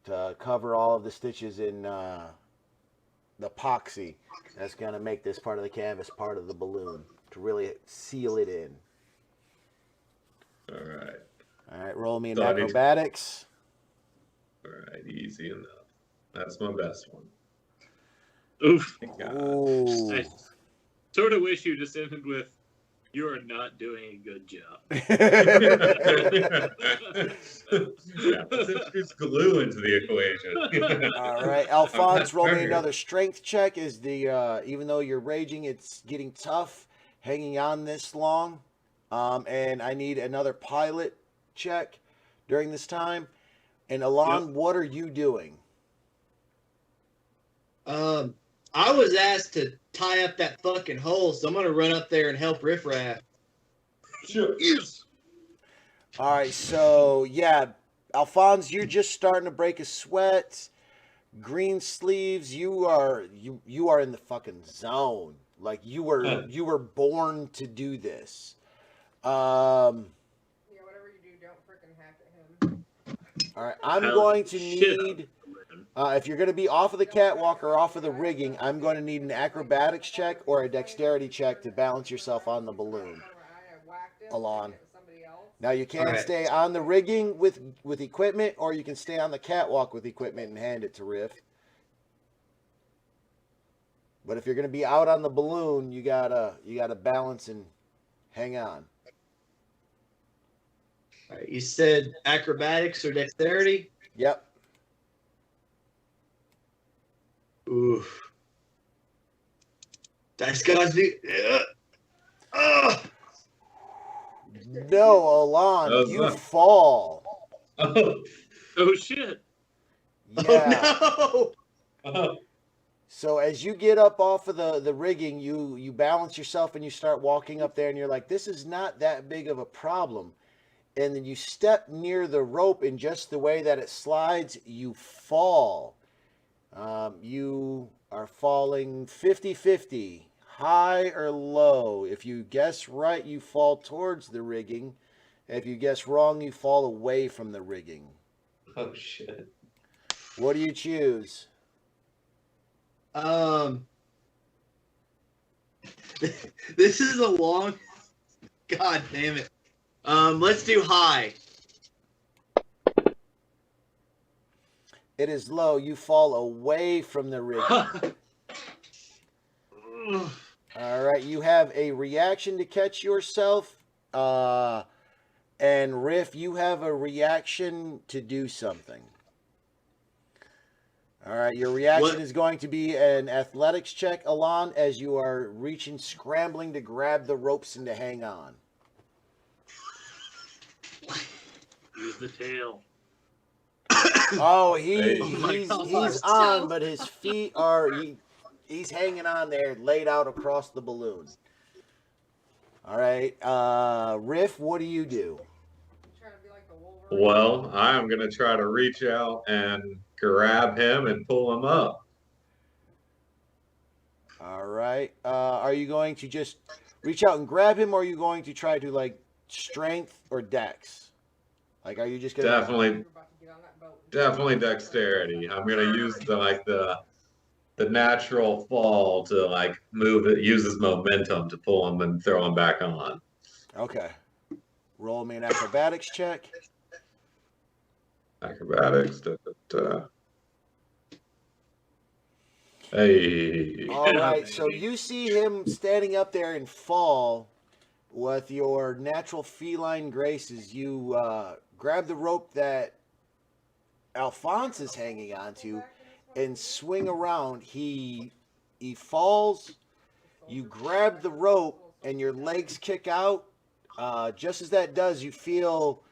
Speaker 1: to cover all of the stitches in the epoxy. That's going to make this part of the canvas part of the balloon to really seal it in.
Speaker 3: All right.
Speaker 1: All right, roll me an
Speaker 3: So I need to-
Speaker 1: acrobatics.
Speaker 3: All right. Easy enough. That's my best one.
Speaker 5: Oof.
Speaker 3: Thank God.
Speaker 1: Ooh.
Speaker 5: I sort of wish you just ended with You are not doing a good job.
Speaker 3: Yeah, let's introduce glue into the equation.
Speaker 1: All right, Alphonse, roll me
Speaker 3: Perfect.
Speaker 1: another strength check. Is the even though you're raging, it's getting tough hanging on this long, and I need another pilot check during this time. And Alon, what are you doing?
Speaker 7: I was asked to tie up that fucking hole, so I'm gonna run up there and help Riff Raff.
Speaker 3: Yes.
Speaker 1: All right, so yeah, Alphonse, you're just starting to break a sweat. Green sleeves, you are in the fucking zone. Like you were born to do this.
Speaker 8: Yeah, whatever you do, don't freaking hack at him.
Speaker 1: All right, I'm
Speaker 5: Hell,
Speaker 1: going to
Speaker 5: shit.
Speaker 1: need if you're going to be off of the catwalk or off of the rigging, I'm going to need an acrobatics check or a dexterity check to balance yourself on the balloon. Alon. Now you can
Speaker 7: Alright.
Speaker 1: stay on the rigging with equipment, or you can stay on the catwalk with equipment and hand it to Riff. But if you're going to be out on the balloon, you gotta balance and hang on.
Speaker 7: All right, you said acrobatics or dexterity?
Speaker 1: Yep.
Speaker 7: Oof. Dice gods be.
Speaker 1: No, Alon,
Speaker 3: Oh,
Speaker 1: you
Speaker 3: no.
Speaker 1: fall.
Speaker 3: Oh,
Speaker 5: Oh shit!
Speaker 1: Yeah.
Speaker 7: Oh
Speaker 3: oh.
Speaker 1: So as you get up off of the rigging, you balance yourself and you start walking up there, and you're like, this is not that big of a problem. And then you step near the rope, and just the way that it slides, you fall. You are falling 50-50, high or low. If you guess right, you fall towards the rigging. If you guess wrong, you fall away from the rigging.
Speaker 3: Oh shit.
Speaker 1: What do you choose?
Speaker 7: This is a long. God damn it. Let's do high.
Speaker 1: It is low. You fall away from the rigging. All right. You have a reaction to catch yourself. And Riff, you have a reaction to do something. All right. Your reaction
Speaker 7: What?
Speaker 1: is going to be an athletics check, Alon, as you are reaching, scrambling to grab the ropes and to hang on.
Speaker 5: Use the tail.
Speaker 1: Oh,
Speaker 3: Hey.
Speaker 7: Oh my
Speaker 1: he's
Speaker 7: God.
Speaker 1: on, but his feet are he's hanging on there, laid out across the balloon. All right, Riff, what do you do?
Speaker 8: Trying to be like the Wolverine.
Speaker 3: Well, I am gonna try to reach out and grab him and pull him up.
Speaker 1: All right, are you going to just reach out and grab him, or are you going to try to like strength or dex? Like, are you just gonna?
Speaker 3: Definitely,
Speaker 8: You're about to get on that boat.
Speaker 3: definitely dexterity. I'm gonna use the natural fall to like move it, use his momentum to pull him and throw him back on.
Speaker 1: Okay, roll me an acrobatics check.
Speaker 3: Acrobatics. Da, da, da. Hey.
Speaker 1: All right, so you see him standing up there and fall with your natural feline graces. You grab the rope that Alphonse is hanging onto and swing around. He falls. You grab the rope and your legs kick out. Just as that does, you feel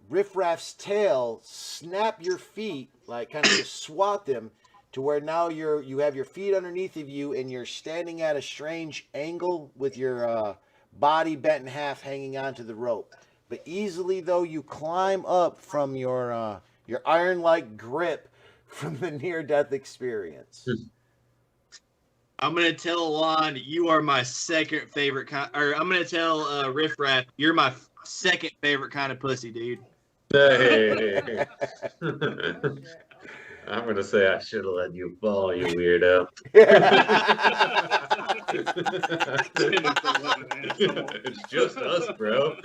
Speaker 1: Riff Raff's tail snap your feet, like kind of just swat them, to where now you have your feet underneath of you and you're standing at a strange angle with your body bent in half, hanging onto the rope. But easily though, you climb up from your iron-like grip from the near-death experience.
Speaker 7: I'm gonna tell Alon you are my second favorite kind. Or I'm gonna tell Riff Raff you're my second favorite kind of pussy, dude.
Speaker 3: Hey. I'm gonna say I should have let you fall, you weirdo. It's just us, bro.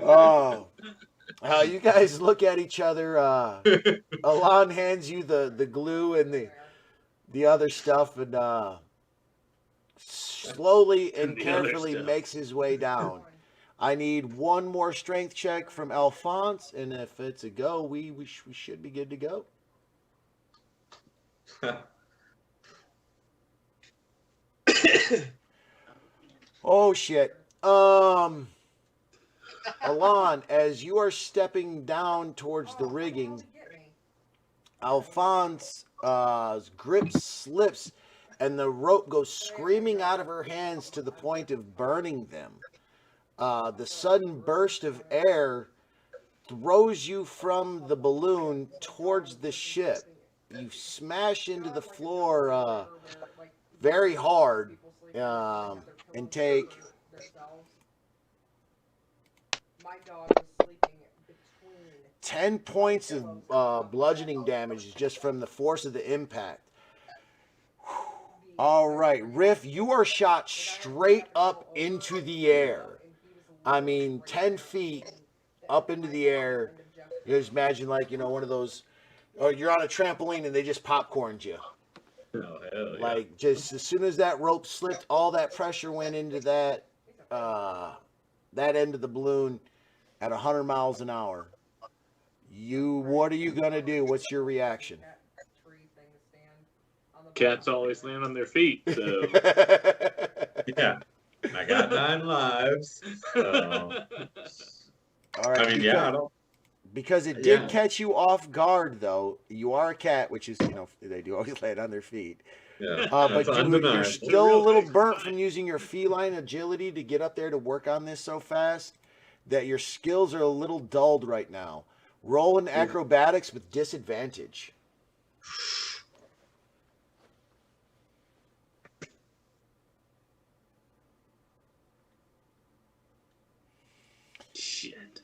Speaker 1: Oh, you guys look at each other. Alon hands you the glue and the other stuff, and slowly and
Speaker 5: The other
Speaker 1: carefully
Speaker 5: stuff.
Speaker 1: makes his way down. I need one more strength check from Alphonse, and if it's a go, we should be good to go. Oh shit. Alon, as you are stepping down towards the rigging, Alphonse's grip slips and the rope goes screaming out of her hands to the point of burning them. The sudden burst of air throws you from the balloon towards the ship. You smash into the floor very hard and take
Speaker 8: My dog was sleeping between
Speaker 1: 10 points of bludgeoning damage just from the force of the impact. All right, Riff, you are shot straight up into the air. I mean, 10 feet up into the air. You just imagine, like, you know, one of those, or you're on a trampoline and they just popcorned you.
Speaker 3: Oh, hell yeah.
Speaker 1: Like, just as soon as that rope slipped, all that pressure went into that end of the balloon at 100 miles an hour. What are you gonna do? What's your reaction?
Speaker 5: Cats always land on their feet, so.
Speaker 3: Yeah. I got 9 lives. So.
Speaker 1: All right.
Speaker 3: I mean, yeah, I don't.
Speaker 1: Because it did catch you off guard, though. You are a cat, which is, you know, they do always land on their feet.
Speaker 3: Yeah.
Speaker 1: But
Speaker 3: That's
Speaker 1: you're
Speaker 3: undeniable.
Speaker 1: still a little burnt from using your feline agility to get up there to work on this so fast that your skills are a little dulled right now. Roll in acrobatics with disadvantage.
Speaker 5: Shit.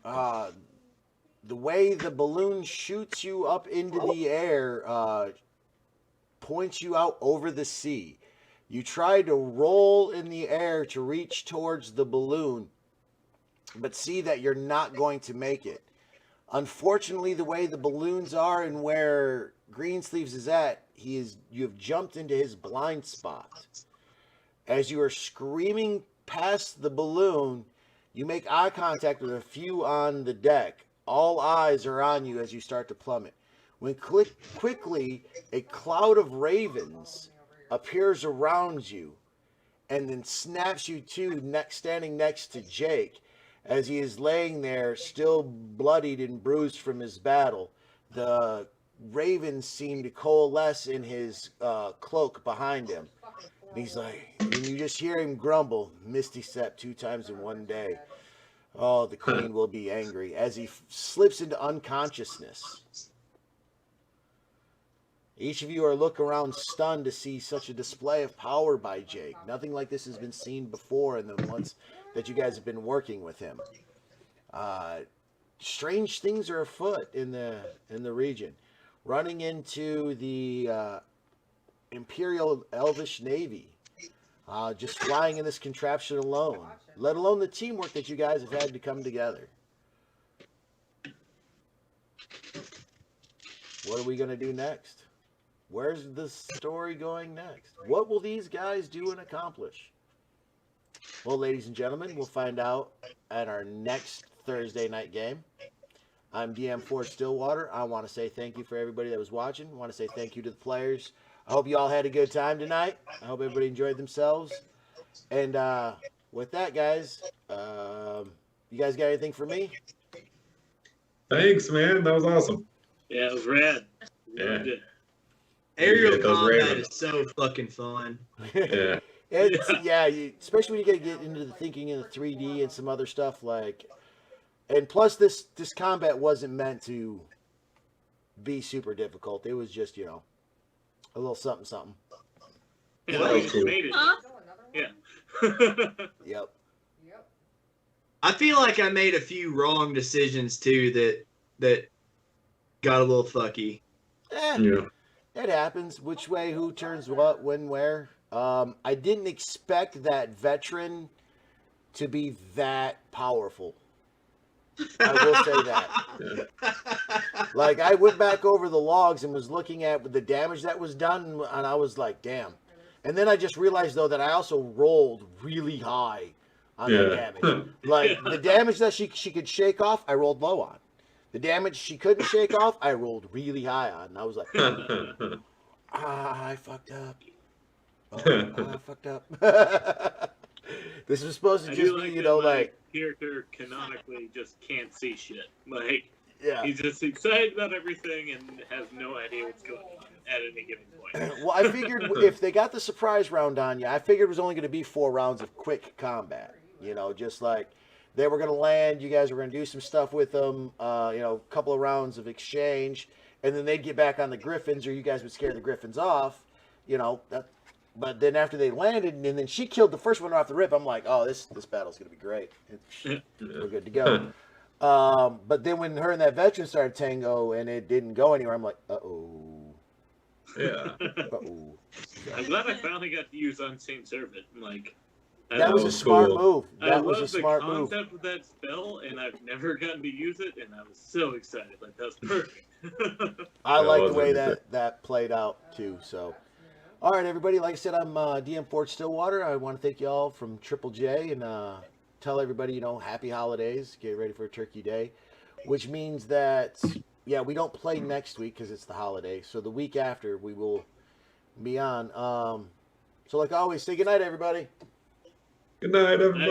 Speaker 1: The way the balloon shoots you up into the air points you out over the sea. You try to roll in the air to reach towards the balloon, but see that you're not going to make it. Unfortunately, the way the balloons are and where Greensleeves is at, you have jumped into his blind spot. As you are screaming past the balloon, you make eye contact with a few on the deck. All eyes are on you as you start to plummet. When quickly a cloud of ravens appears around you and then snaps you to standing next to Jake as he is laying there still bloodied and bruised from his battle. The ravens seem to coalesce in his cloak behind him. And he's like, and you just hear him grumble, Misty Step 2 times in one day. Oh, the queen will be angry as he slips into unconsciousness. Each of you are looking around stunned to see such a display of power by Jake. Nothing like this has been seen before in the months that you guys have been working with him. Strange things are afoot in the region. Running into the Imperial Elvish Navy. Just flying in this contraption alone. Let alone the teamwork that you guys have had to come together. What are we going to do next? Where's the story going next? What will these guys do and accomplish? Well, ladies and gentlemen, we'll find out at our next Thursday night game. I'm DM Ford Stillwater. I want to say thank you for everybody that was watching. I want to say thank you to the players. I hope you all had a good time tonight. I hope everybody enjoyed themselves. And with that, guys, you guys got anything for me?
Speaker 3: Thanks, man. That was awesome.
Speaker 5: Yeah, it was rad.
Speaker 3: Yeah.
Speaker 7: Aerial
Speaker 3: Get those
Speaker 7: combat
Speaker 3: ravens.
Speaker 7: is so fucking fun.
Speaker 3: Yeah.
Speaker 1: Especially when you got to get into the thinking in the 3D and some other stuff like. And plus, this combat wasn't meant to be super difficult. It was just, you know, a little something, something.
Speaker 5: Yeah,
Speaker 3: Well,
Speaker 5: we
Speaker 3: cool.
Speaker 5: made it.
Speaker 6: Huh?
Speaker 5: Yeah.
Speaker 1: Yep.
Speaker 7: I feel like I made a few wrong decisions too that got a little fucky.
Speaker 3: Yeah.
Speaker 1: It happens. Which way, who turns what, when, where. I didn't expect that veteran to be that powerful. I will say that. Like, I went back over the logs and was looking at the damage that was done, and I was like, damn. And then I just realized, though, that I also rolled really high on the damage. Like, the damage that she could shake off, I rolled low on. The damage she couldn't shake off, I rolled really high on. And I was like, I fucked up. Oh, I fucked up. This was supposed to just be, like...
Speaker 5: character canonically just can't see shit. Like,
Speaker 1: yeah.
Speaker 5: He's just excited about everything and has no idea what's going on at any given point.
Speaker 1: Well, I figured if they got the surprise round on you, I figured it was only going to be 4 rounds of quick combat. Just like they were going to land, you guys were going to do some stuff with them, a couple of rounds of exchange, and then they'd get back on the Griffins, or you guys would scare the Griffins off, But then after they landed, and then she killed the first one off the rip, I'm like, oh, this battle's going to be great. We're good to go. But then when her and that veteran started tango and it didn't go anywhere, I'm like, uh-oh.
Speaker 3: Yeah.
Speaker 1: Uh-oh.
Speaker 5: I'm glad I finally got to use Unseen Servant. Like,
Speaker 1: That was a smart move. That was a smart move.
Speaker 5: I love the concept of that spell, and I've never gotten to use it, and I was so excited. Like, that was perfect.
Speaker 1: I like the way that played out, too, so... All right, everybody. Like I said, I'm DM Fort Stillwater. I want to thank you all from Triple J and tell everybody, happy holidays. Get ready for a Turkey Day, which means that, we don't play next week because it's the holiday. So the week after, we will be on. So like always, say goodnight, everybody.
Speaker 3: Good night, everybody.